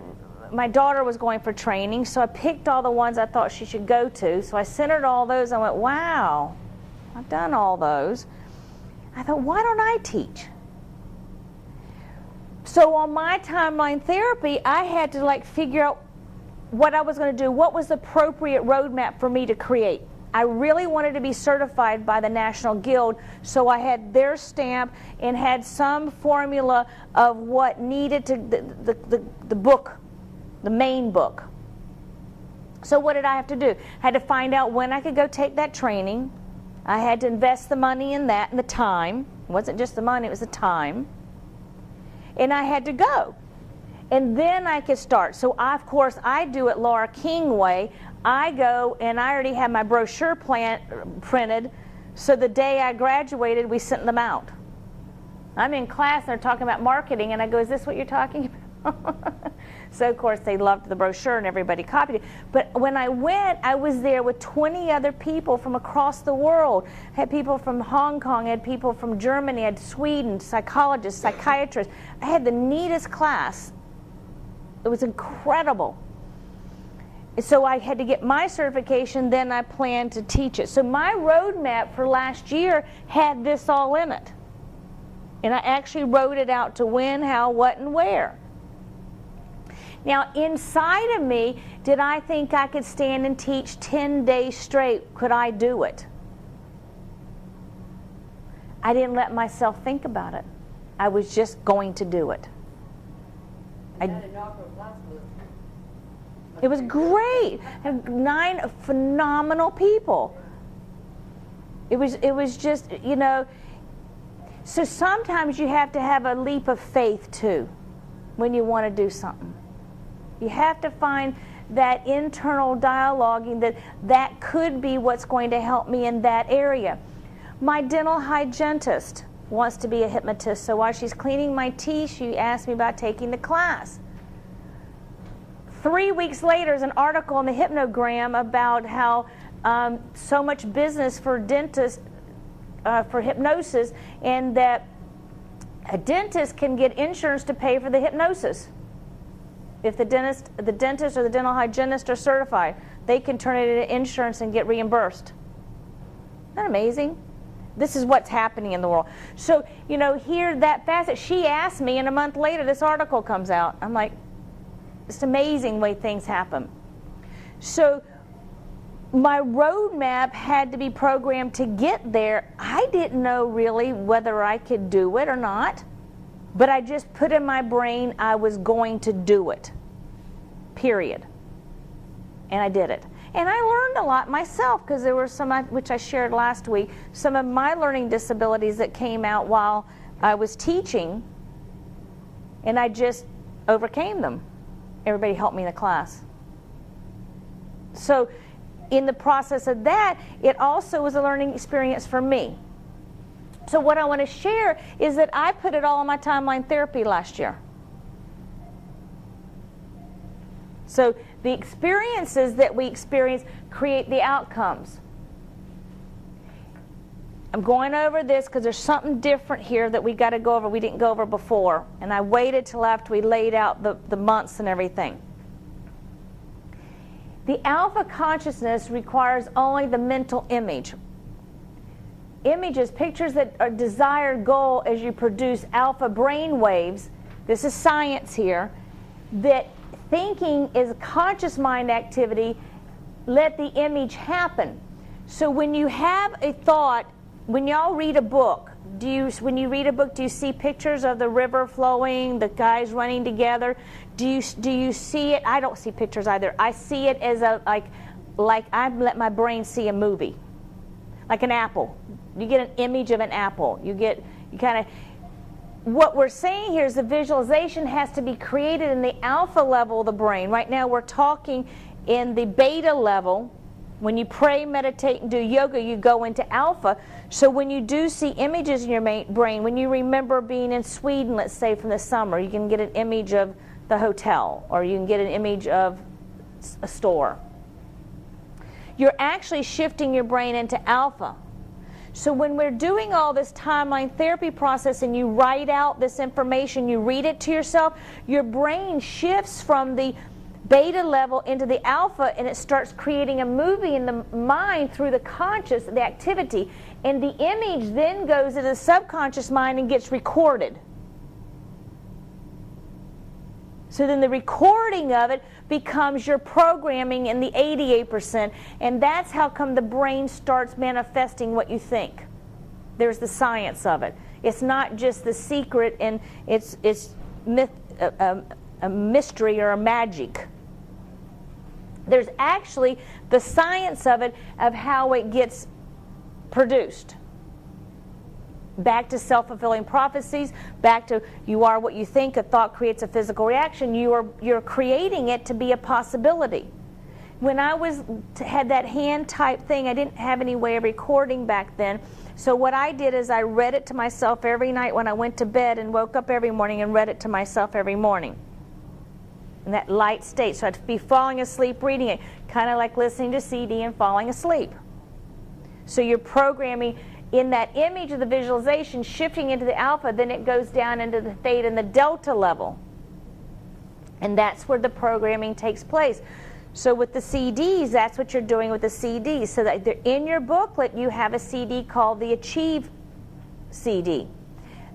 my daughter was going for training, so I picked all the ones I thought she should go to. So I sent her to all those. I went, wow, I've done all those. I thought, why don't I teach? So on my timeline therapy, I had to figure out what I was going to do, what was the appropriate roadmap for me to create. I really wanted to be certified by the National Guild, so I had their stamp and had some formula of what needed to, the book, the main book. So what did I have to do? I had to find out when I could go take that training. I had to invest the money in that and the time. It wasn't just the money, it was the time. And I had to go. And then I could start. So of course I do it Laura King way. I go and I already have my brochure printed, so the day I graduated we sent them out. I'm in class and they're talking about marketing and I go, is this what you're talking about? So of course they loved the brochure and everybody copied it. But when I went, I was there with 20 other people from across the world. I had people from Hong Kong, I had people from Germany, I had Sweden, psychologists, psychiatrists. I had the neatest class. It was incredible. So I had to get my certification, then I planned to teach it. So my roadmap for last year had this all in it. And I actually wrote it out to when, how, what, and where. Now, inside of me, did I think I could stand and teach 10 days straight? Could I do it? I didn't let myself think about it. I was just going to do it. It was great. I had 9 phenomenal people. It was just, you know, so sometimes you have to have a leap of faith too when you want to do something. You have to find that internal dialoguing that could be what's going to help me in that area. My dental hygienist wants to be a hypnotist, so while she's cleaning my teeth, she asked me about taking the class. 3 weeks later, there's an article in the Hypnogram about how so much business for dentists for hypnosis, and that a dentist can get insurance to pay for the hypnosis. If the dentist or the dental hygienist are certified, they can turn it into insurance and get reimbursed. Isn't that amazing? This is what's happening in the world. So, you know, here that facet, she asked me, and a month later this article comes out. I'm like, it's amazing the way things happen. So my roadmap had to be programmed to get there. I didn't know really whether I could do it or not, but I just put in my brain I was going to do it, period. And I did it. And I learned a lot myself, because there were some, which I shared last week, some of my learning disabilities that came out while I was teaching, and I just overcame them. Everybody helped me in the class. So in the process of that, it also was a learning experience for me. So what I want to share is that I put it all in my timeline therapy last year. So the experiences that we experience create the outcomes. I'm going over this because there's something different here that we got to go over we didn't go over before. And I waited till after we laid out the months and everything. The alpha consciousness requires only the mental image. Images, pictures that are desired goal as you produce alpha brain waves. This is science here. That thinking is a conscious mind activity. Let the image happen. So when you have a thought, when y'all read a book, when you read a book, do you see pictures of the river flowing, the guys running together? Do you see it? I don't see pictures either. I see it as like I let my brain see a movie, like an apple. You get an image of an apple. You kind of. What we're saying here is the visualization has to be created in the alpha level of the brain. Right now, we're talking in the beta level. When you pray, meditate, and do yoga, you go into alpha. So when you do see images in your brain, when you remember being in Sweden, let's say from the summer, you can get an image of the hotel, or you can get an image of a store. You're actually shifting your brain into alpha. So when we're doing all this timeline therapy process and you write out this information, you read it to yourself, your brain shifts from the beta level into the alpha, and it starts creating a movie in the mind through the conscious, the activity. And the image then goes into the subconscious mind and gets recorded. So then the recording of it becomes your programming in the 88%, and that's how come the brain starts manifesting what you think. There's the science of it. It's not just the secret and it's a mystery or a magic. There's actually the science of it, of how it gets produced. Back to self-fulfilling prophecies, back to you are what you think, a thought creates a physical reaction. You're creating it to be a possibility. When I had that hand type thing, I didn't have any way of recording back then. So what I did is I read it to myself every night when I went to bed, and woke up every morning and read it to myself every morning. In that light state. So I'd be falling asleep reading it, kind of like listening to CD and falling asleep. So you're programming in that image of the visualization, shifting into the alpha, then it goes down into the theta and the delta level. And that's where the programming takes place. So with the CDs, that's what you're doing with the CDs. So that in your booklet, you have a CD called the Achieve CD.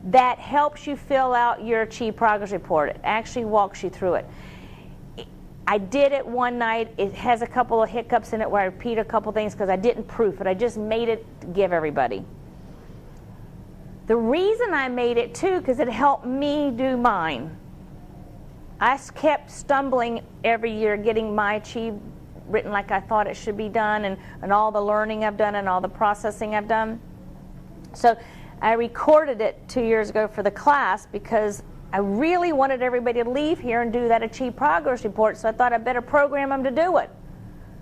That helps you fill out your Achieve Progress Report. It actually walks you through it. I did it one night. It has a couple of hiccups in it where I repeat a couple things because I didn't proof it. I just made it to give everybody. The reason I made it too, because it helped me do mine. I kept stumbling every year getting my Achieve written like I thought it should be done, and all the learning I've done and all the processing I've done. So I recorded it 2 years ago for the class because I really wanted everybody to leave here and do that Achieve Progress Report, so I thought I'd better program them to do it.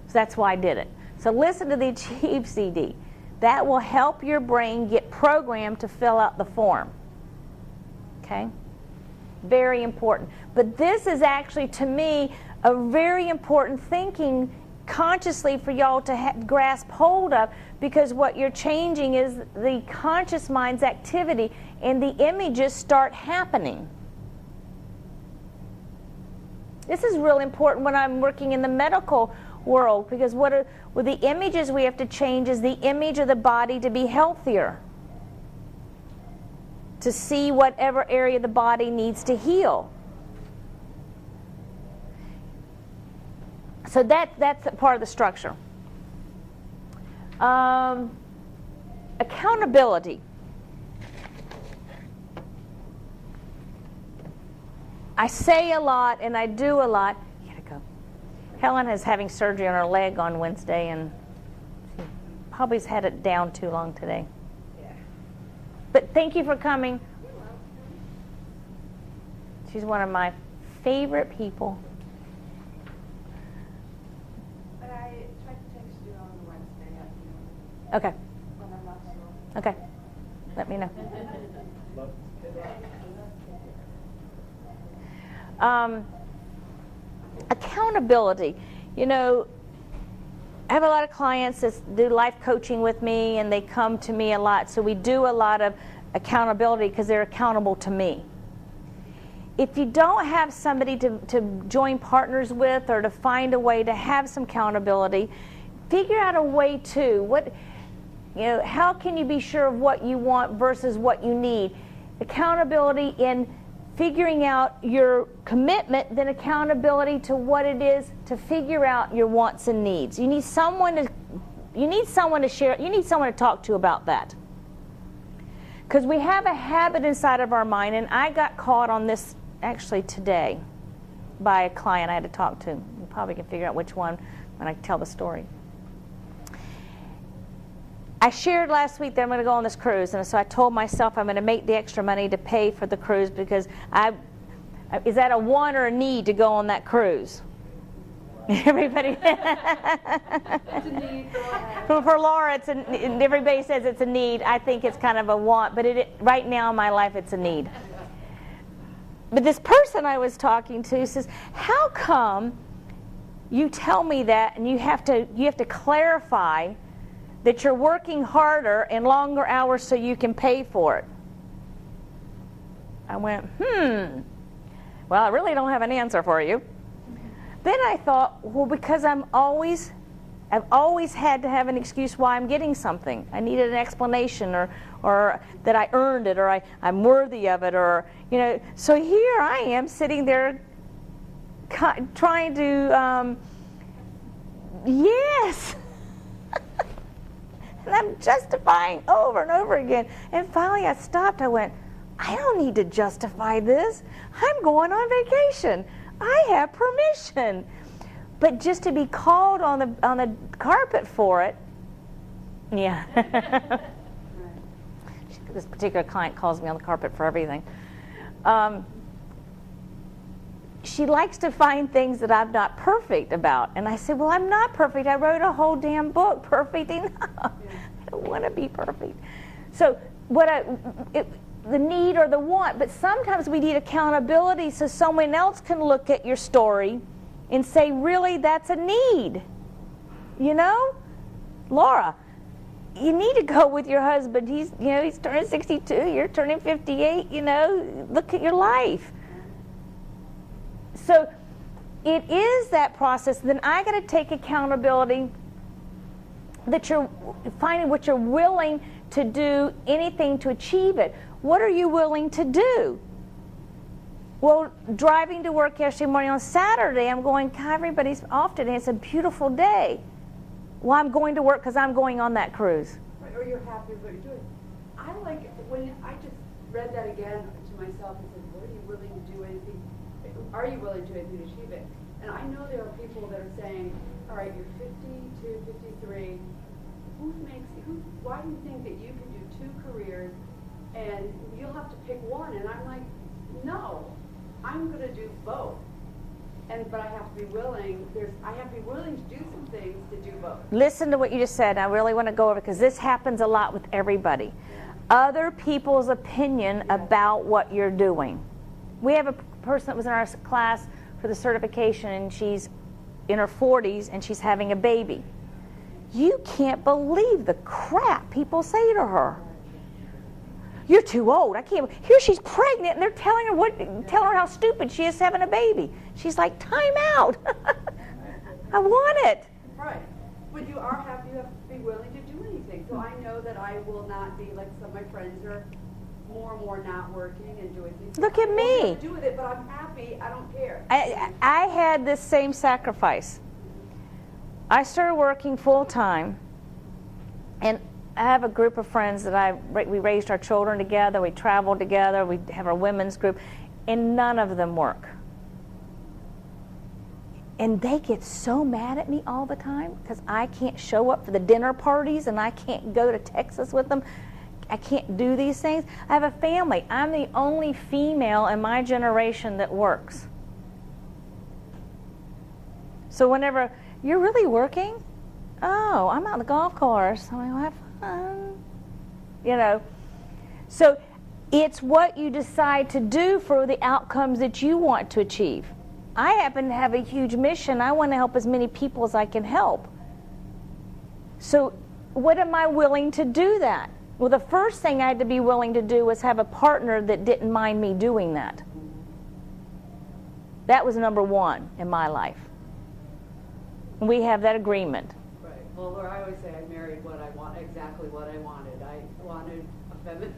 So that's why I did it. So listen to the Achieve CD. That will help your brain get programmed to fill out the form. Okay? Very important. But this is actually, to me, a very important thinking consciously for y'all to grasp hold of, because what you're changing is the conscious mind's activity, and the images start happening. This is real important when I'm working in the medical world, because with the images we have to change is the image of the body to be healthier, to see whatever area of the body needs to heal. So that's part of the structure. Accountability. I say a lot and I do a lot. You gotta go. Helen is having surgery on her leg on Wednesday, and she probably's had it down too long today. Yeah. But thank you for coming. She's one of my favorite people. But I tried to text you on Wednesday afternoon Okay. when I'm not sure. Okay. Let me know. Accountability. You know, I have a lot of clients that do life coaching with me, and they come to me a lot. So we do a lot of accountability because they're accountable to me. if you don't have somebody to join partners with or to find a way to have some accountability, figure out a way to. How can you be sure of what you want versus what you need? Accountability in figuring out your commitment, then accountability to what it is to figure out your wants and needs. You need someone to share, you need someone to talk to about that. Because we have a habit inside of our mind, and I got caught on this actually today by a client I had to talk to. You probably can figure out which one when I tell the story. I shared last week that I'm going to go on this cruise, and so I told myself I'm going to make the extra money to pay for the cruise because is that a want or a need to go on that cruise? Everybody. It's a need, go ahead. For Laura, and everybody says it's a need. I think it's kind of a want, but right now in my life it's a need. But this person I was talking to says, how come you tell me that and you have to clarify that you're working harder and longer hours so you can pay for it? I went, well, I really don't have an answer for you. Then I thought, well, because I've always had to have an excuse why I'm getting something. I needed an explanation or that I earned it or I'm worthy of it or, So here I am sitting there trying to, yes. And I'm justifying over and over again. And finally I stopped. I went, I don't need to justify this. I'm going on vacation. I have permission. But just to be called on the carpet for it, yeah. This particular client calls me on the carpet for everything. She likes to find things that I'm not perfect about. And I said, well, I'm not perfect. I wrote a whole damn book. Perfect enough. I don't want to be perfect. So the need or the want, but sometimes we need accountability so someone else can look at your story and say, really, that's a need. Laura, you need to go with your husband. He's turning 62, you're turning 58, look at your life. So it is that process. Then I got to take accountability that you're finding what you're willing to do, anything to achieve it. What are you willing to do? Well, driving to work yesterday morning on Saturday, I'm going, God, everybody's off today. It's a beautiful day. Well, I'm going to work because I'm going on that cruise. Or you're happy with what you're doing. I like it when I just read that again to myself and said, what are you willing to do anything? Are you willing to do anything to achieve it? And I know there are people that are saying, all right, you're 52, 53. Why do you think that you can do 2 careers and you'll have to pick one? And I'm like, no, I'm going to do both. But I have to be willing. I have to be willing to do some things to do both. Listen to what you just said. I really want to go over because this happens a lot with everybody. Other people's opinion about what you're doing. We have a person that was in our class for the certification, and she's in her 40s and she's having a baby. You can't believe the crap people say to her. You're too old. I can't. Here she's pregnant, and they're telling her how stupid she is having a baby. She's like, time out. I want it. Right. But you have to be willing to do anything. So I know that I will not be like some of my friends are more and more not working and doing things. Look at me. I don't have to do with it, but I'm happy. I don't care. I had this same sacrifice. I started working full time, and I have a group of friends that we raised our children together, we traveled together, we have our women's group, and none of them work. And they get so mad at me all the time because I can't show up for the dinner parties and I can't go to Texas with them. I can't do these things. I have a family. I'm the only female in my generation that works. So whenever, you're really working? Oh, I'm out on the golf course. I'm like, well, have fun. So it's what you decide to do for the outcomes that you want to achieve. I happen to have a huge mission. I want to help as many people as I can help. So what am I willing to do that? Well, the first thing I had to be willing to do was have a partner that didn't mind me doing that. That was number one in my life. And we have that agreement. Right. Well, where I always say I married what I want, exactly what I wanted. I wanted a feminine,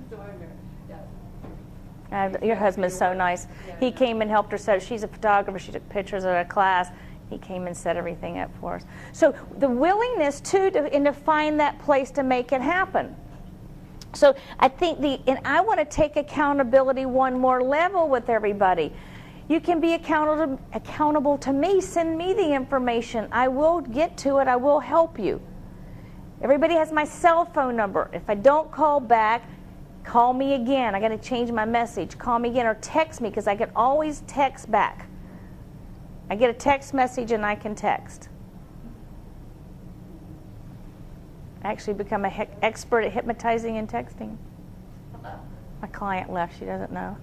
so I married. Yes. Your husband's so nice. Yeah, He I know. came and helped her set. She's a photographer. She took pictures of a class. He came and set everything up for us. So the willingness and to find that place to make it happen. So I think and I want to take accountability one more level with everybody. You can be accountable to me. Send me the information. I will get to it. I will help you. Everybody has my cell phone number. If I don't call back, call me again. I got to change my message. Call me again or text me, because I can always text back. I get a text message and I can text. I actually become an expert at hypnotizing and texting. My client left. She doesn't know.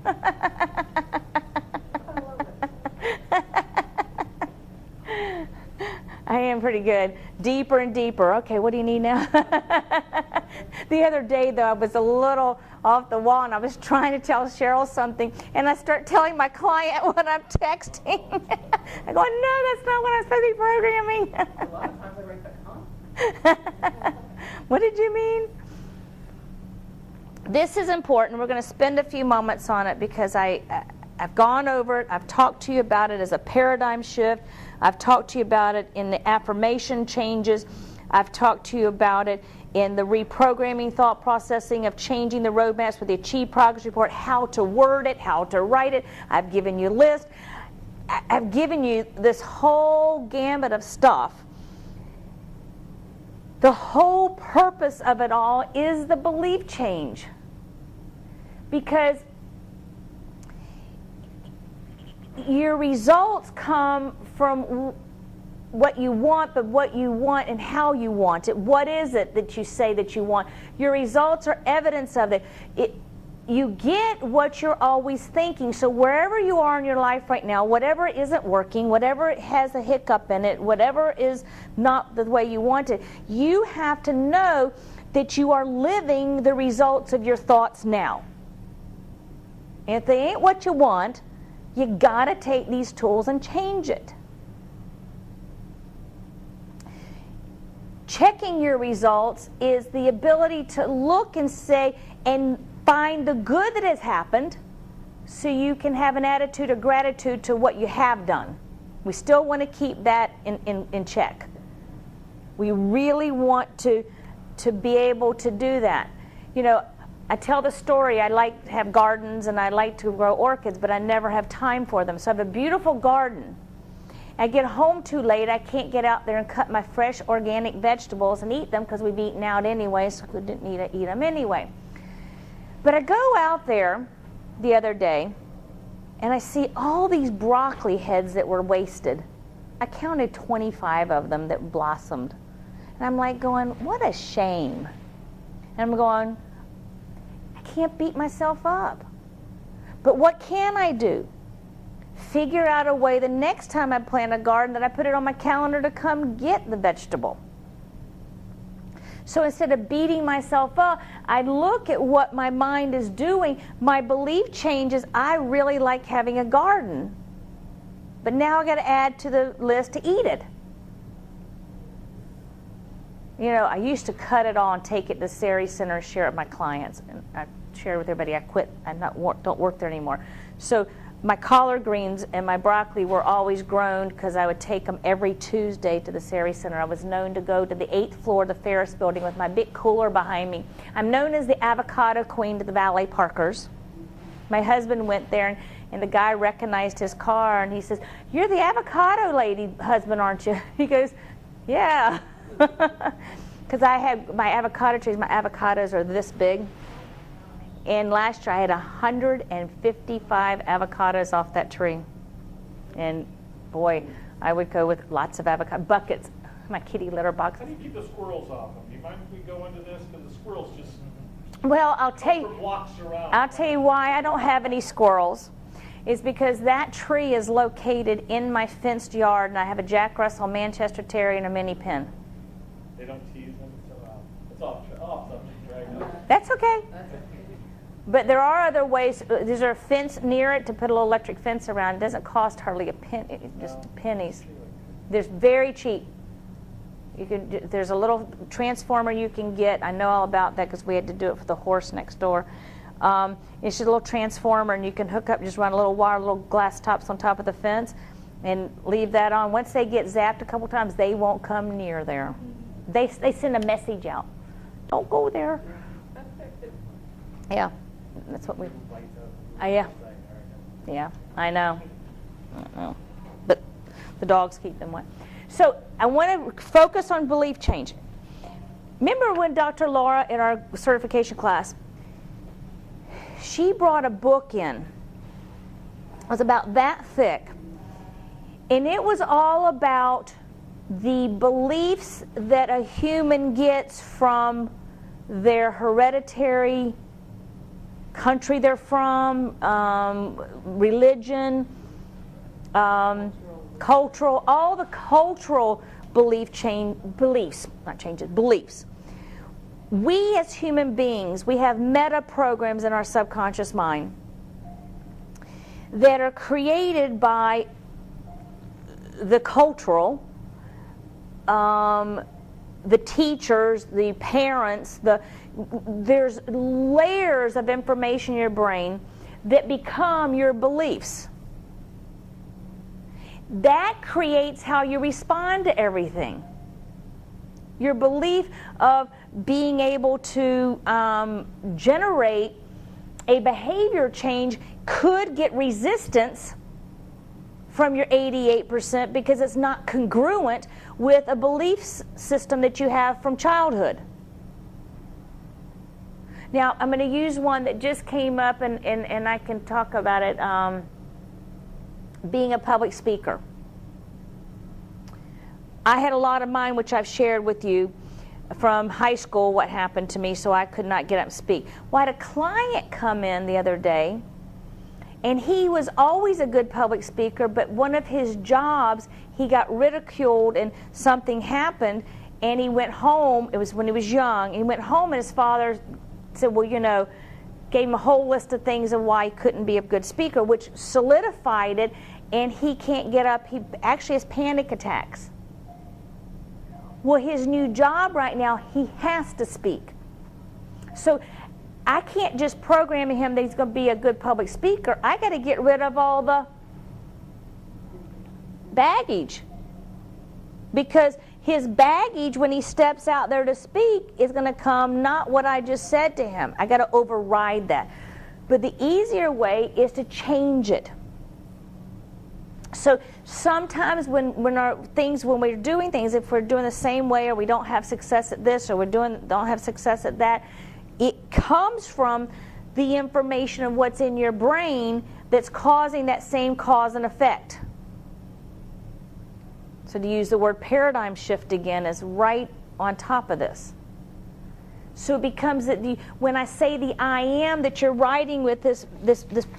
I am pretty good. Deeper and deeper. Okay, what do you need now? The other day, though, I was a little off the wall, and I was trying to tell Cheryl something, and I start telling my client what I'm texting. I go, no, that's not what I'm supposed to be programming. A lot of times I write back, huh? What did you mean? This is important. We're going to spend a few moments on it because I've gone over it. I've talked to you about it as a paradigm shift. I've talked to you about it in the affirmation changes. I've talked to you about it in the reprogramming thought processing of changing the roadmaps with the Achieve Progress Report, how to word it, how to write it. I've given you a list. I've given you this whole gambit of stuff. The whole purpose of it all is the belief change. Because your results come from what you want, but what you want and how you want it. What is it that you say that you want? Your results are evidence of it. You get what you're always thinking. So wherever you are in your life right now, whatever isn't working, whatever has a hiccup in it, whatever is not the way you want it, you have to know that you are living the results of your thoughts now. And if they ain't what you want, you got to take these tools and change it. Checking your results is the ability to look and say and find the good that has happened so you can have an attitude of gratitude to what you have done. We still want to keep that in check. We really want to be able to do that. You know, I tell the story, I like to have gardens and I like to grow orchids, but I never have time for them. So I have a beautiful garden. I get home too late, I can't get out there and cut my fresh organic vegetables and eat them because we've eaten out anyway, so we didn't need to eat them anyway. But I go out there the other day and I see all these broccoli heads that were wasted. I counted 25 of them that blossomed. And I'm like going, what a shame. And I'm going, I can't beat myself up. But what can I do? Figure out a way the next time I plant a garden that I put it on my calendar to come get the vegetable. So instead of beating myself up, I look at what my mind is doing. My belief changes. I really like having a garden. But now I got to add to the list to eat it. You know, I used to cut it all and take it to Sari Center and share it with my clients. And I shared with everybody I quit. I don't work there anymore. So my collard greens and my broccoli were always grown because I would take them every Tuesday to the Sari Center. I was known to go to the 8th floor of the Ferris building with my big cooler behind me. I'm known as the avocado queen to the valet parkers. My husband went there and the guy recognized his car and he says, "You're the avocado lady, husband, aren't you?" He goes, "Yeah." Because I have my avocado trees, my avocados are this big. And last year I had 155 avocados off that tree. And boy, I would go with lots of avocado buckets, my kitty litter box. How do you keep the squirrels off them? Do you mind if we go into this? Because the squirrels just Well, I'll tell blocks around. I'll tell you why I don't have any squirrels. It's because that tree is located in my fenced yard, and I have a Jack Russell Manchester Terrier and a mini pin. They don't tease them, so it's off subject, drag on. That's okay. But there are other ways. There's a fence near it to put a little electric fence around. It doesn't cost hardly a penny, just pennies. There's very cheap. You can. There's a little transformer you can get. I know all about that because we had to do it for the horse next door. It's just a little transformer, and you can hook up, just run a little wire, little glass tops on top of the fence, and leave that on. Once they get zapped a couple times, they won't come near there. They send a message out. Don't go there. Yeah, that's what we. Yeah. Yeah, I know. But the dogs keep them wet. So I want to focus on belief change. Remember when Dr. Laura in our certification class, she brought a book in. It was about that thick. And it was all about the beliefs that a human gets from their hereditary country they're from, religion, cultural, all the cultural beliefs. We as human beings, we have meta programs in our subconscious mind that are created by the cultural, the teachers, the parents, there's layers of information in your brain that become your beliefs. That creates how you respond to everything. Your belief of being able to generate a behavior change could get resistance from your 88% because it's not congruent with a belief system that you have from childhood. Now, I'm going to use one that just came up, and I can talk about it, being a public speaker. I had a lot of mine, which I've shared with you from high school, what happened to me, so I could not get up and speak. Well, I had a client come in the other day, and he was always a good public speaker, but one of his jobs, he got ridiculed and something happened, and he went home. It was when he was young. He went home, and his father said, well, you know, gave him a whole list of things of why he couldn't be a good speaker, which solidified it, and he can't get up. He actually has panic attacks. Well, his new job right now, he has to speak. So I can't just program him that he's going to be a good public speaker. I got to get rid of all the baggage. Because his baggage, when he steps out there to speak, is going to come not what I just said to him. I got to override that. But the easier way is to change it. So sometimes when we're doing things, if we're doing the same way, or we don't have success at this, or we don't have success at that, it comes from the information of what's in your brain that's causing that same cause and effect. So to use the word paradigm shift again is right on top of this. So it becomes that when I say the I am that you're writing with this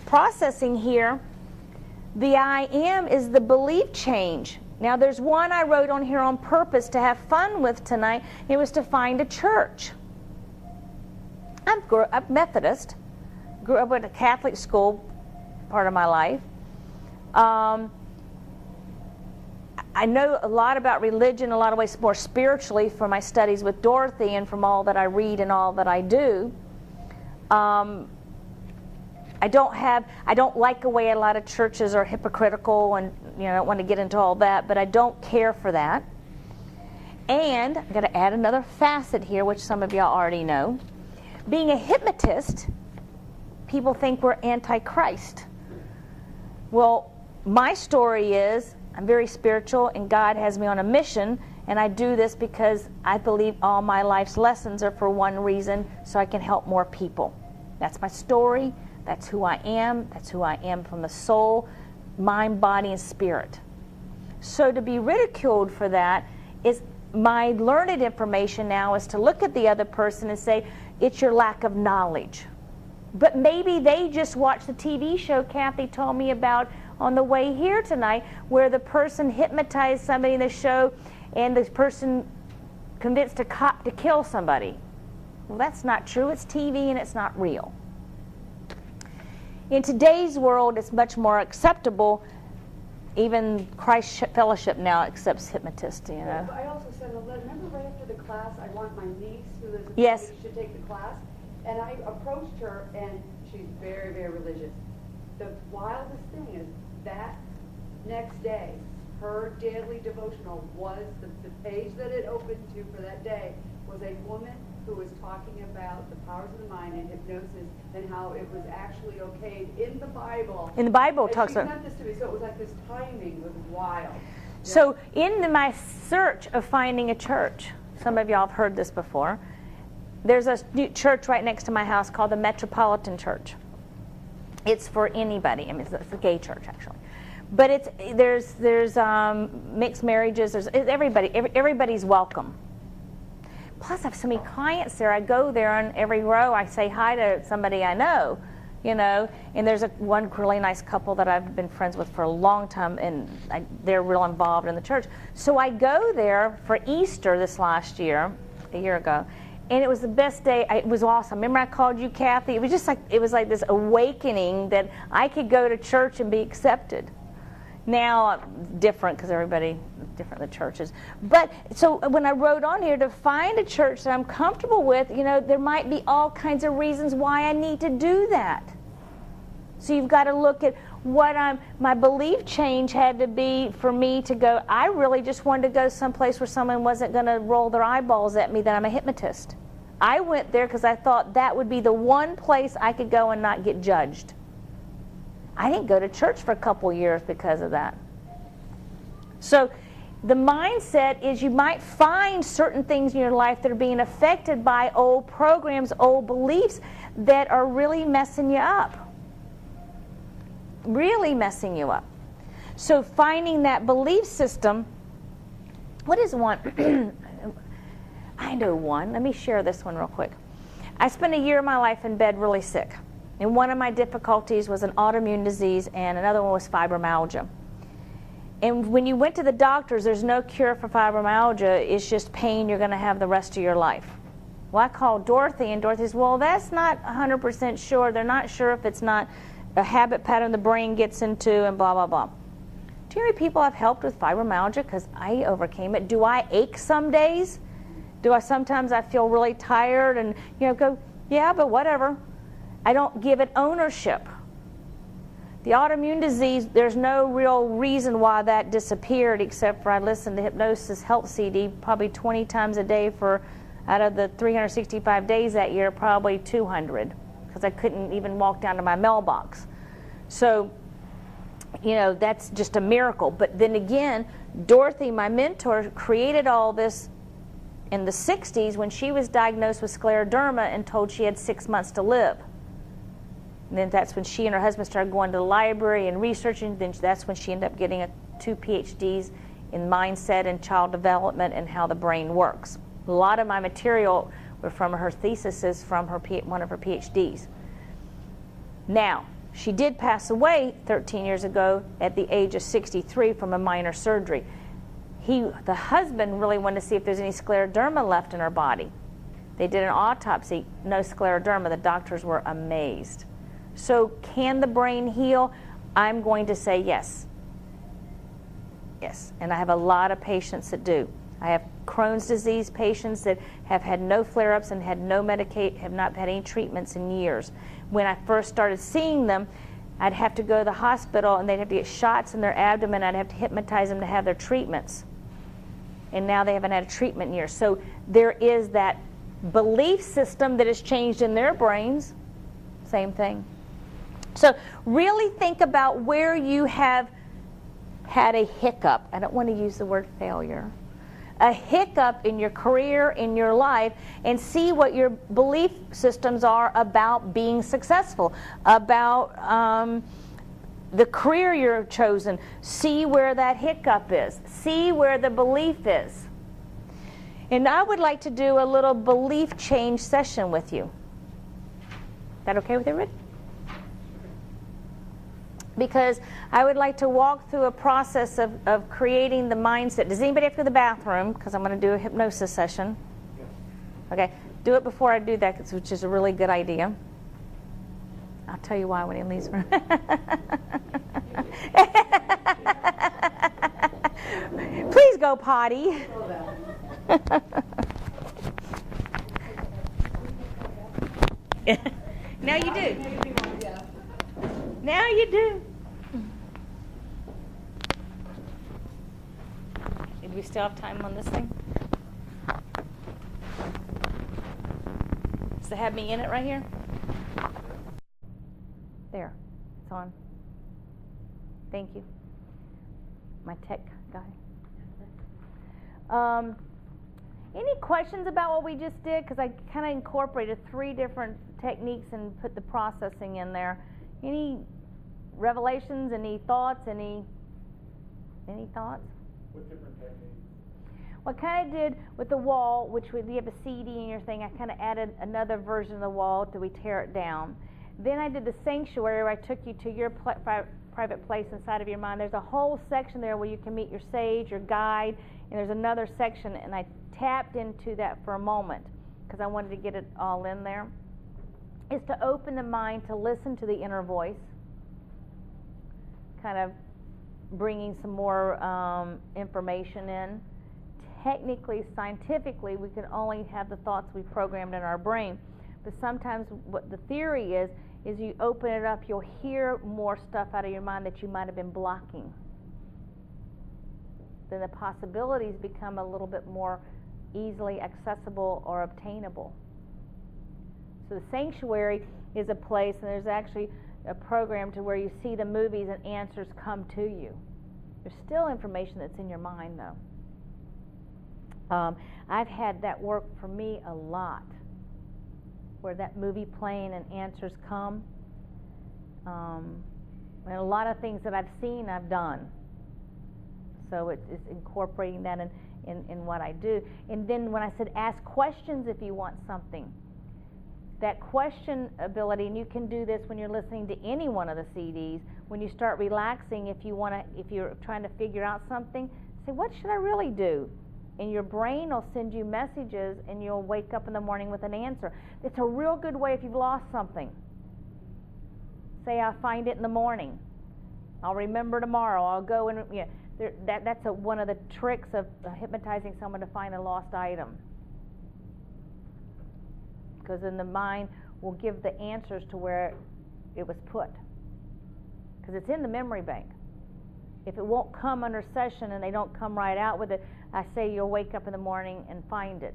processing here, the I am is the belief change. Now there's one I wrote on here on purpose to have fun with tonight. It was to find a church. I'm Methodist. Grew up at a Catholic school part of my life. I know a lot about religion, a lot of ways more spiritually from my studies with Dorothy and from all that I read and all that I do. I don't like the way a lot of churches are hypocritical, and I don't want to get into all that, but I don't care for that. And I'm going to add another facet here, which some of y'all already know. Being a hypnotist, people think we're anti-Christ. Well, my story is I'm very spiritual, and God has me on a mission, and I do this because I believe all my life's lessons are for one reason, so I can help more people. That's my story. That's who I am. That's who I am from the soul, mind, body, and spirit. So to be ridiculed for that is my learned information now is to look at the other person and say, it's your lack of knowledge. But maybe they just watched the TV show Kathy told me about on the way here tonight, where the person hypnotized somebody in the show and the person convinced a cop to kill somebody. Well, that's not true. It's TV and it's not real. in today's world, it's much more acceptable. Even Christ Fellowship now accepts hypnotists, you know. I also sent a letter. Remember right after the class, I want my niece, who lives in Yes. Palm Beach, to take the class. And I approached her, and she's very, very religious. The wildest thing is that next day, her daily devotional was, the page that it opened to for that day was a woman who was talking about the powers of the mind and hypnosis and how it was actually okayed in the Bible. In the Bible, it And talks she about. sent this to me, so it was like this timing was wild. So in my search of finding a church, some of y'all have heard this before, there's a new church right next to my house called the Metropolitan Church. It's for anybody. I mean, it's a gay church, actually. But there's mixed marriages. There's everybody's welcome. Plus, I have so many clients there. I go there on every row. I say hi to somebody I know, you know. And there's one really nice couple that I've been friends with for a long time, and they're real involved in the church. So I go there for Easter this last year, a year ago, and it was the best day. It was awesome. Remember I called you Kathy? It was like this awakening that I could go to church and be accepted. Now, different because everybody different in the churches. But so when I wrote on here to find a church that I'm comfortable with, you know, there might be all kinds of reasons why I need to do that. So you've got to look at what my belief change had to be for me to go, I really just wanted to go someplace where someone wasn't going to roll their eyeballs at me that I'm a hypnotist. I went there because I thought that would be the one place I could go and not get judged. I didn't go to church for a couple years because of that. So the mindset is you might find certain things in your life that are being affected by old programs, old beliefs that are really messing you up. Really messing you up. So finding that belief system, what is one? I know one. Let me share this one real quick. I spent a year of my life in bed really sick. And one of my difficulties was an autoimmune disease, and another one was fibromyalgia. And when you went to the doctors, there's no cure for fibromyalgia. It's just pain you're going to have the rest of your life. Well, I called Dorothy, and Dorothy says, well, that's not 100% sure. They're not sure if it's not a habit pattern the brain gets into and blah, blah, blah. Do you know how many people I've helped with fibromyalgia? Because I overcame it. Do I ache some days? Sometimes I feel really tired and, you know, go, yeah, but whatever. I don't give it ownership. The autoimmune disease, there's no real reason why that disappeared except for I listened to Hypnosis Health CD probably 20 times a day for, out of the 365 days that year, probably 200, because I couldn't even walk down to my mailbox. So, you know, that's just a miracle. But then again, Dorothy, my mentor, created all this in the 60s when she was diagnosed with scleroderma and told she had 6 months to live. And then that's when she and her husband started going to the library and researching. Then that's when she ended up getting 2 PhDs in mindset and child development and how the brain works. A lot of my material were from her theses from one of her PhDs. Now, she did pass away 13 years ago at the age of 63 from a minor surgery. The husband really wanted to see if there's any scleroderma left in her body. They did an autopsy, no scleroderma. The doctors were amazed. So can the brain heal? I'm going to say yes. Yes, and I have a lot of patients that do. I have Crohn's disease patients that have had no flare-ups and have not had any treatments in years. When I first started seeing them, I'd have to go to the hospital and they'd have to get shots in their abdomen. I'd have to hypnotize them to have their treatments. And now they haven't had a treatment in years. So there is that belief system that has changed in their brains. Same thing. So really think about where you have had a hiccup. I don't want to use the word failure. A hiccup in your career, in your life, and see what your belief systems are about being successful, about the career you're chosen. See where that hiccup is. See where the belief is. And I would like to do a little belief change session with you. Is that okay with everybody? Because I would like to walk through a process of creating the mindset. Does anybody have to go to the bathroom? Because I'm going to do a hypnosis session. Okay. Do it before I do that, which is a really good idea. I'll tell you why when he leaves. Please go potty. Now you do. Now you do. Do we still have time on this thing? Does it have me in it right here? There. It's on. Thank you. My tech guy. Any questions about what we just did? Because I kind of incorporated 3 different techniques and put the processing in there. Any revelations? Any thoughts? Any thoughts? What different techniques? What I kind of did with the wall, which would you have a CD in your thing, I kind of added another version of the wall till we tear it down. Then I did the sanctuary where I took you to your private place inside of your mind. There's a whole section there where you can meet your sage, your guide, and there's another section, and I tapped into that for a moment because I wanted to get it all in there. Is to open the mind to listen to the inner voice, kind of bringing some more information in. Technically, scientifically, we can only have the thoughts we programmed in our brain. But sometimes what the theory is you open it up, you'll hear more stuff out of your mind that you might have been blocking. Then the possibilities become a little bit more easily accessible or obtainable. So the sanctuary is a place, and there's actually a program to where you see the movies and answers come to you. There's still information that's in your mind, though. I've had that work for me a lot, where that movie playing and answers come. And a lot of things that I've seen, I've done. So it's incorporating that in what I do. And then when I said ask questions if you want something, that question ability, and you can do this when you're listening to any one of the CDs, when you start relaxing, if you're trying to figure out something, say, what should I really do? And your brain will send you messages, and you'll wake up in the morning with an answer. It's a real good way if you've lost something. Say, I'll find it in the morning. I'll remember tomorrow. I'll go and, that's one of the tricks of hypnotizing someone to find a lost item. Because then the mind will give the answers to where it was put. Because it's in the memory bank. If it won't come under session and they don't come right out with it, I say you'll wake up in the morning and find it.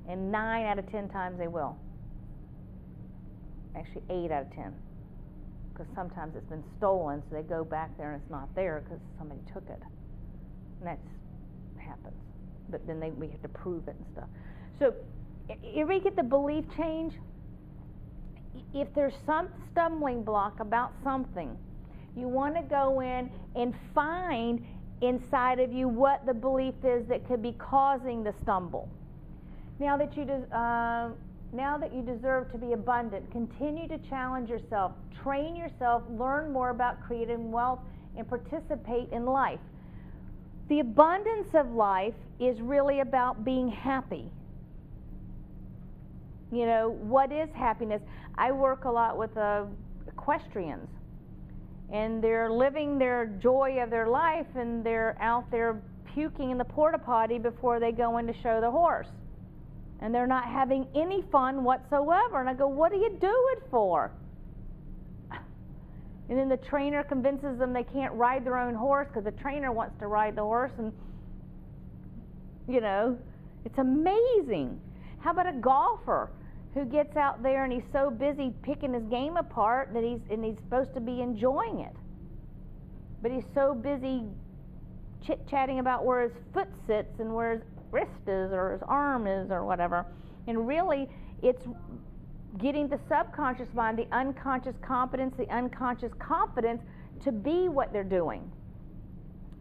And 9 out of 10 times they will. Actually 8 out of 10. Because sometimes it's been stolen, so they go back there and it's not there because somebody took it. And that happens. But then we have to prove it and stuff. So if we get the belief change, if there's some stumbling block about something, you want to go in and find inside of you what the belief is that could be causing the stumble. Now that you deserve to be abundant, continue to challenge yourself, train yourself, learn more about creating wealth, and participate in life. The abundance of life is really about being happy. You know, what is happiness? I work a lot with equestrians. And they're living their joy of their life, and they're out there puking in the porta potty before they go in to show the horse. And they're not having any fun whatsoever. And I go, what do you do it for? And then the trainer convinces them they can't ride their own horse because the trainer wants to ride the horse. And, it's amazing. How about a golfer who gets out there and he's so busy picking his game apart that he's supposed to be enjoying it, but he's so busy chit-chatting about where his foot sits and where his wrist is or his arm is or whatever. And really, it's getting the subconscious mind, the unconscious competence, the unconscious confidence to be what they're doing.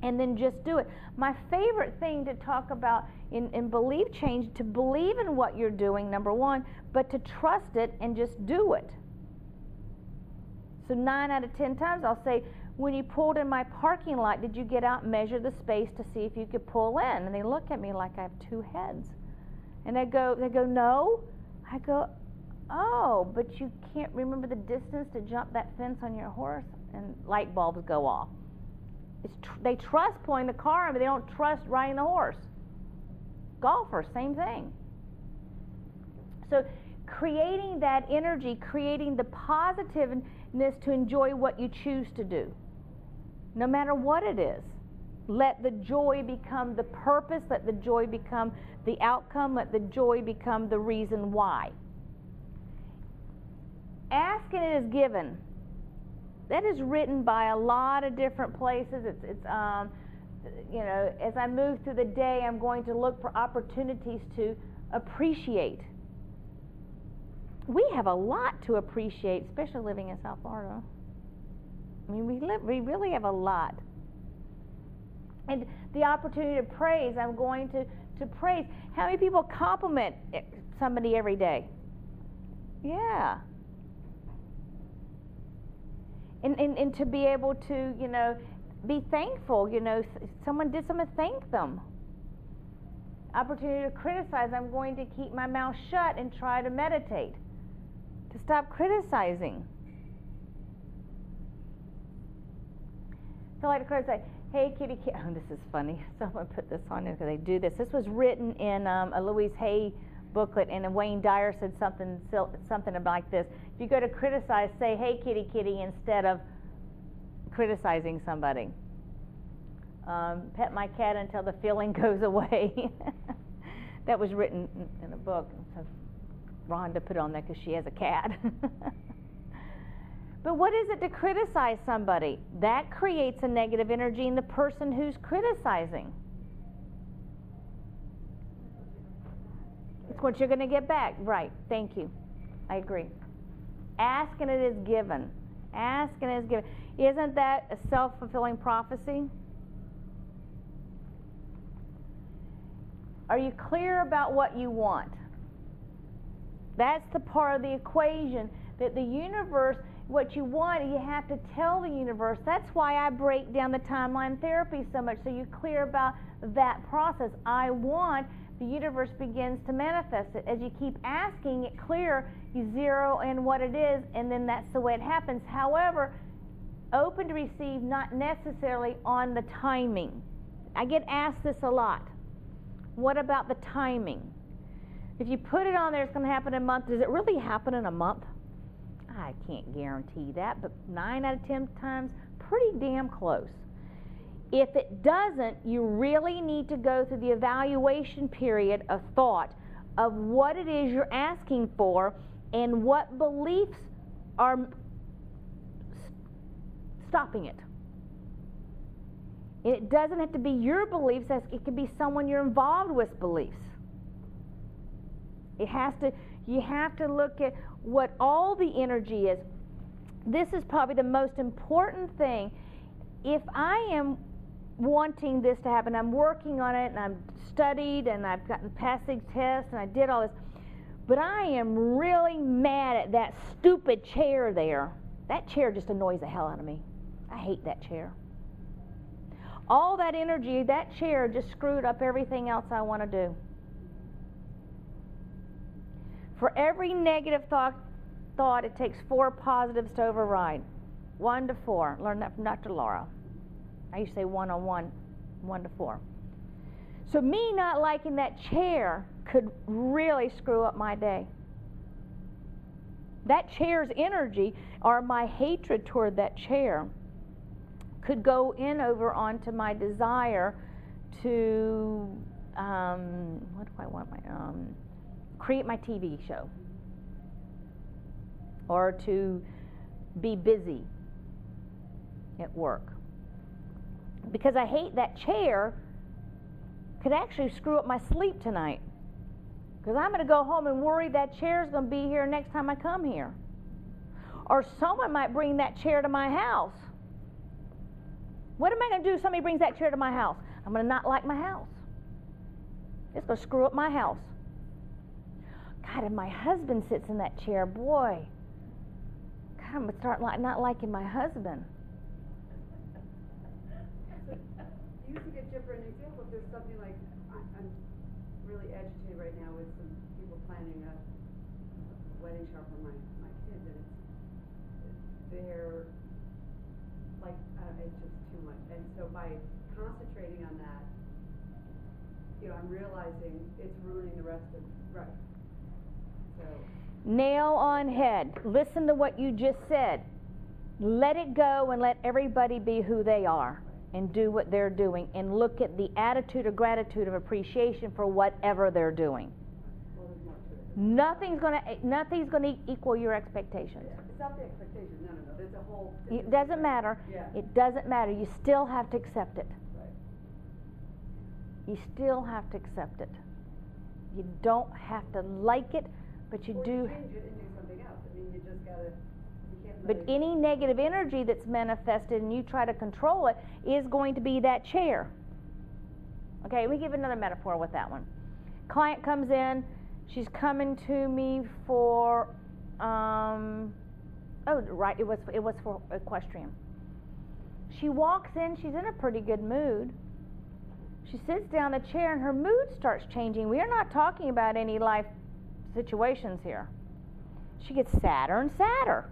And then just do it. My favorite thing to talk about in belief change, to believe in what you're doing, number one, but to trust it and just do it. So 9 out of 10 times I'll say, when you pulled in my parking lot, did you get out and measure the space to see if you could pull in? And they look at me like I have 2 heads. And they go, no. I go, oh, but you can't remember the distance to jump that fence on your horse, and light bulbs go off. They trust pulling the car, but they don't trust riding the horse. Golfers, same thing. So creating that energy, creating the positiveness to enjoy what you choose to do, no matter what it is. Let the joy become the purpose, let the joy become the outcome, let the joy become the reason why. Ask and it is given. That is written by a lot of different places. It's you know, as I move through the day, I'm going to look for opportunities to appreciate. We have a lot to appreciate, especially living in South Florida. I mean, we really have a lot. And the opportunity to praise, I'm going to praise. How many people compliment somebody every day? Yeah. And to be able to, you know, be thankful, you know, someone did something, thank them. Opportunity to criticize, I'm going to keep my mouth shut and try to meditate. To stop criticizing. I feel like to criticize. Hey, kitty, oh, this is funny. Someone put this on there because they do this. This was written in a Louise Hay booklet, and Wayne Dyer said something like this. If you go to criticize, say, hey, kitty, kitty, instead of criticizing somebody. Pet my cat until the feeling goes away. That was written in a book. So Rhonda put on there because she has a cat. But what is it to criticize somebody? That creates a negative energy in the person who's criticizing. It's what you're going to get back. Right. Thank you. I agree. Ask and it is given. Ask and it is given. Isn't that a self-fulfilling prophecy? Are you clear about what you want? That's the part of the equation that the universe, what you want, you have to tell the universe. That's why I break down the timeline therapy so much, so you're clear about that process. I want, the universe begins to manifest it. As you keep asking it clear, you zero in what it is, and then that's the way it happens. However, open to receive, not necessarily on the timing. I get asked this a lot. What about the timing? If you put it on there, it's going to happen in a month. Does it really happen in a month? I can't guarantee that, but 9 out of 10 times, pretty damn close. If it doesn't, you really need to go through the evaluation period of thought of what it is you're asking for and what beliefs are stopping it. And it doesn't have to be your beliefs, it could be someone you're involved with beliefs. You have to look at what all the energy is. This is probably the most important thing. If I am wanting this to happen, I'm working on it, and I'm studied, and I've gotten passing tests, and I did all this, but I am really mad at that stupid chair there. That chair just annoys the hell out of me. I hate that chair. All that energy, that chair just screwed up everything else I want to do. For every negative thought, it takes 4 positives to override. 1 to 4. Learn that from Dr. Laura. I used to say 1 on 1, 1 to 4. So me not liking that chair could really screw up my day. That chair's energy, or my hatred toward that chair, could go in over onto my desire to, what do I want? Create my TV show, or to be busy at work. Because I hate that chair, could actually screw up my sleep tonight. Because I'm going to go home and worry that chair's going to be here next time I come here. Or someone might bring that chair to my house. What am I going to do if somebody brings that chair to my house? I'm going to not like my house. It's going to screw up my house. God, if my husband sits in that chair, boy, God, I'm going to start not liking my husband. You used to give Jennifer an example. If there's something like, I'm really agitated right now with some people planning a lighting sharp for my kids, and they're like, it's just too much. And so by concentrating on that, I'm realizing it's ruining the rest of, right. So. Nail on head. Listen to what you just said. Let it go and let everybody be who they are and do what they're doing, and look at the attitude of gratitude, of appreciation for whatever they're doing. Well, there's more to it. Nothing's gonna equal your expectations. Yeah, it's not the expectation, no. There's a whole. It doesn't matter. Yeah. It doesn't matter. You still have to accept it. Right. You still have to accept it. You don't have to like it, but you Or do. you change it and do something else. I mean, you just gotta, you can't But let it. any negative energy that's manifested and you try to control it is going to be that chair. Okay, let me give another metaphor with that one. Client comes in, she's coming to me for, it was for equestrian. She walks in, she's in a pretty good mood. She sits down in the chair and her mood starts changing. We are not talking about any life situations here. She gets sadder and sadder.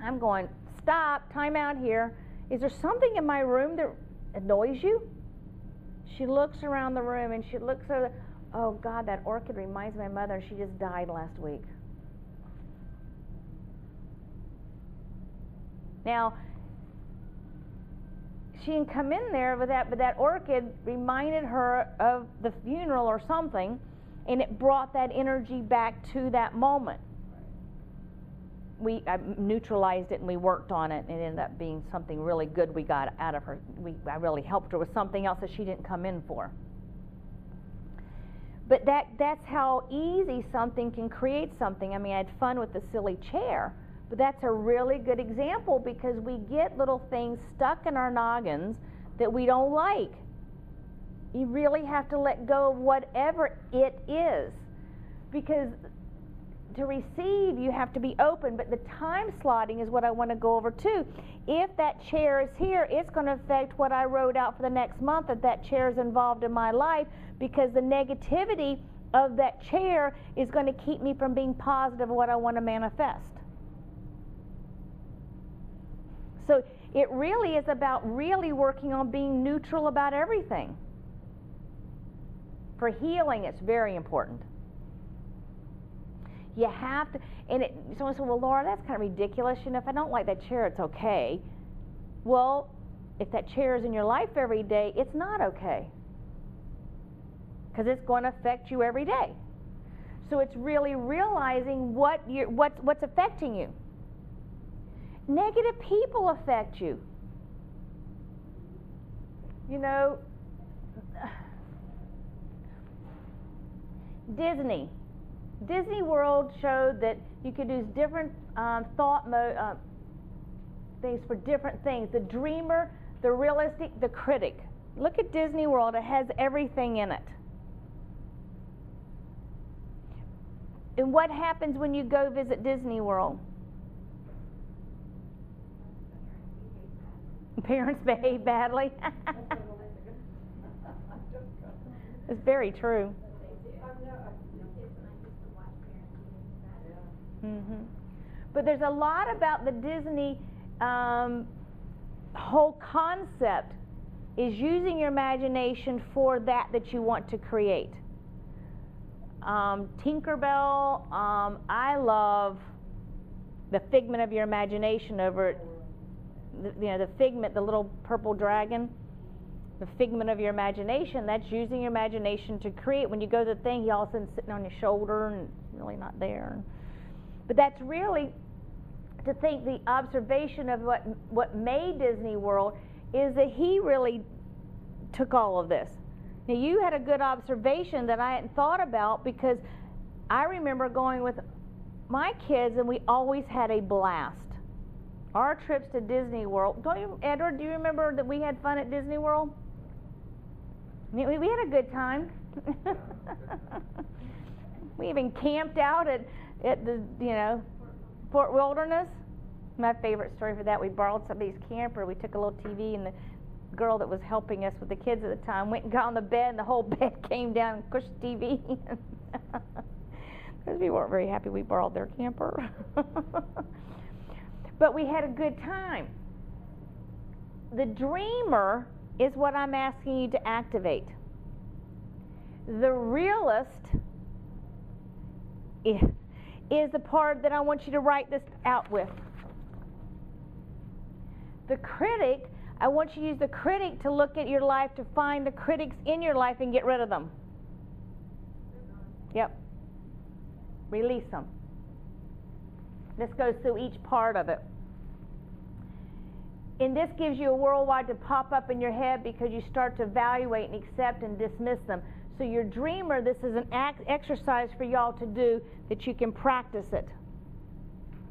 I'm going, stop, time out here. Is there something in my room that annoys you? She looks around the room and she looks over, oh God, that orchid reminds me of my mother. She just died last week. Now, she can come in there with that, but that orchid reminded her of the funeral or something, and it brought that energy back to that moment. I neutralized it and we worked on it, and it ended up being something really good we got out of her. I really helped her with something else that she didn't come in for. But that's how easy something can create something. I mean, I had fun with the silly chair, but that's a really good example, because we get little things stuck in our noggins that we don't like. You really have to let go of whatever it is, because to receive, you have to be open. But the time slotting is what I want to go over too. If that chair is here, it's going to affect what I wrote out for the next month, that chair is involved in my life, because the negativity of that chair is going to keep me from being positive of what I want to manifest. So it really is about really working on being neutral about everything. For healing, it's very important. You have to, and someone said, well, Laura, that's kind of ridiculous. If I don't like that chair, it's okay. Well, if that chair is in your life every day, it's not okay, because it's going to affect you every day. So it's really realizing what's affecting you. Negative people affect you. Disney World showed that you could use different things for different things. The dreamer, the realistic, the critic. Look at Disney World. It has everything in it. And what happens when you go visit Disney World? Parents behave badly. It's very true. Mm-hmm. But there's a lot about the Disney whole concept is using your imagination for that you want to create. Tinkerbell, I love the figment of your imagination over it. The figment, the little purple dragon, the figment of your imagination, that's using your imagination to create. When you go to the thing, he all of a sudden sitting on your shoulder and really not there. But that's really, to think the observation of what made Disney World is that he really took all of this. Now, you had a good observation that I hadn't thought about, because I remember going with my kids and we always had a blast. Our trips to Disney World. Edward, do you remember that we had fun at Disney World? We had a good time. We even camped out at the, Fort Wilderness. My favorite story for that, we borrowed somebody's camper. We took a little TV, and the girl that was helping us with the kids at the time went and got on the bed, and the whole bed came down and pushed the TV. because we weren't very happy we borrowed their camper. But we had a good time. The dreamer is what I'm asking you to activate. The realist is the part that I want you to write this out with. The critic, I want you to use the critic to look at your life, to find the critics in your life and get rid of them. Yep. Release them. This goes through each part of it. And this gives you a worldwide to pop up in your head because you start to evaluate and accept and dismiss them. So your dreamer, this is an exercise for y'all to do that you can practice it.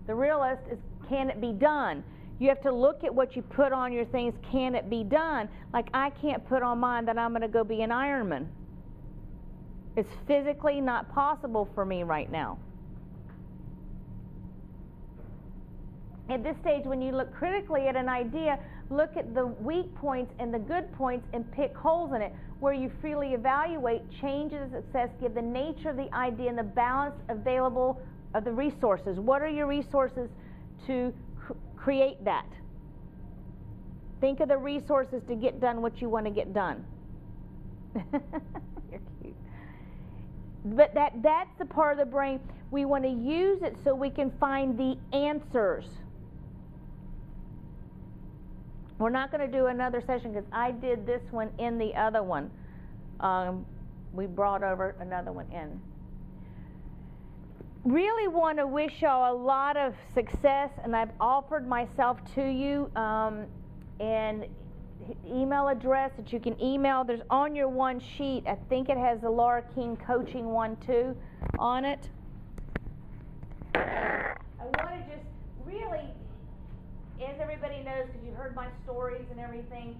The realist is, can it be done? You have to look at what you put on your things. Can it be done? Like I can't put on mine that I'm going to go be an Ironman. It's physically not possible for me right now. At this stage, when you look critically at an idea, look at the weak points and the good points and pick holes in it. Where you freely evaluate, change the success, give the nature of the idea and the balance available of the resources. What are your resources to create that? Think of the resources to get done what you want to get done. You're cute. But that's the part of the brain we want to use it so we can find the answers. We're not going to do another session because I did this one in the other one. We brought over another one in. Really want to wish y'all a lot of success, and I've offered myself to you, and email address that you can email. There's on your one sheet, I think it has the Laura King coaching one too on it. I want to just really, as everybody knows, because you heard my stories and everything,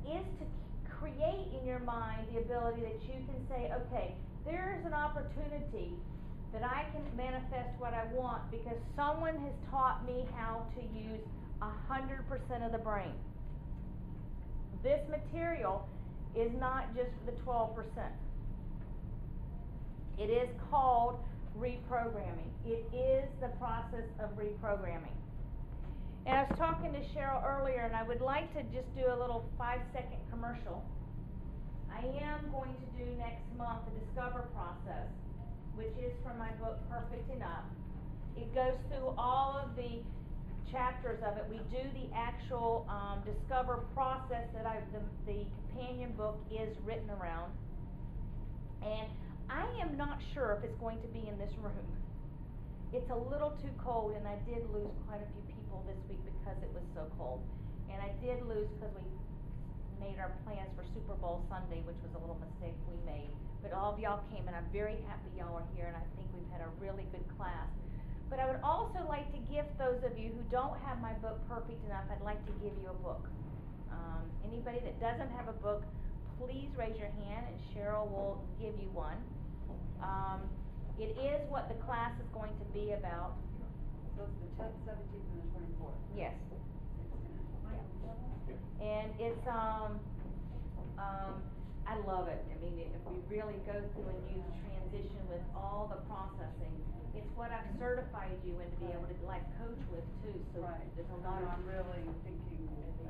is to create in your mind the ability that you can say, okay, there's an opportunity that I can manifest what I want because someone has taught me how to use 100% of the brain. This material is not just for the 12%. It is called reprogramming. It is the process of reprogramming. And I was talking to Cheryl earlier, and I would like to just do a little 5-second commercial. I am going to do next month the Discover process, which is from my book, Perfect Enough. It goes through all of the chapters of it. We do the actual Discover process that the companion book is written around. And I am not sure if it's going to be in this room. It's a little too cold, and I did lose quite a few people this week because it was so cold. And I did lose because we made our plans for Super Bowl Sunday, which was a little mistake we made. But all of y'all came, and I'm very happy y'all are here, and I think we've had a really good class. But I would also like to gift those of you who don't have my book, Perfect Enough, I'd like to give you a book. Anybody that doesn't have a book, please raise your hand, and Cheryl will give you one. It is what the class is going to be about. So it's the 10th, 17th, and the 24th. Yes. Yeah. And it's, I love it. I mean, if we really go through and you transition with all the processing, it's what I've certified you in to be able to life coach with too. So Right. there's a lot of, I'm really thinking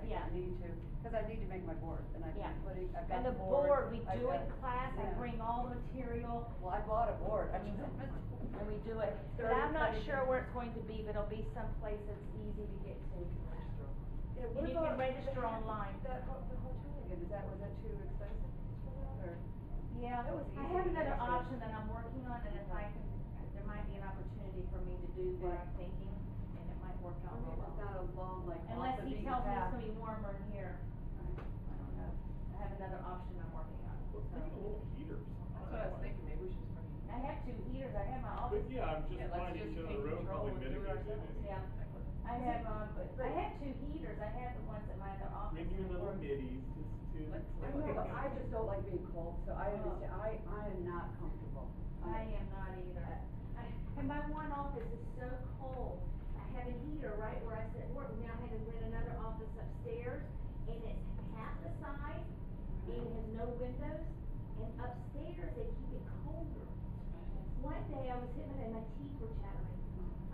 Yeah. I need to, because I need to make my board, and I've Yeah. been putting, I've and got the board, we I've do it got- in class, I yeah. bring all the material, Well, I bought a board, I mean, and we do it. But I'm not sure where it's going to be, but it'll be someplace that's easy to get to. Yeah, And what you can about register online. the hotel again, was that too expensive for that, or? Yeah, That was I easy have to another get to. option that I'm working on, and if I can, there might be an opportunity for me to do what I'm thinking, and it might work I out mean, real it's well. not a long, like, off Unless the he beaten tells me it's path. gonna be warmer in here, I don't know. I have another option I'm working on. Let's bring a little heater or something. That's what I was thinking, maybe we should just bring. I have 2 heaters, I have my But office. yeah, I'm just Yeah, let's finding just each other take room control probably and do it mitigates it. ourselves. Yeah, I have 2 heaters, I have the ones at my other office. Bring your and little work. middies just to. Let's I know, but I just don't like being cold, so I understand, I am not comfortable. I am not either. And my one office is so cold. I have a heater right where I sit at work. Now I had to rent another office upstairs, and it's half the size, and it has no windows. And upstairs they keep it colder. one day I was hitting it and my teeth were chattering.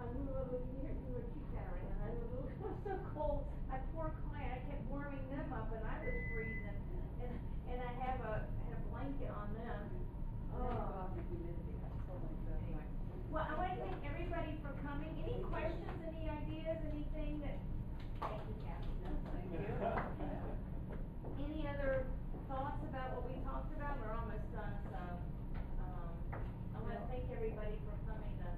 We were teeth chattering, and it was so cold. My poor client, I kept warming them up, and I was freezing. And I had a blanket on them. Oh. Well, I want to thank everybody for coming. Any questions, any ideas, anything that? Thank you, Kathy. Thank you. Any other thoughts about what we talked about? We're almost done, so, I want to thank everybody for coming to.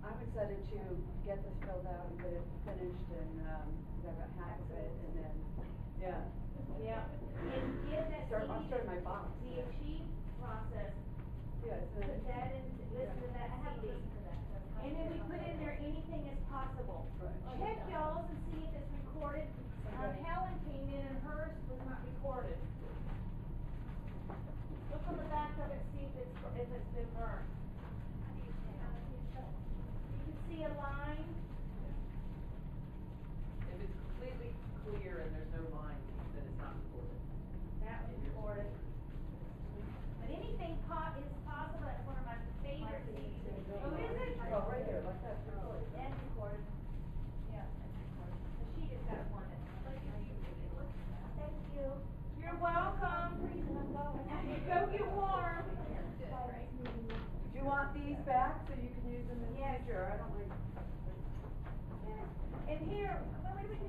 I'm excited to get this filled out and get it finished and, I got half of it and then, yeah. Yeah, and get that I'll start my box. the achieve process, Yes. put that in, listen to that, I have to listen to that. And then we put in there anything as possible. Right. Check y'all's and see if it's recorded. Helen came in and hers was not recorded. Look on the back of it, see if it's been burned. You can see a line. If it's completely clear and there's no line, then it's not recorded. That was recorded. But anything is possible, that's one of my favorite things. Oh, is it? Oh, right here, like that. That's recorded. Yeah, that's recorded. So she just got one that. Thank you. You're welcome. Go get warm. Do you want these back so you can use them in the Yes. future? I don't like. And here, wait, she